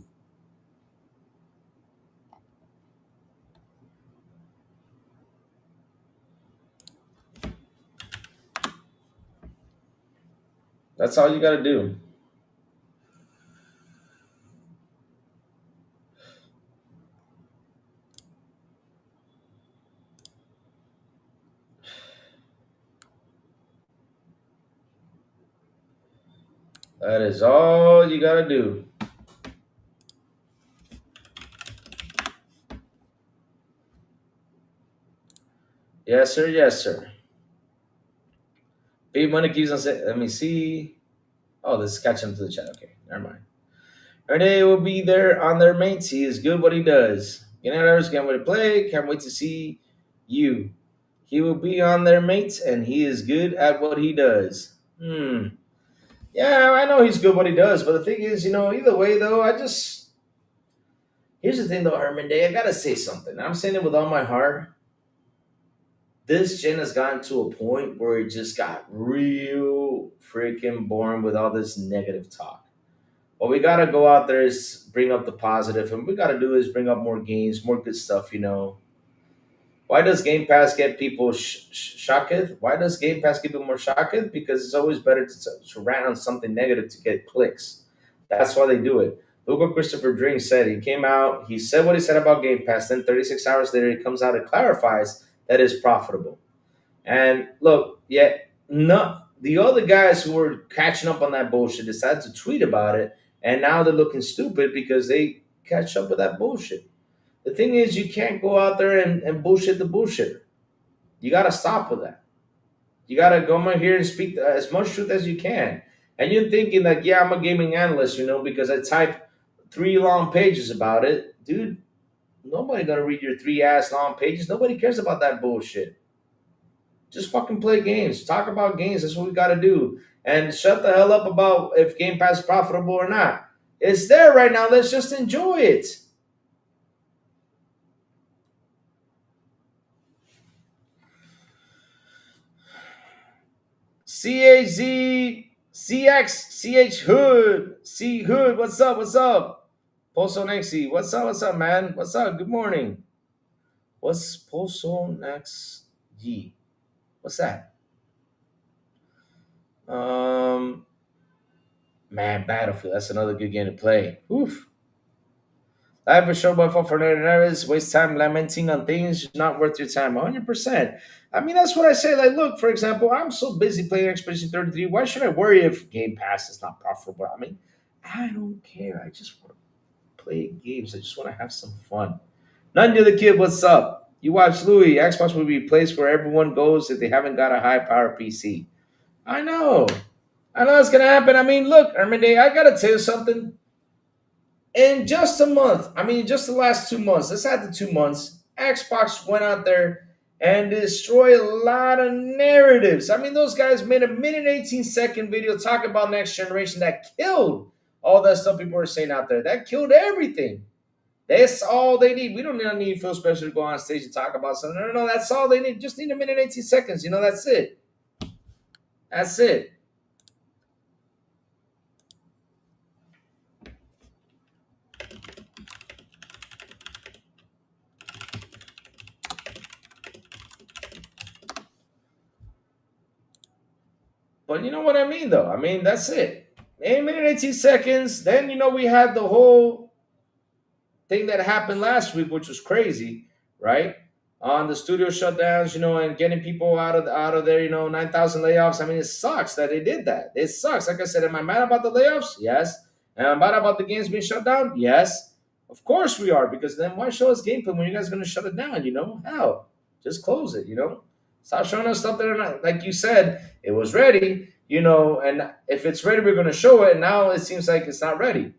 That's all you gotta do. That is all you gotta do. Yes, sir. Yes, sir. Big Money keeps on saying, let me see. Oh, this is catching up to the chat. Okay, never mind. Renee will be there on their mates. He is good what he does. Gnar can't wait to play. Can't wait to see you. He will be on their mates, and he is good at what he does. Yeah, I know he's good what he does, but the thing is, either way though, here's the thing though, Herman Day, I gotta say something. I'm saying it with all my heart. This gen has gotten to a point where it just got real freaking boring with all this negative talk. What we gotta go out there is bring up the positive, and what we gotta do is bring up more games, more good stuff. Why does Game Pass get people shocked? Why does Game Pass get people more shocked? Because it's always better to rant on something negative to get clicks. That's why they do it. Look what Christopher Drink said. He came out, he said what he said about Game Pass. Then 36 hours later, he comes out and clarifies that it's profitable. And look, the other guys who were catching up on that bullshit decided to tweet about it, and now they're looking stupid because they catch up with that bullshit. The thing is, you can't go out there and bullshit the bullshitter. You got to stop with that. You got to come out here and speak as much truth as you can. And you're thinking like, yeah, I'm a gaming analyst, because I type 3 long pages about it. Dude, nobody going to read your 3 ass long pages. Nobody cares about that bullshit. Just fucking play games. Talk about games. That's what we got to do. And shut the hell up about if Game Pass is profitable or not. It's there right now. Let's just enjoy it. CH Hood, C Hood, what's up? Poso Nexi, what's up, man? What's up? Good morning. What's Poso Nex G? What's that? Man, Battlefield, that's another good game to play. Oof. Live for show by Fernandez, waste time lamenting on things not worth your time. 100%. I mean, that's what I say. Like, look, for example, I'm so busy playing Expedition 33. Why should I worry if Game Pass is not profitable? I mean, I don't care. I just want to play games. I just want to have some fun. None to the kid, what's up? You watch Louis. Xbox will be a place where everyone goes if they haven't got a high-power PC. I know it's going to happen. I mean, look, Armande, I got to tell you something. In just a month, just the last 2 months, let's add the 2 months, Xbox went out there and destroyed a lot of narratives. Those guys made a 1:18 video talking about next generation that killed all that stuff people were saying out there. That killed everything. That's all they need. We don't need Phil Spencer to go on stage and talk about something. No, that's all they need. Just need a 1:18. That's it. That's it. But you know what I mean, though? That's it. 1:18. Then, we had the whole thing that happened last week, which was crazy, right? On the studio shutdowns, and getting people out of there, 9,000 layoffs. It sucks that they did that. It sucks. Like I said, am I mad about the layoffs? Yes. Am I mad about the games being shut down? Yes. Of course we are, because then why show us gameplay when you guys are going to shut it down, Hell, just close it, Stop showing us stuff that are not, like you said, it was ready. and if it's ready, we're going to show it. And now it seems like it's not ready.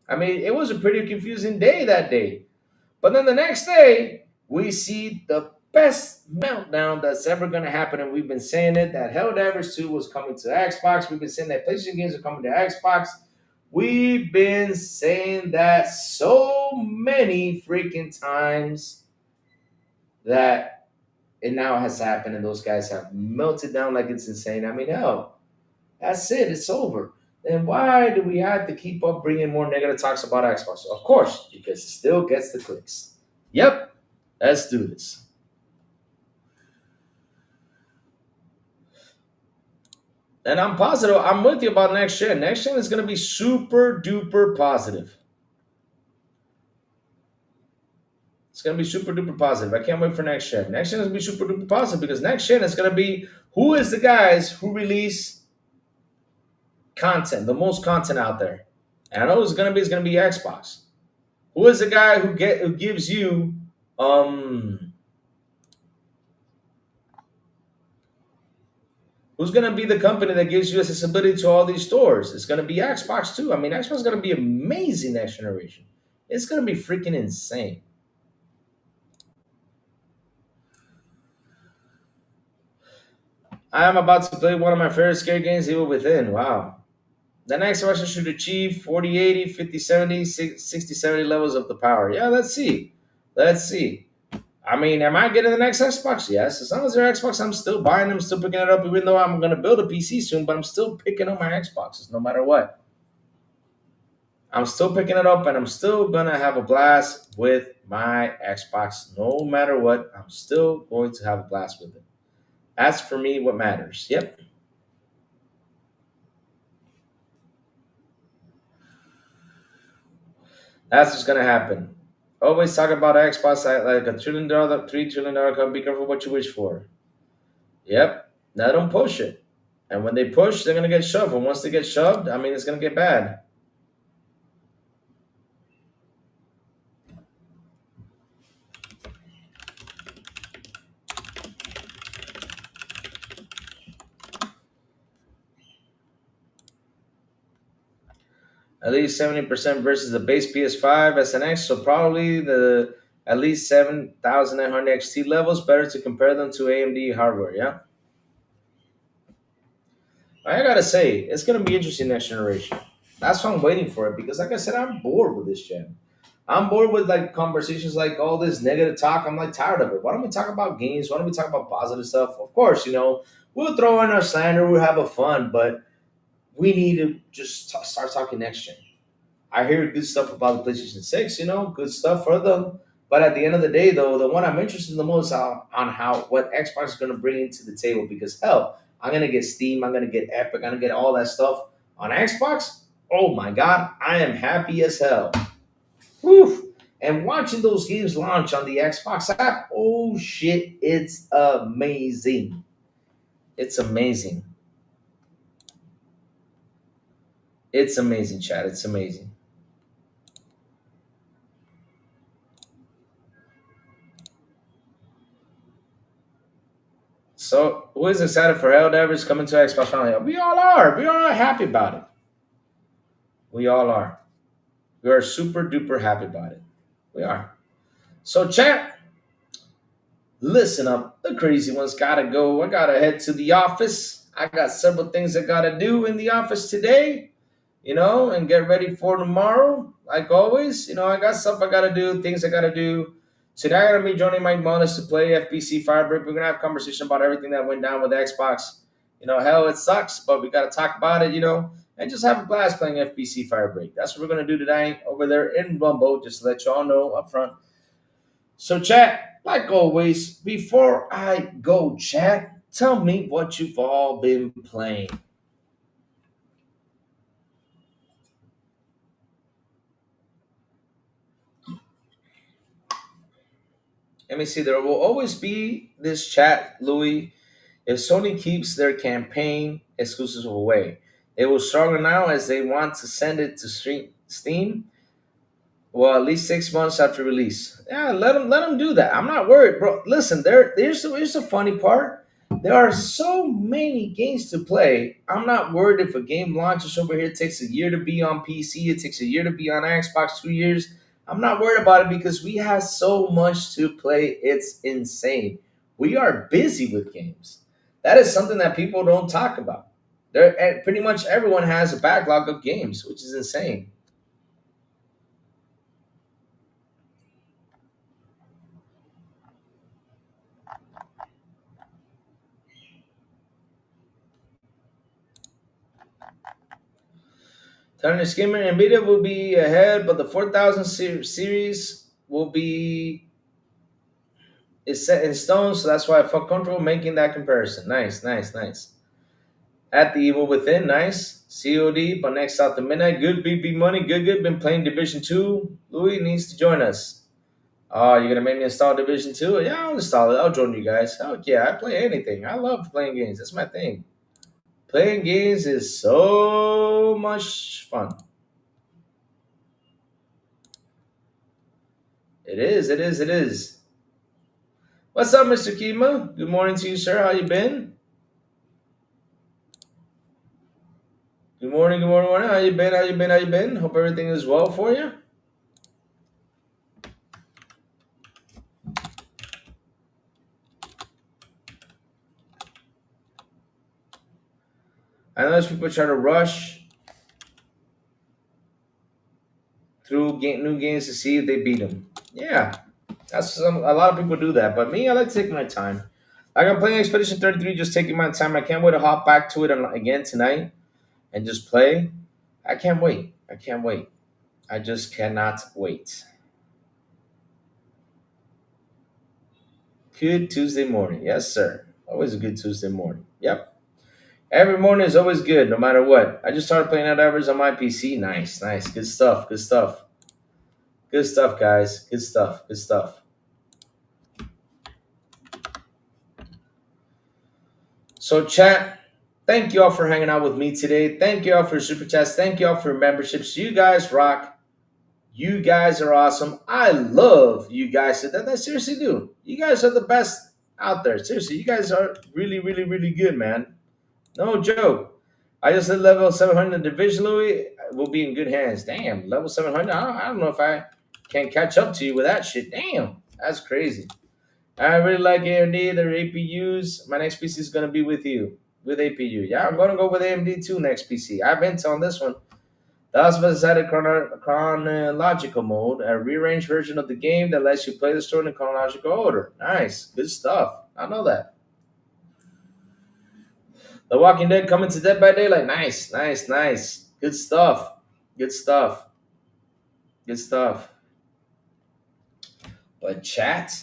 I mean, it was a pretty confusing day that day. But then the next day, we see the best meltdown that's ever going to happen. And we've been saying it that Helldivers 2 was coming to Xbox. We've been saying that PlayStation games are coming to Xbox. We've been saying that so many freaking times that it now has happened, and those guys have melted down like it's insane. I mean, hell, that's it. It's over. Then why do we have to keep up bringing more negative talks about Xbox? Of course, because it still gets the clicks. Yep, let's do this. And I'm positive. I'm with you about next gen. Next gen is going to be super duper positive. It's going to be super duper positive. I can't wait for next gen. Next gen is going to be super duper positive because next gen is going to be who is the guys who release content, the most content out there. And I know it's going to be Xbox. Who is the guy who gives you who's going to be the company that gives you accessibility to all these stores? It's going to be Xbox too. I mean, Xbox is going to be amazing next generation. It's going to be freaking insane. I am about to play one of my favorite scary games, Evil Within. Wow. The next version should achieve 40, 80, 50, 70, 60, 70 levels of the power. Yeah, let's see. Let's see. I mean, am I getting the next Xbox? Yes. As long as they're Xbox, I'm still buying them, still picking it up, even though I'm going to build a PC soon, but I'm still picking up my Xboxes no matter what. I'm still picking it up, and I'm still going to have a blast with my Xbox no matter what. I'm still going to have a blast with it. That's for me what matters. Yep. That's what's gonna happen. Always talk about Xbox like a $3 trillion company. Be careful what you wish for. Yep. Let them push it. And when they push, they're gonna get shoved. And once they get shoved, I mean it's gonna get bad. At least 70% versus the base PS5 SNX, so probably the at least 7,900 XT levels. Better to compare them to AMD hardware, yeah? I gotta say, it's gonna be interesting next generation. That's why I'm waiting for it, because like I said, I'm bored with this gen. I'm bored with like conversations like all this negative talk. I'm like tired of it. Why don't we talk about games? Why don't we talk about positive stuff? Of course, we'll throw in our slander, we'll have a fun, but we need to just start talking next gen. I hear good stuff about the PlayStation 6, good stuff for them. But at the end of the day, though, the one I'm interested in the most on how what Xbox is going to bring into the table, because hell, I'm going to get Steam, I'm going to get Epic, I'm going to get all that stuff on Xbox. Oh my God, I am happy as hell. Whew. And watching those games launch on the Xbox app, oh shit, it's amazing. It's amazing. It's amazing, Chad. It's amazing. So, who is excited for Helldivers coming to Xbox finally? We all are. We are happy about it. We all are. We are super duper happy about it. We are. So, chat, listen up. The crazy ones gotta go. I gotta head to the office. I got several things I gotta do in the office today, and get ready for tomorrow. Like always, I got stuff I gotta do, things I gotta do. Today I'm gonna be joining Mike Mullins to play FBC Firebreak. We're gonna have a conversation about everything that went down with Xbox. Hell, it sucks, but we gotta talk about it, and just have a blast playing FBC Firebreak. That's what we're gonna do today over there in Rumble, just to let y'all know up front. So chat, like always, before I go, chat, tell me what you've all been playing. Let me see. There will always be this chat, Louis. If Sony keeps their campaign exclusives away, it will stronger now as they want to send it to Steam. Well, at least 6 months after release. Yeah, let them do that. I'm not worried, bro. Listen, here's the funny part. There are so many games to play. I'm not worried if a game launches over here. It takes a year to be on PC. It takes a year to be on Xbox, 2 years. I'm not worried about it because we have so much to play. It's insane. We are busy with games. That is something that people don't talk about. Pretty much everyone has a backlog of games, which is insane. Telling the skimmer, Nvidia will be ahead, but the 4000 series will be is set in stone, so that's why I felt comfortable making that comparison. Nice, nice, nice. At the Evil Within, nice. COD, but next out the midnight. Good BB money, good, good. Been playing Division 2. Louis needs to join us. Oh, you're gonna make me install Division 2? Yeah, I'll install it. I'll join you guys. Oh yeah, I play anything. I love playing games. That's my thing. Playing games is so much fun. It is, it is, it is. What's up, Mr. Kima? Good morning to you, sir. How you been? Good morning, good morning, morning. How you been? How you been? How you been? Hope everything is well for you. I know there's people trying to rush through new games to see if they beat them. Yeah, a lot of people do that, but me, I like to take my time. Like I'm playing Expedition 33, just taking my time. I can't wait to hop back to it again tonight and just play. I can't wait. I can't wait. I just cannot wait. Good Tuesday morning. Yes, sir. Always a good Tuesday morning. Yep. Every morning is always good, no matter what. I just started playing Outriders on my PC. Nice, nice. Good stuff. Good stuff. Good stuff, guys. Good stuff. Good stuff. So, chat, thank you all for hanging out with me today. Thank you all for super chats. Thank you all for memberships. You guys rock. You guys are awesome. I love you guys. I seriously do. You guys are the best out there. Seriously, you guys are really, really, really good, man. No joke. I just hit level 700 Division, Louis. We'll be in good hands. Damn, level 700. I don't know if I can catch up to you with that shit. Damn, that's crazy. I really like AMD. Their APUs. My next PC is going to be with you, with APU. Yeah, I'm going to go with AMD too next PC. I have Intel on this one. The Last of Us added chronological mode, a rearranged version of the game that lets you play the story in chronological order. Nice. Good stuff. I know that. The Walking Dead coming to Dead by Daylight. Nice, nice, nice. Good stuff. Good stuff. Good stuff. But chat,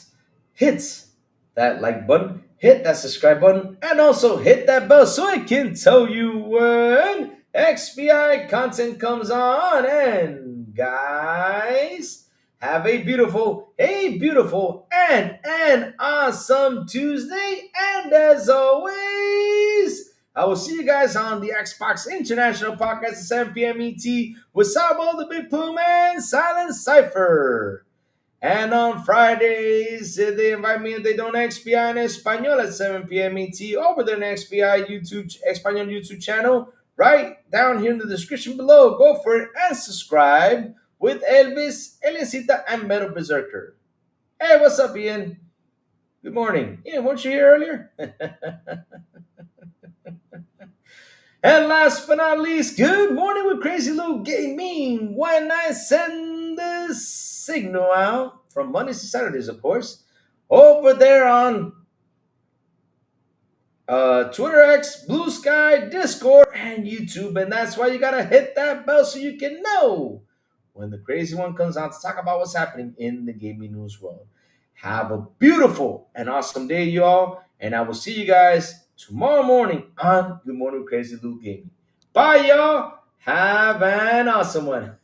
hit that like button, hit that subscribe button, and also hit that bell so I can tell you when XBI content comes on. And guys, have a beautiful, and an awesome Tuesday. And as always, I will see you guys on the Xbox International Podcast at 7 p.m. ET with Sabo the Big Plume and Silent Cypher. And on Fridays, they invite me if they don't XBI in Espanol at 7 p.m. ET over their XBI Espanol YouTube channel. Right down here in the description below. Go for it and subscribe with Elvis, Eliancita, and Metal Berserker. Hey, what's up, Ian? Good morning. Ian, weren't you here earlier? And last but not least, good morning with Crazy Lou Gaming. When I send the signal out from Mondays to Saturdays, of course, over there on Twitter X, Blue Sky, Discord, and YouTube. And that's why you gotta hit that bell so you can know when the crazy one comes on to talk about what's happening in the gaming news world. Have a beautiful and awesome day, y'all. And I will see you guys tomorrow morning on Good Morning with Crazy Lou Gaming. Bye, y'all. Have an awesome one.